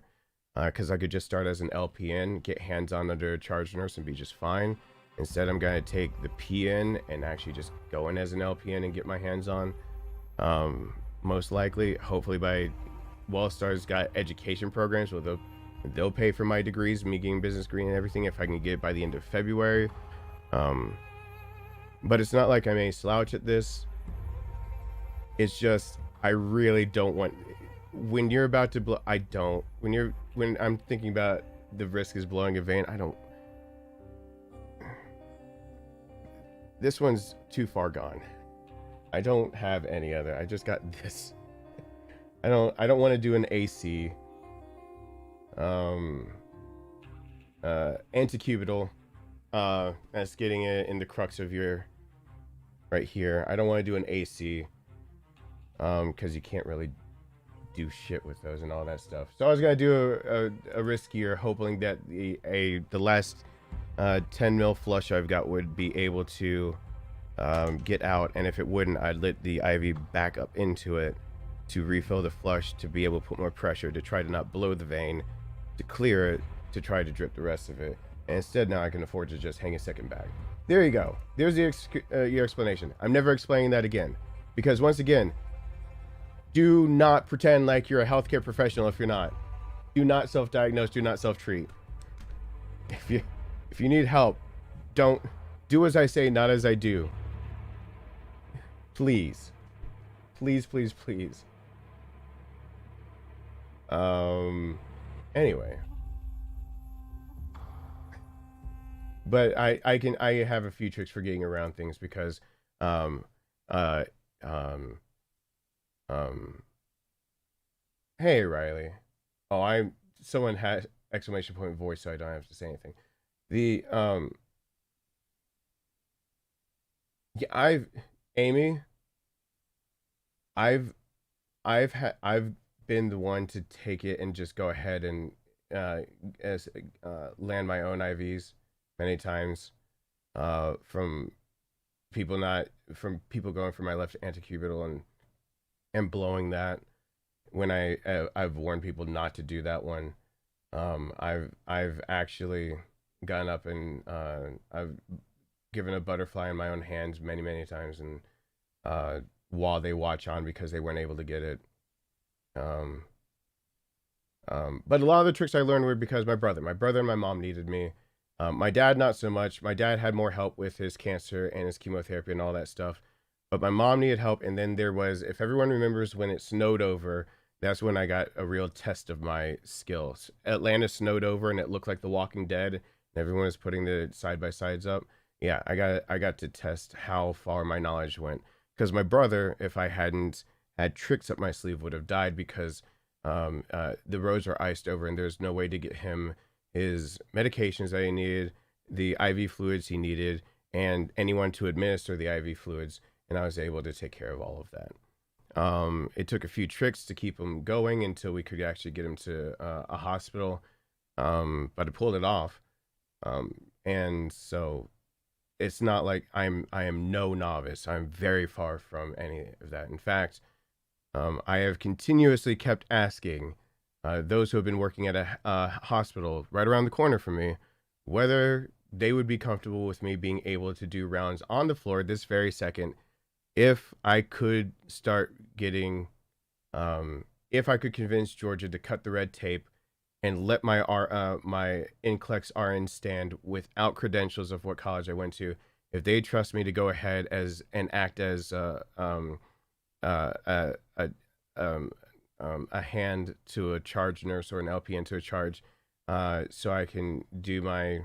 Because I could just start as an LPN, get hands-on under a charge nurse, and be just fine. Instead, I'm going to take the PN and actually just go in as an LPN and get my hands on. Most likely, hopefully by Wellstar's got education programs where they'll pay for my degrees, me getting business degree and everything, if I can get it by the end of February. But it's not like I'm a slouch at this. It's just, I really don't want, when you're about to blow, when I'm thinking about the risk is blowing a vein, this one's too far gone. I don't have any other. I just got this. I don't want to do an AC. Anticubital. That's getting it in the crux of your right here. I don't want to do an AC. Because you can't really do shit with those and all that stuff. So I was gonna do a riskier, hoping that the last 10 mil flush I've got would be able to get out, and if it wouldn't, I'd lit the IV back up into it to refill the flush, to be able to put more pressure, to try to not blow the vein, to clear it, to try to drip the rest of it. And instead, now I can afford to just hang a second bag. There you go. There's your explanation. I'm never explaining that again, because once again, do not pretend like you're a healthcare professional if you're not. Do not self-diagnose. Do not self-treat. If you need help, don't do as I say, not as I do. Please, please, please, please. Anyway, but I have a few tricks for getting around things, because hey Riley. Oh, someone had exclamation point voice, so I don't have to say anything. Yeah, I've been the one to take it and just go ahead and land my own IVs many times, from people going for my left antecubital and blowing that, when I've warned people not to do that one. I've actually gone up and I've given a butterfly in my own hands many times, and while they watch on, because they weren't able to get it. But a lot of the tricks I learned were because my brother and my mom needed me. My dad, not so much. My dad had more help with his cancer and his chemotherapy and all that stuff. But my mom needed help. And then there was, if everyone remembers, when it snowed over, that's when I got a real test of my skills. Atlanta snowed over and it looked like The Walking Dead, and everyone was putting the side-by-sides up. Yeah, I got to test how far my knowledge went. Because my brother, if I hadn't had tricks up my sleeve, would have died, because the roads are iced over and there's no way to get him his medications that he needed, the IV fluids he needed, and anyone to administer the IV fluids. And I was able to take care of all of that. It took a few tricks to keep him going until we could actually get him to a hospital. But I pulled it off. And so it's not like I am no novice. I'm very far from any of that. In fact, I have continuously kept asking those who have been working at a hospital right around the corner from me whether they would be comfortable with me being able to do rounds on the floor this very second, if I could start getting, if I could convince Georgia to cut the red tape and let my my NCLEX RN stand without credentials of what college I went to, if they trust me to go ahead as and act as a hand to a charge nurse or an LPN to a charge, so I can do my,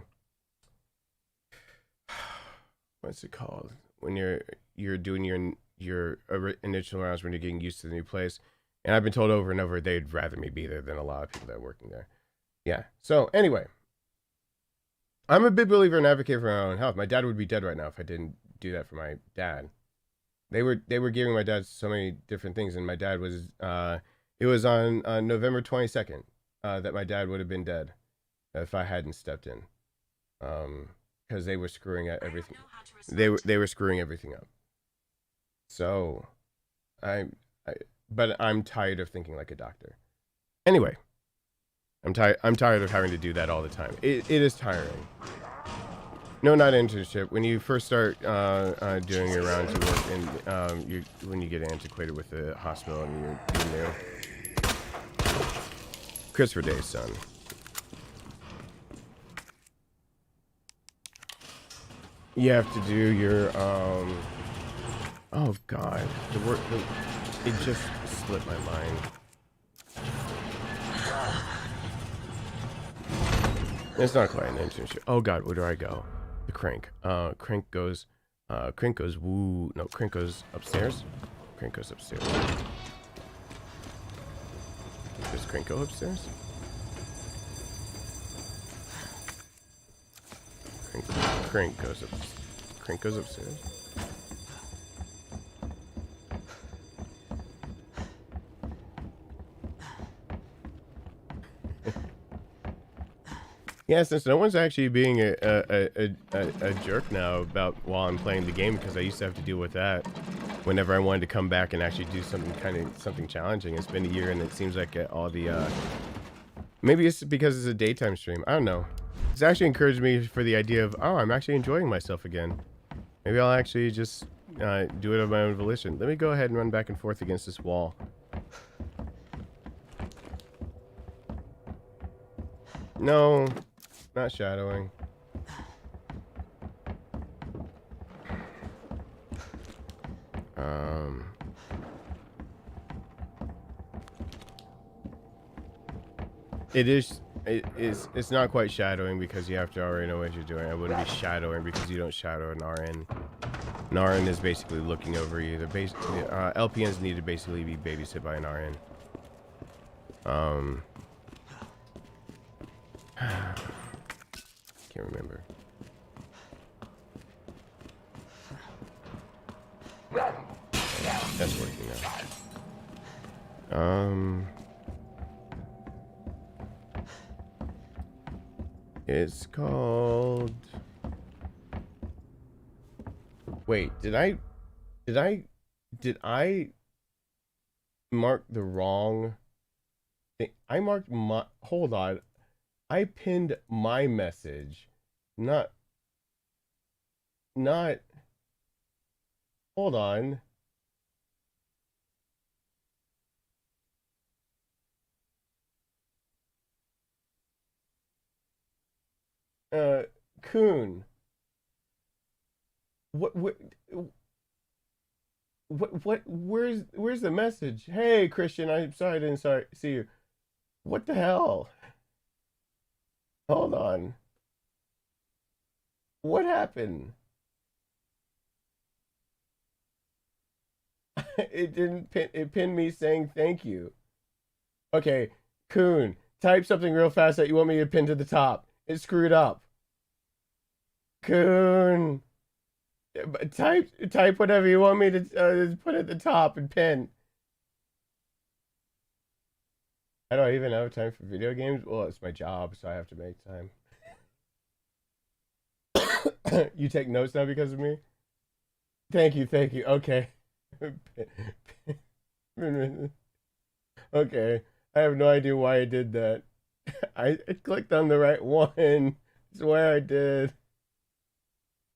what's it called when you're doing your initial rounds when you're getting used to the new place. And I've been told over and over they'd rather me be there than a lot of people that are working there. Yeah. So anyway, I'm a big believer and advocate for my own health. My dad would be dead right now if I didn't do that for my dad. They were giving my dad so many different things, and my dad was it was on November 22nd that my dad would have been dead if I hadn't stepped in, because they were screwing at everything. They were screwing everything up. So but I'm tired of thinking like a doctor. Anyway, I'm tired of having to do that all the time. It is tiring. No, not internship. When you first start doing your rounds of work, and when you get antiquated with the hospital and you're new. Christopher Day's son. You have to do your oh god, it just slipped my mind. It's not quite an internship. Oh god, where do I go? The crank. Crank goes woo. No, crank goes upstairs. Crank goes upstairs. Does crank go upstairs? Crank goes up. Crank goes upstairs. Yeah, since no one's actually being a jerk now about while I'm playing the game, because I used to have to deal with that whenever I wanted to come back and actually do something challenging. It's been a year, and it seems like all the maybe it's because it's a daytime stream. I don't know. It's actually encouraged me for the idea of, oh, I'm actually enjoying myself again. Maybe I'll actually just do it of my own volition. Let me go ahead and run back and forth against this wall. No. Not shadowing. It's not quite shadowing because you have to already know what you're doing. I wouldn't be shadowing because you don't shadow an RN. An RN is basically looking over you. LPNs need to basically be babysat by an RN. Can't remember. That's working now. It's called. Wait, did I mark the wrong thing? I marked my. Hold on. I pinned my message, not, hold on. Coon. Where's the message? Hey, Christian, I'm sorry I didn't see you. What the hell? Hold on. What happened? It didn't pin. It pinned me saying thank you. Okay, Coon, type something real fast that you want me to pin to the top. It screwed up. Coon, type whatever you want me to put at the top and pin. How do I even have time for video games? Well, it's my job, so I have to make time. You take notes now because of me? Thank you. Okay. Okay. I have no idea why I did that. I clicked on the right one. I swear I did.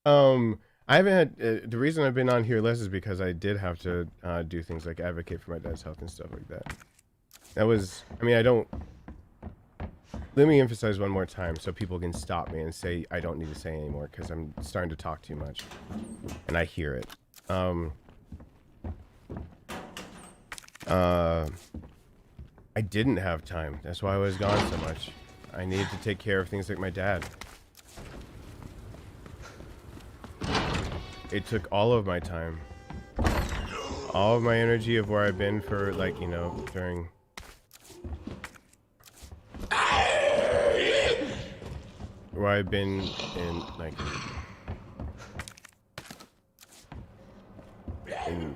I haven't had, the reason I've been on here less is because I did have to do things like advocate for my dad's health and stuff like that. That was, I mean, I don't, let me emphasize one more time so people can stop me and say I don't need to say anymore because I'm starting to talk too much, and I hear it. I didn't have time. That's why I was gone so much. I needed to take care of things like my dad. It took all of my time. All of my energy of where I've been for, like, you know, during... where I've been in, like... in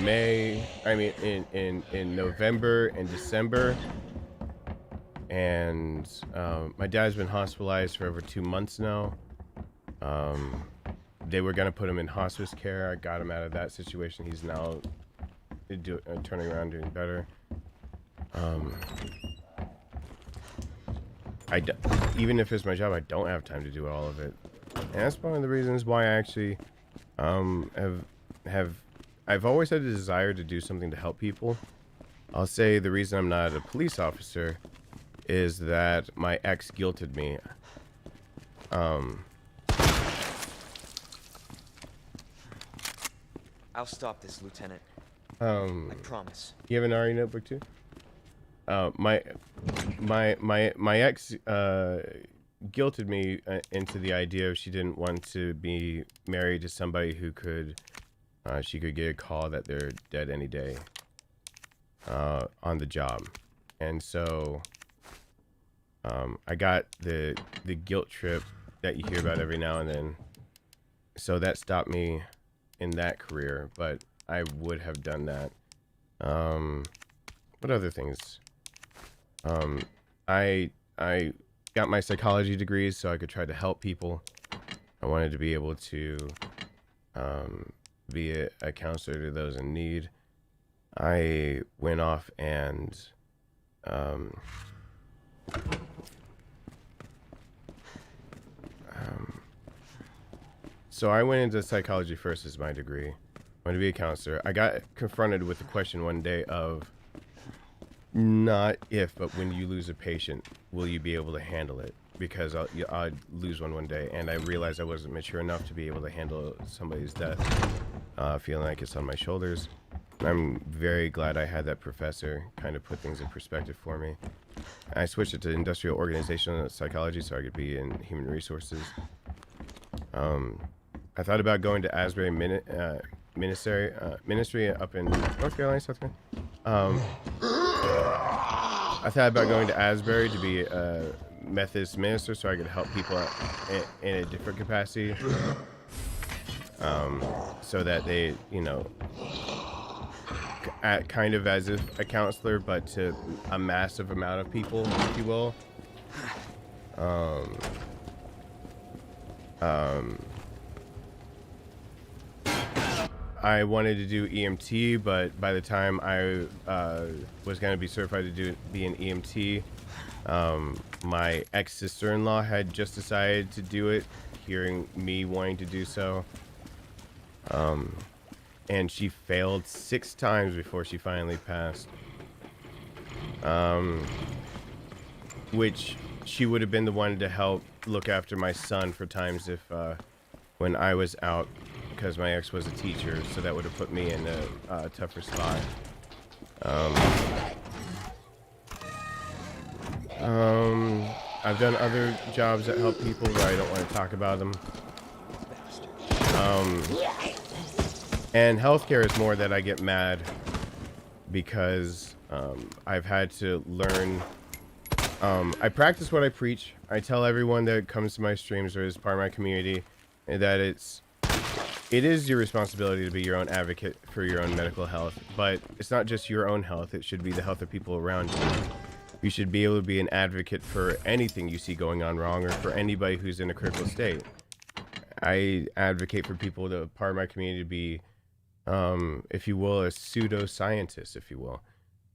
May, I mean, in November and December. And my dad's been hospitalized for over 2 months now. They were gonna put him in hospice care. I got him out of that situation. He's now turning around, doing better. Even if it's my job, I don't have time to do all of it. And that's one of the reasons why I actually I've always had a desire to do something to help people. I'll say the reason I'm not a police officer is that my ex guilted me. I'll stop this, Lieutenant. I promise. You have an RE notebook too? My ex guilted me into the idea of she didn't want to be married to somebody who could she could get a call that they're dead any day on the job. And so I got the guilt trip that you hear about every now and then. So that stopped me in that career, but I would have done that. What other things? I got my psychology degrees so I could try to help people. I wanted to be able to be a counselor to those in need. I went off and so I went into psychology first as my degree. I wanted to be a counselor. I got confronted with the question one day of not if, but when you lose a patient, will you be able to handle it? Because I'd lose one day, and I realized I wasn't mature enough to be able to handle somebody's death, feeling like it's on my shoulders. I'm very glad I had that professor kind of put things in perspective for me. I switched it to industrial organizational psychology so I could be in human resources. I thought about going to Asbury Ministry up in North Carolina, South Carolina. I thought about going to Asbury to be a Methodist minister so I could help people in a different capacity. So that they, you know, kind of as if a counselor, but to a massive amount of people, if you will. I wanted to do EMT, but by the time I was going to be certified to be an EMT, my ex-sister-in-law had just decided to do it, hearing me wanting to do so. And she failed 6 times before she finally passed. Which she would have been the one to help look after my son for times if when I was out, because my ex was a teacher, so that would have put me in a tougher spot. I've done other jobs that help people, but I don't want to talk about them. And healthcare is more that I get mad because I've had to learn. I practice what I preach. I tell everyone that comes to my streams or is part of my community that it is your responsibility to be your own advocate for your own medical health, but it's not just your own health. It should be the health of people around you. You should be able to be an advocate for anything you see going on wrong or for anybody who's in a critical state. I advocate for people, to part of my community, to be, if you will, a pseudo-scientist, if you will,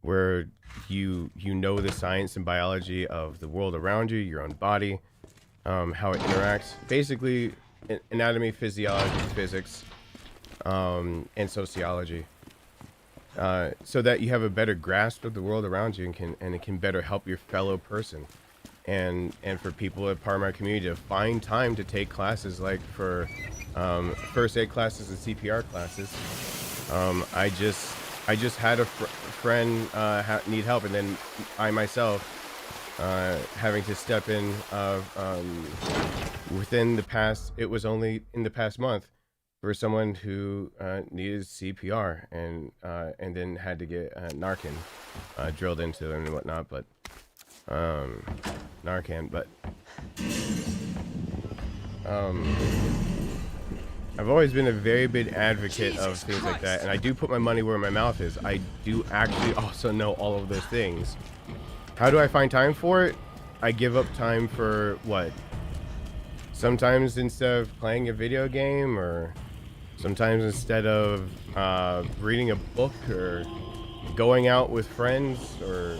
where you know the science and biology of the world around you, your own body, how it interacts. Basically, anatomy, physiology, physics, and sociology, so that you have a better grasp of the world around you and it can better help your fellow person. and for people as part of my community to find time to take classes like for first aid classes and CPR classes. I just had a friend need help, and then I myself having to step in within the past, it was only in the past month, for someone who needed CPR and then had to get Narcan drilled into them and whatnot, but Narcan, but I've always been a very big advocate of things like that, and I do put my money where my mouth is. I do actually also know all of those things. How do I find time for it? I give up time for what? Sometimes instead of playing a video game, or sometimes instead of reading a book, or going out with friends, or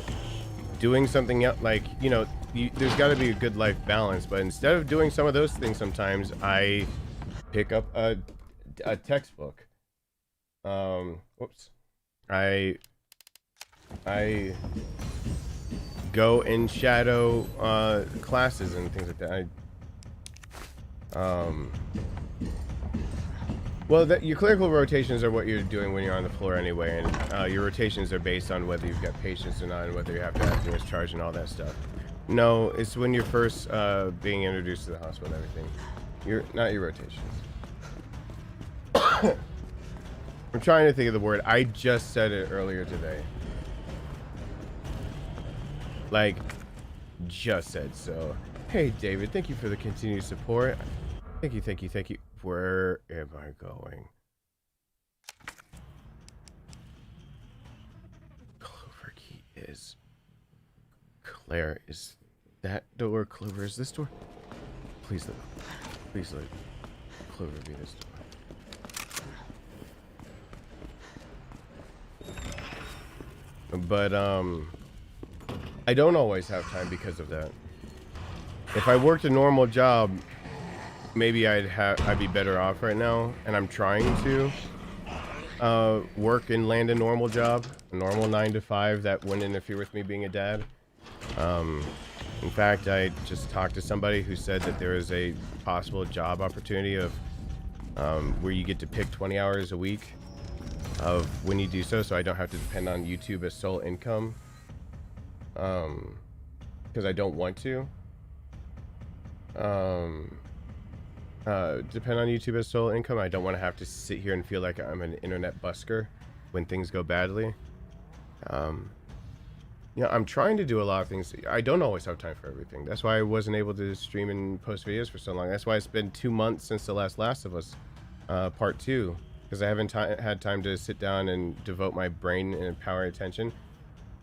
doing something else, like, you know, there's got to be a good life balance. But instead of doing some of those things, sometimes I pick up a textbook. Whoops. I go and shadow classes and things like that. Well, your clerical rotations are what you're doing when you're on the floor anyway, and your rotations are based on whether you've got patients or not, and whether you have to have things charged and all that stuff. No, it's when you're first being introduced to the hospital and everything. Not your rotations. I'm trying to think of the word. I just said it earlier today. Like, just said so. Hey, David, thank you for the continued support. Thank you, thank you, thank you. Where am I going? Clover key is... Claire, is that door? Clover, is this door? Please let Clover be this door. But, I don't always have time because of that. If I worked a normal job, maybe I'd be better off right now, and I'm trying to work and land a normal job, a normal 9-to-5 that wouldn't interfere with me being a dad. In fact, I just talked to somebody who said that there is a possible job opportunity of where you get to pick 20 hours a week of when you do so I don't have to depend on YouTube as sole income, because I don't want to depend on YouTube as sole income. I don't want to have to sit here and feel like I'm an internet busker when things go badly. You know, I'm trying to do a lot of things. I don't always have time for everything. That's why I wasn't able to stream and post videos for so long. That's why it's been 2 months since the Last of Us part 2, because I haven't had time to sit down and devote my brain and power and attention.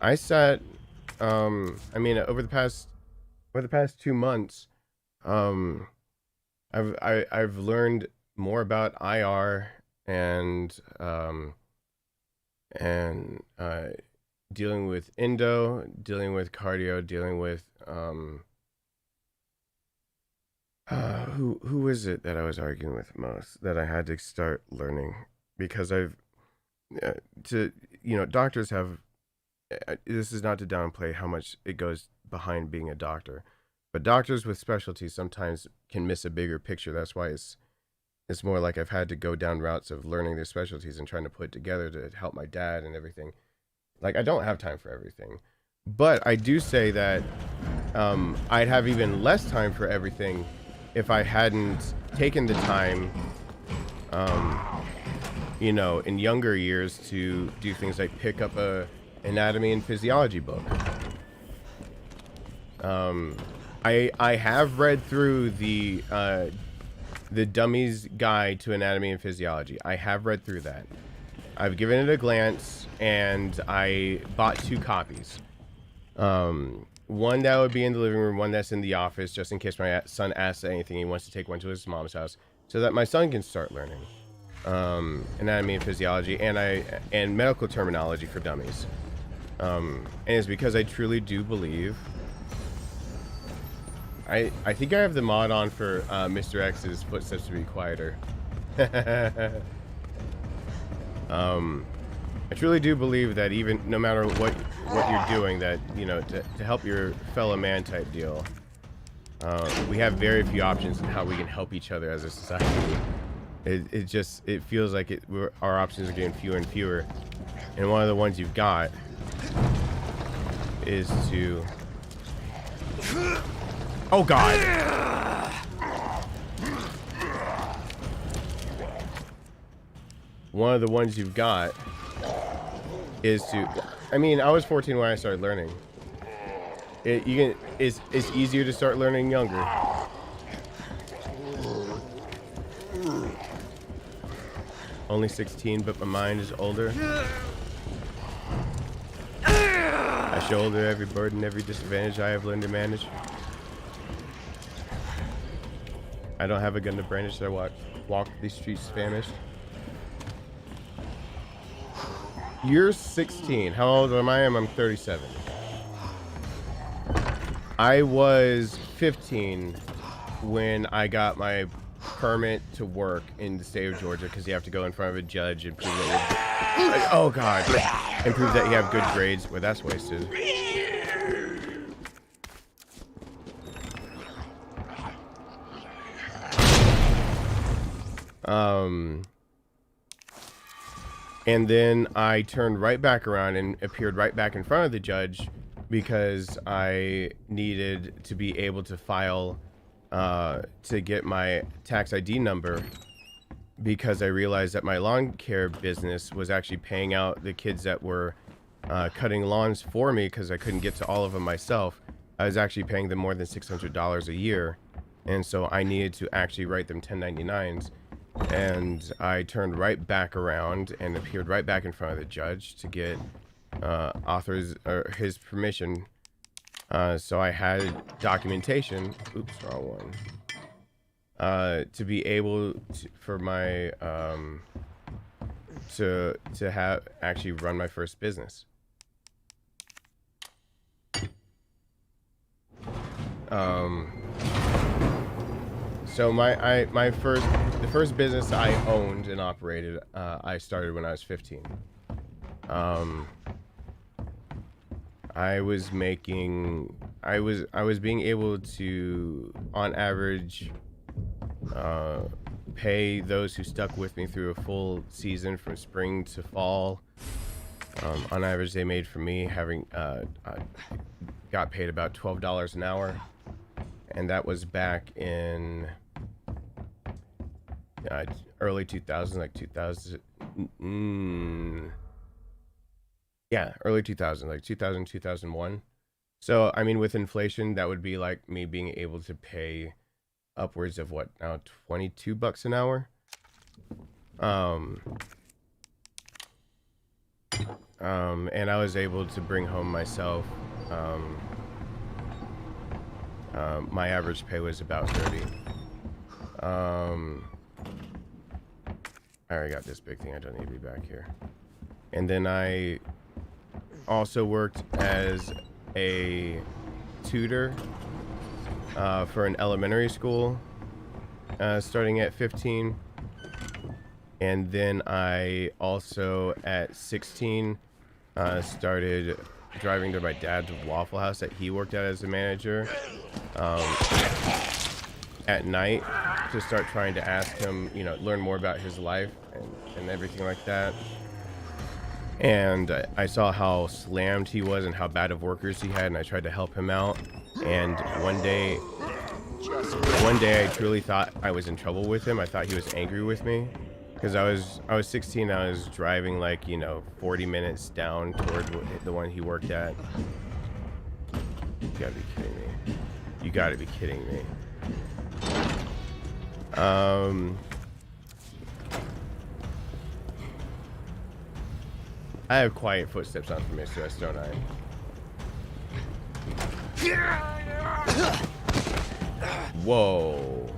I sat, I mean, over the past 2 months, I've learned more about IR and dealing with endo, dealing with cardio, dealing with who is it that I was arguing with most that I had to start learning, because doctors have, this is not to downplay how much it goes behind being a doctor, but doctors with specialties sometimes can miss a bigger picture. That's why it's more like I've had to go down routes of learning their specialties and trying to put it together to help my dad and everything. Like, I don't have time for everything, but I do say that I'd have even less time for everything if I hadn't taken the time, you know, in younger years to do things like pick up a anatomy and physiology book. I have read through the Dummy's Guide to Anatomy and Physiology. I have read through that. I've given it a glance, and I bought 2 copies. One that would be in the living room, one that's in the office, just in case my son asks anything. He wants to take one to his mom's house, so that my son can start learning anatomy and physiology, and medical terminology for dummies. And it's because I truly do believe. I think I have the mod on for Mr. X's footsteps to be quieter. I truly do believe that even no matter what you're doing, that, you know, to help your fellow man type deal, we have very few options in how we can help each other as a society. It feels like our options are getting fewer and fewer, and one of the ones you've got is to, oh God, one of the ones you've got is to, I mean, I was 14 when I started learning. It's easier to start learning younger. Only 16, but my mind is older. I shoulder every burden, every disadvantage I have learned to manage. I don't have a gun to brandish, so I walk these streets famished. You're 16. How old am I? I'm 37. I was 15 when I got my permit to work in the state of Georgia, because you have to go in front of a judge and prove that you're, oh God, and prove that you have good grades. Well, that's wasted. And then I turned right back around and appeared right back in front of the judge because I needed to be able to file to get my tax ID number, because I realized that my lawn care business was actually paying out the kids that were cutting lawns for me, because I couldn't get to all of them myself. I was actually paying them more than $600 a year, and so I needed to actually write them 1099s. And I turned right back around and appeared right back in front of the judge to get his permission. So I had documentation. Oops, wrong one. To be able to, for my to have actually run my first business. So the first business I owned and operated, I started when I was 15. I was being able to, on average, pay those who stuck with me through a full season from spring to fall. On average, they made for me got paid about $12 an hour, and that was back in early 2000s, like 2000. Yeah, early 2000, like 2000, 2001. So, I mean, with inflation, that would be like me being able to pay upwards of what now, $22 an hour. And I was able to bring home myself. My average pay was about 30. I already got this big thing. I don't need to be back here. And then I also worked as a tutor for an elementary school, starting at 15. And then I also, at 16, started driving to my dad's Waffle House that he worked at as a manager at night, to start trying to ask him, you know, learn more about his life and everything like that. And I saw how slammed he was and how bad of workers he had, and I tried to help him out. And one day I truly thought I was in trouble with him. I thought he was angry with me, because I was 16. I was driving, like, you know, 40 minutes down toward the one he worked at. You gotta be kidding me. You gotta be kidding me. I have quiet footsteps on from Mr. S, don't I? Whoa.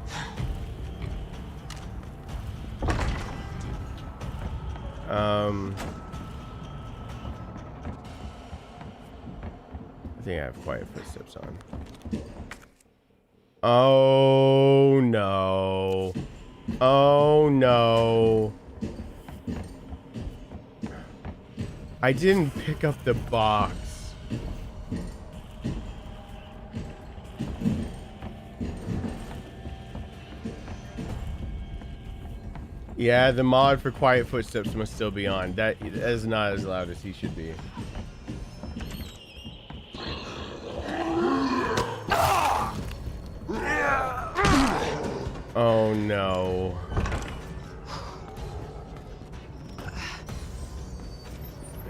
I think I have quiet footsteps on. Oh no. Oh no. I didn't pick up the box. Yeah, the mod for quiet footsteps must still be on. That is not as loud as he should be. Oh no.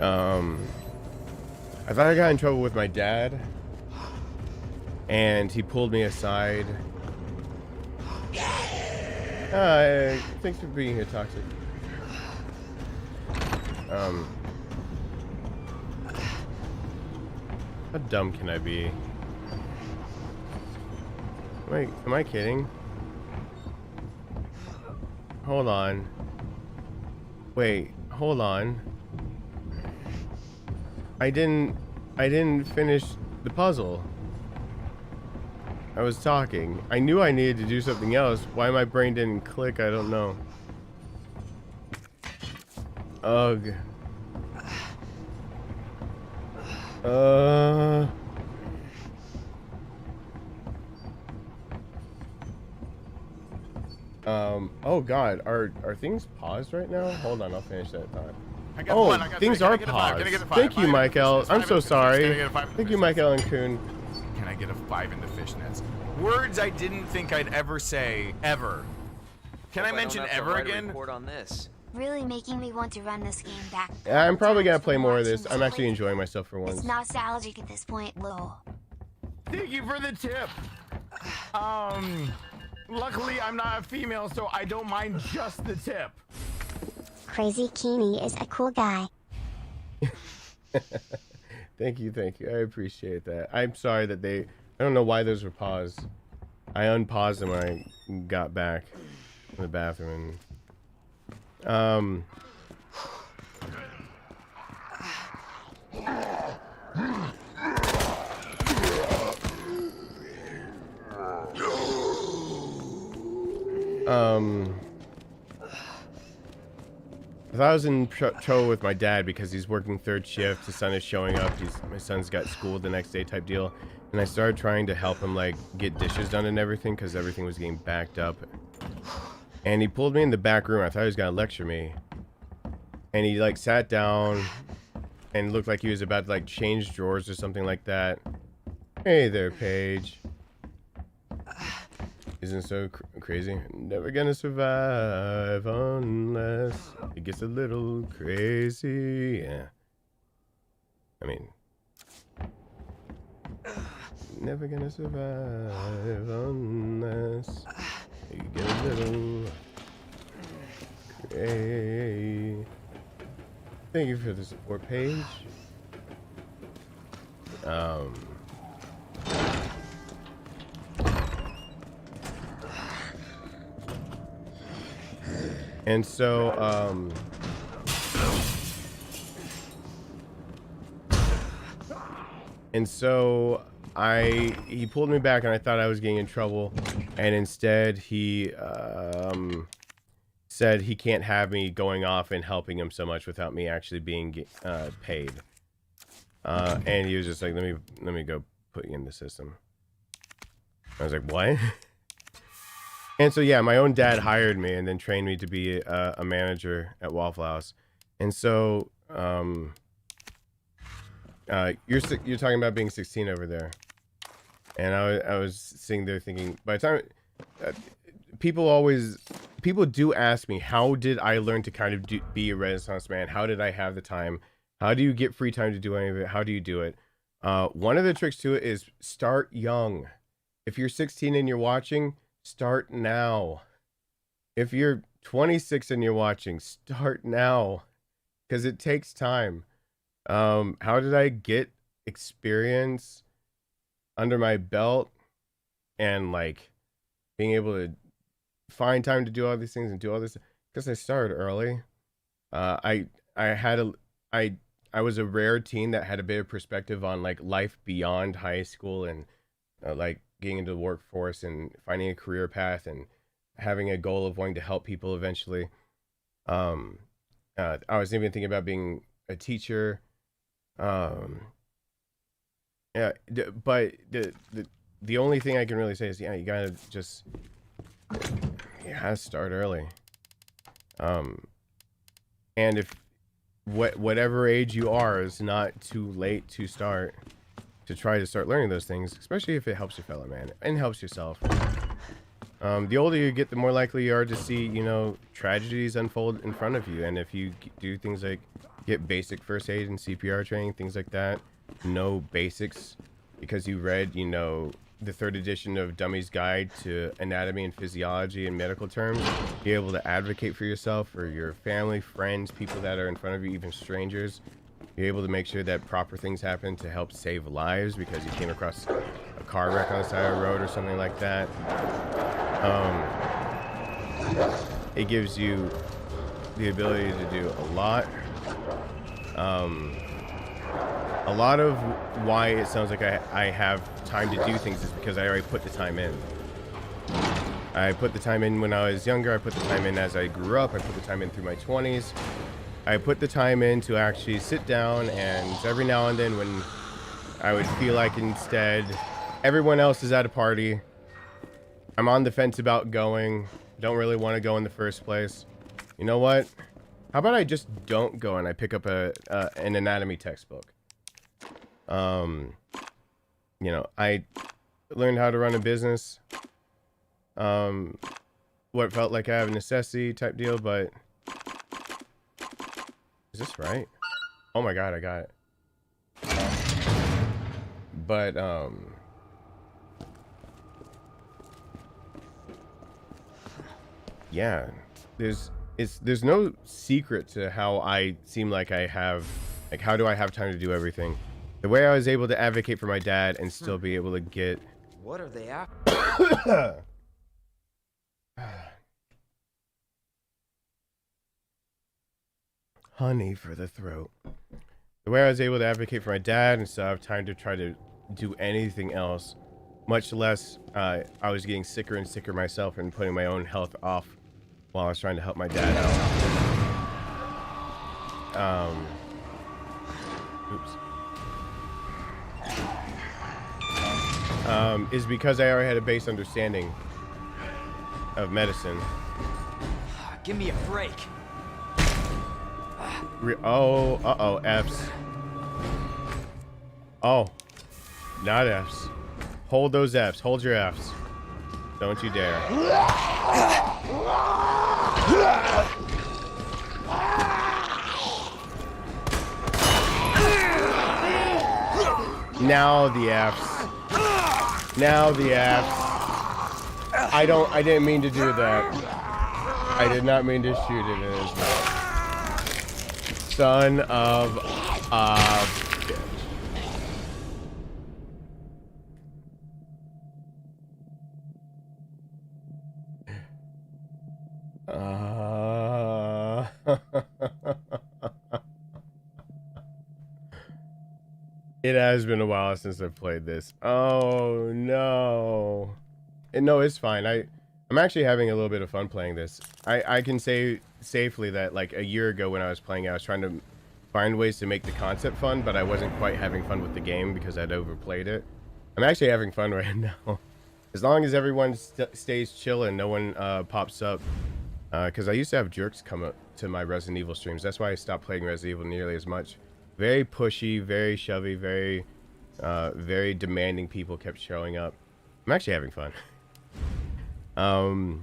I thought I got in trouble with my dad, and he pulled me aside. Thanks for being here, Toxic. How dumb can I be? Wait, am I kidding? Hold on. Wait, hold on. I didn't finish the puzzle. I was talking. I knew I needed to do something else. Why my brain didn't click, I don't know. Ugh. Oh god, are things paused right now? Hold on, I'll finish that thought. Oh, things are paused. Thank you, Michael. I'm so sorry. Thank you, Michael and Kuhn. Can I get a 5 in the fishnets? Words I didn't think I'd ever say, ever. Can I mention ever again? On this. Really making me want to run this game back. I'm probably gonna play more of this. I'm actually enjoying myself for once. It's nostalgic at this point, lol. Thank you for the tip. Luckily I'm not a female, so I don't mind just the tip. Crazy Keeny is a cool guy. Thank you. I appreciate that. I'm sorry that I don't know why those were paused. I unpaused them when I got back in the bathroom. I thought I was in trouble with my dad because he's working third shift. His son is showing up. My son's got school the next day type deal. And I started trying to help him like get dishes done and everything because everything was getting backed up. And he pulled me in the back room. I thought he was gonna lecture me. And he like sat down and looked like he was about to like change drawers or something like that. Hey there, Paige. Isn't so crazy? Never gonna survive unless it gets a little crazy. Yeah. I mean, never gonna survive unless you get a little crazy. Thank you for the support, Paige. And so, he pulled me back and I thought I was getting in trouble. And instead he, said he can't have me going off and helping him so much without me actually being, paid. And he was just like, let me go put you in the system. I was like, what? And so, yeah, my own dad hired me and then trained me to be a manager at Waffle House. And so, you're talking about being 16 over there. And I was sitting there thinking, by the time, people do ask me, how did I learn to kind of be a Renaissance man? How did I have the time? How do you get free time to do any of it? How do you do it? One of the tricks to it is start young. If you're 16 and you're watching, start now. If you're 26 and you're watching, start now, because it takes time. How did I get experience under my belt and like being able to find time to do all these things and do all this? Because I started early. I was a rare teen that had a bit of perspective on like life beyond high school and like getting into the workforce and finding a career path and having a goal of wanting to help people eventually. I was even thinking about being a teacher. Yeah, but the only thing I can really say is, yeah, you gotta just, you gotta start early. And if whatever age you are, is not too late to start, to try to start learning those things, especially if it helps your fellow man and helps yourself. The older you get, the more likely you are to see, you know, tragedies unfold in front of you. And if you do things like get basic first aid and CPR training, things like that, know basics because you read, you know, the 3rd edition of Dummy's Guide to Anatomy and Physiology in medical terms, be able to advocate for yourself, for your family, friends, people that are in front of you, even strangers. You're able to make sure that proper things happen to help save lives because you came across a car wreck on the side of the road or something like that. It gives you the ability to do a lot. A lot of why it sounds like I have time to do things is because I already put the time in. I put the time in when I was younger. I put the time in as I grew up. I put the time in through my 20s. I put the time in to actually sit down, and every now and then when I would feel like instead everyone else is at a party, I'm on the fence about going, don't really want to go in the first place. You know what? How about I just don't go and I pick up an anatomy textbook? You know, I learned how to run a business. What felt like I have a necessity type deal, but is this right? Oh my god, I got it. But yeah, there's no secret to how I seem like I have, like, how do I have time to do everything? The way I was able to advocate for my dad and still be able to get... What are they after? Honey for the throat. The way I was able to advocate for my dad and still have time to try to do anything else, much less I was getting sicker and sicker myself and putting my own health off while I was trying to help my dad out. Oops. Is because I already had a base understanding of medicine. Give me a break. Uh-oh, F's. Oh, not F's. Hold those F's. Hold your F's. Don't you dare. Now the F's. Now the F's. I didn't mean to do that. I did not mean to shoot it in his mouth. Son of a bitch. It has been a while since I've played this. Oh no. And no, it's fine. I'm actually having a little bit of fun playing this. I can say safely that like a year ago when I was playing, I was trying to find ways to make the concept fun, but I wasn't quite having fun with the game because I'd overplayed it. I'm actually having fun right now. As long as everyone stays chill and no one pops up. Because I used to have jerks come up to my Resident Evil streams. That's why I stopped playing Resident Evil nearly as much. Very pushy, very shovey, very demanding people kept showing up. I'm actually having fun. Oh,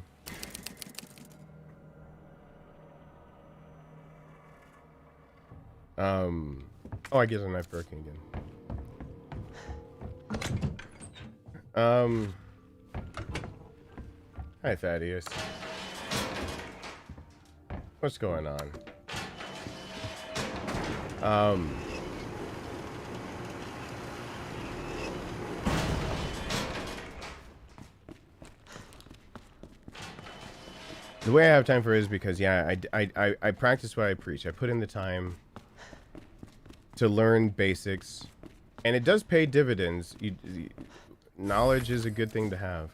I guess I'm not Birkin again. Hi, Thaddeus. What's going on? The way I have time for it is because, yeah, I practice what I preach. I put in the time to learn basics, and it does pay dividends. Knowledge is a good thing to have.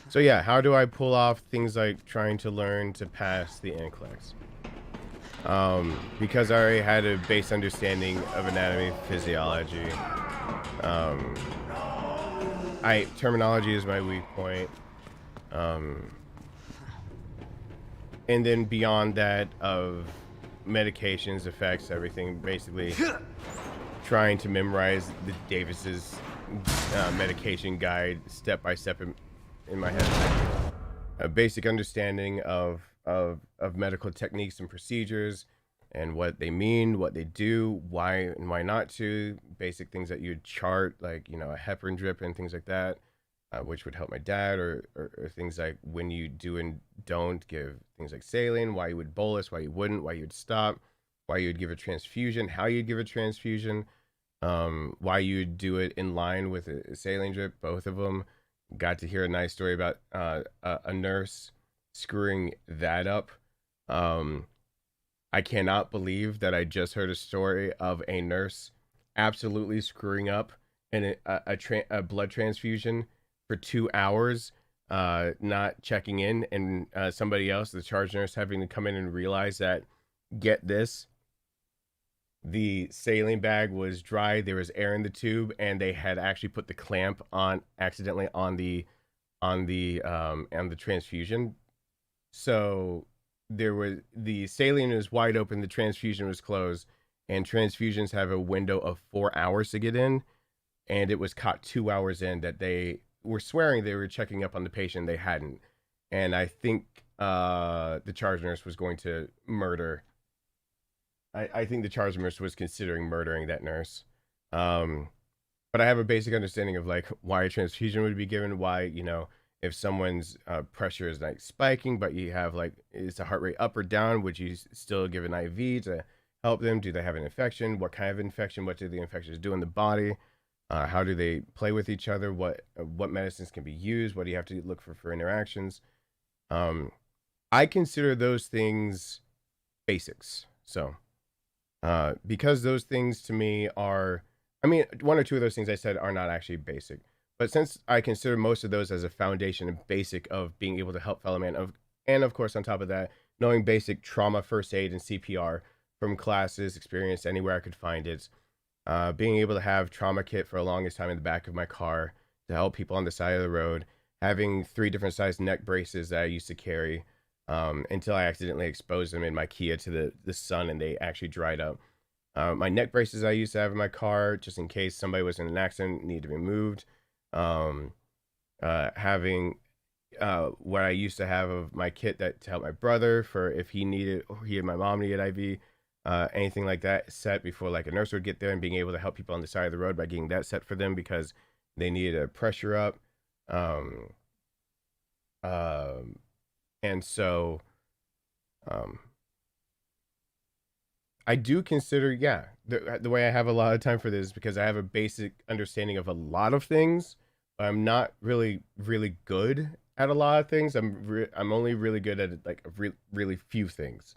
So yeah, how do I pull off things like trying to learn to pass the NCLEX? because I already had a base understanding of anatomy, physiology. Terminology is my weak point. And then beyond that, of medications, effects, everything, basically trying to memorize the Davis's medication guide step by step in my head. A basic understanding of medical techniques and procedures and what they mean, what they do, why and why not to, basic things that you'd chart, like, you know, a heparin drip and things like that, which would help my dad, or things like when you do and don't give things like saline, why you would bolus, why you wouldn't, why you'd stop, why you'd give a transfusion, how you'd give a transfusion, why you'd do it in line with a saline drip, both of them. Got to hear a nice story about a nurse screwing that up. I cannot believe that I just heard a story of a nurse absolutely screwing up in a blood transfusion for 2 hours, not checking in, and somebody else, the charge nurse, having to come in and realize that, get this, the saline bag was dry, there was air in the tube, and they had actually put the clamp on accidentally on the transfusion. So there was, the saline was wide open, the transfusion was closed, and transfusions have a window of 4 hours to get in, and it was caught 2 hours in that they were swearing they were checking up on the patient, they hadn't. And I think the charge nurse was going to murder. I think the charge nurse was considering murdering that nurse. But I have a basic understanding of like why a transfusion would be given, why, you know, if someone's pressure is like spiking, but you have like, is the heart rate up or down, would you still give an IV to help them? Do they have an infection? What kind of infection? What do the infections do in the body? How do they play with each other? What medicines can be used? What do you have to look for interactions? I consider those things basics. So because those things to me are, I mean, one or two of those things I said are not actually basic, but since I consider most of those as a foundation and basic of being able to help fellow man, and of course on top of that, knowing basic trauma first aid and CPR from classes, experience, anywhere I could find it, being able to have trauma kit for the longest time in the back of my car to help people on the side of the road, having 3 different size neck braces that I used to carry until I accidentally exposed them in my Kia to the sun and they actually dried up. My neck braces I used to have in my car just in case somebody was in an accident and needed to be moved. Having what I used to have of my kit that to help my brother for if he needed, or he and my mom needed IV, anything like that set before like a nurse would get there, and being able to help people on the side of the road by getting that set for them because they needed a pressure up. And so I do consider, yeah, the way I have a lot of time for this is because I have a basic understanding of a lot of things. But I'm not really good at a lot of things. I'm only really good at like really few things.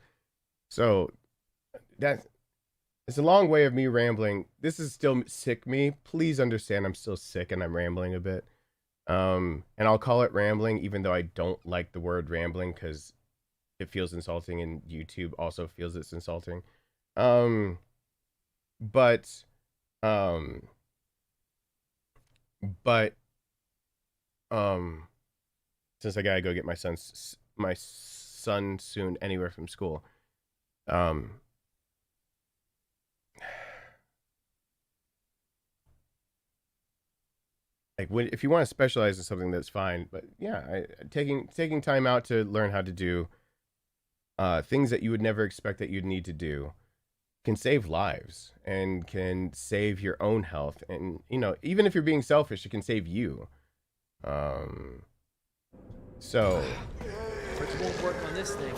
So it's a long way of me rambling. This is still sick me. Please understand I'm still sick and I'm rambling a bit. And I'll call it rambling, even though I don't like the word rambling because it feels insulting and YouTube also feels it's insulting. But since I gotta go get my son soon anywhere from school, like if you want to specialize in something, that's fine. But yeah, taking time out to learn how to do things that you would never expect that you'd need to do can save lives and can save your own health. And, you know, even if you're being selfish, it can save you. So It won't work on this thing.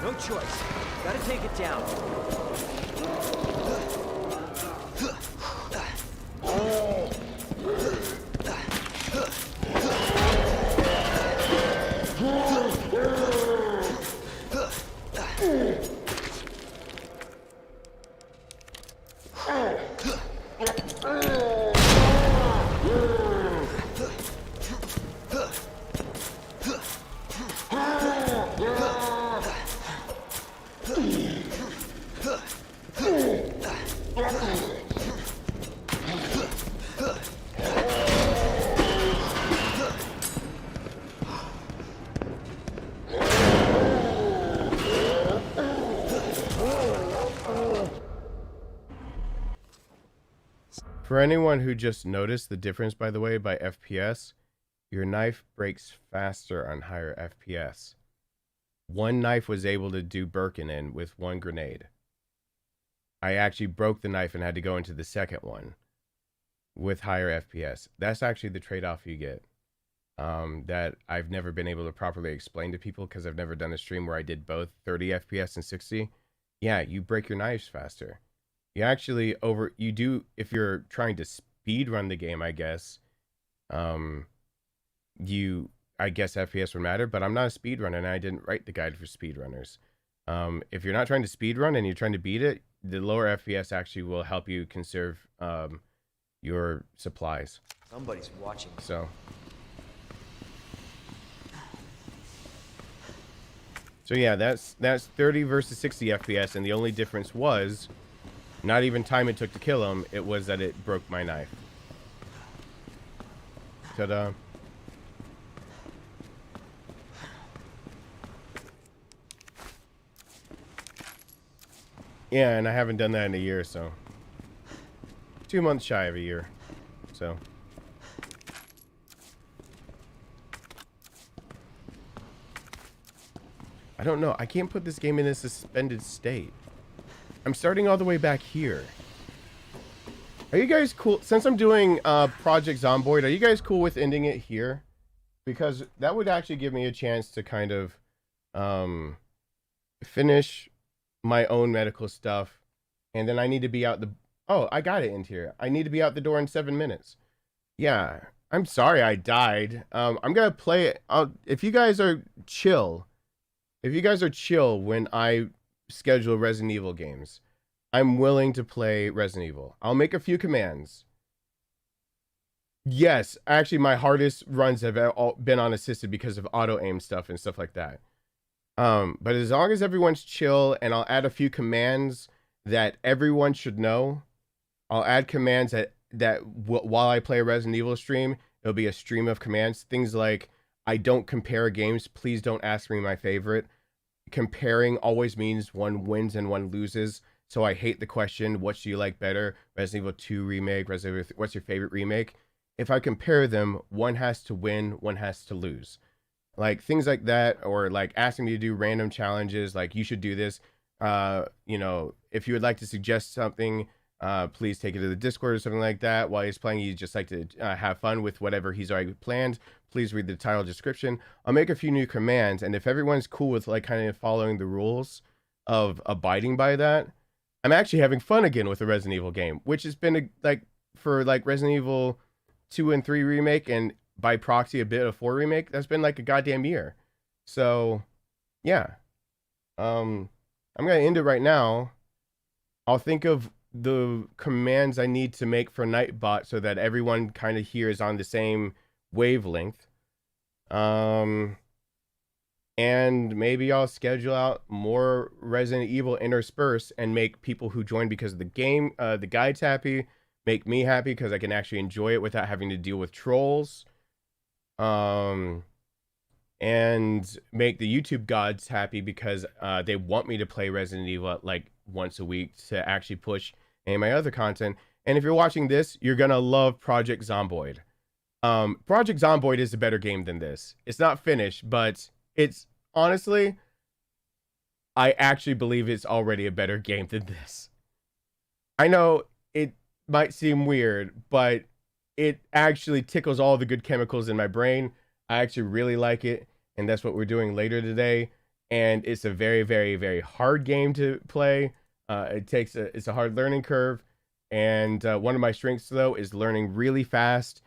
No choice. Gotta take it down. For anyone who just noticed the difference, by the way, by FPS, your knife breaks faster on higher FPS. One knife was able to do Birkin in with one grenade. I actually broke the knife and had to go into the second one with higher FPS. That's actually the trade-off you get. That I've never been able to properly explain to people because I've never done a stream where I did both 30 FPS and 60. Yeah, you break your knives faster. You actually if you're trying to speed run the game, I guess, I guess FPS would matter, but I'm not a speedrunner and I didn't write the guide for speedrunners. If you're not trying to speedrun and you're trying to beat it, the lower FPS actually will help you conserve your supplies. Somebody's watching. So yeah, that's 30 versus 60 FPS, and the only difference was not even time it took to kill him, it was that it broke my knife. Ta-da. Yeah, and I haven't done that in a year, so 2 months shy of a year. So I don't know. I can't put this game in a suspended state. I'm starting all the way back here. Are you guys cool? Since I'm doing Project Zomboid, are you guys cool with ending it here? Because that would actually give me a chance to kind of finish my own medical stuff. And then I need to be out the... Oh, I got it in here. I need to be out the door in 7 minutes. Yeah. I'm sorry I died. I'm going to play it. If you guys are chill... If you guys are chill when I schedule Resident Evil games, I'm willing to play Resident Evil. I'll make a few commands. Yes, actually my hardest runs have all been unassisted because of auto-aim stuff and stuff like that. But as long as everyone's chill, and I'll add a few commands that everyone should know. I'll add commands that while I play a Resident Evil stream, it'll be a stream of commands. Things like, I don't compare games. Please don't ask me my favorite. Comparing always means one wins and one loses. So I hate the question, what do you like better? Resident Evil 2 Remake, what's your favorite remake? If I compare them, one has to win, one has to lose. Like things like that, or like asking me to do random challenges, like you should do this. You know, if you would like to suggest something, please take it to the Discord or something like that. While he's playing, you just like to have fun with whatever he's already planned. Please read the title description. I'll make a few new commands, and if everyone's cool with like kind of following the rules of abiding by that, I'm actually having fun again with the Resident Evil game, which has been for Resident Evil 2 and 3 remake, and by proxy a bit of 4 remake. That's been like a goddamn year. So yeah, I'm gonna end it right now. I'll think of the commands I need to make for Nightbot so that everyone kind of here is on the same wavelength. And maybe I'll schedule out more Resident Evil intersperse and make people who join because of the game, the guides happy, make me happy because I can actually enjoy it without having to deal with trolls. And make the YouTube gods happy because they want me to play Resident Evil like once a week to actually push any of my other content. And if you're watching this, you're gonna love Project Zomboid. Project Zomboid is a better game than this. It's not finished, but it's honestly, I actually believe it's already a better game than this. I know it might seem weird, but it actually tickles all the good chemicals in my brain. I actually really like it, and that's what we're doing later today. And it's a very, very, very hard game to play. It's a hard learning curve, and one of my strengths though is learning really fast.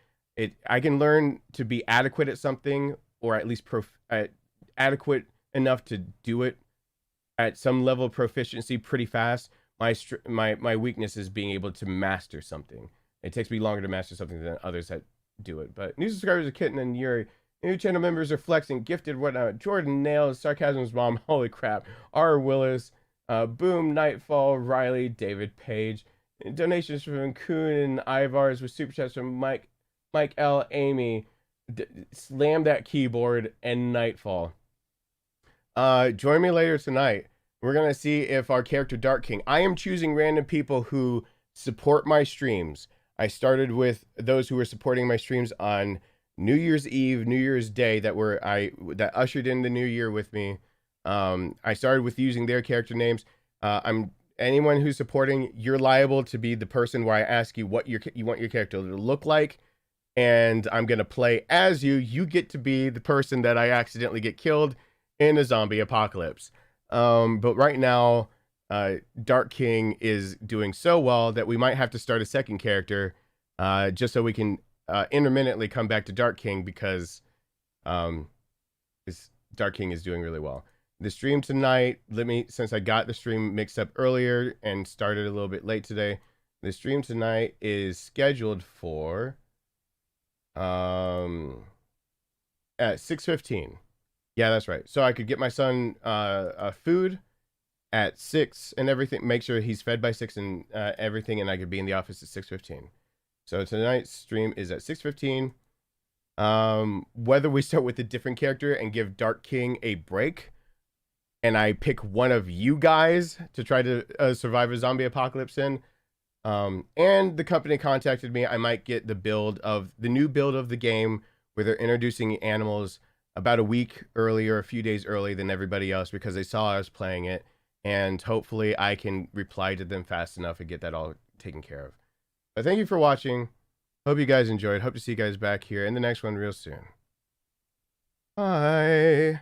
I can learn to be adequate at something, or at least adequate enough to do it at some level of proficiency pretty fast. My weakness is being able to master something. It takes me longer to master something than others that do it. But new subscribers are Kitten and Yuri. New channel members are Flexing, Gifted, whatnot. Jordan Nails, Sarcasm's Mom, Holy Crap, R. Willis, Boom, Nightfall, Riley, David Page. Donations from Kuhn and Ivars with super chats from Mike L, Amy, Slam That Keyboard, and Nightfall. Join me later tonight. We're gonna see if our character Dark King. I am choosing random people who support my streams. I started with those who were supporting my streams on New Year's Eve, New Year's Day that ushered in the new year with me. I started with using their character names. Anyone who's supporting, you're liable to be the person where I ask you what you want your character to look like, and I'm gonna play as you. You get to be the person that I accidentally get killed in a zombie apocalypse. But right now, Dark King is doing so well that we might have to start a second character, just so we can intermittently come back to Dark King, because Dark King is doing really well. The stream tonight, since I got the stream mixed up earlier and started a little bit late today, the stream tonight is scheduled for at 6:15. Yeah, that's right. So I could get my son food at 6 and everything, make sure he's fed by 6 and everything, and I could be in the office at 6:15. So tonight's stream is at 6:15. Whether we start with a different character and give Dark King a break, and I pick one of you guys to try to survive a zombie apocalypse in, and the company contacted me, I might get the new build of the game where they're introducing animals about a week early or a few days early than everybody else, because they saw I was playing it, and hopefully I can reply to them fast enough and get that all taken care of. But thank you for watching. Hope you guys enjoyed. Hope to see you guys back here in the next one real soon. Bye.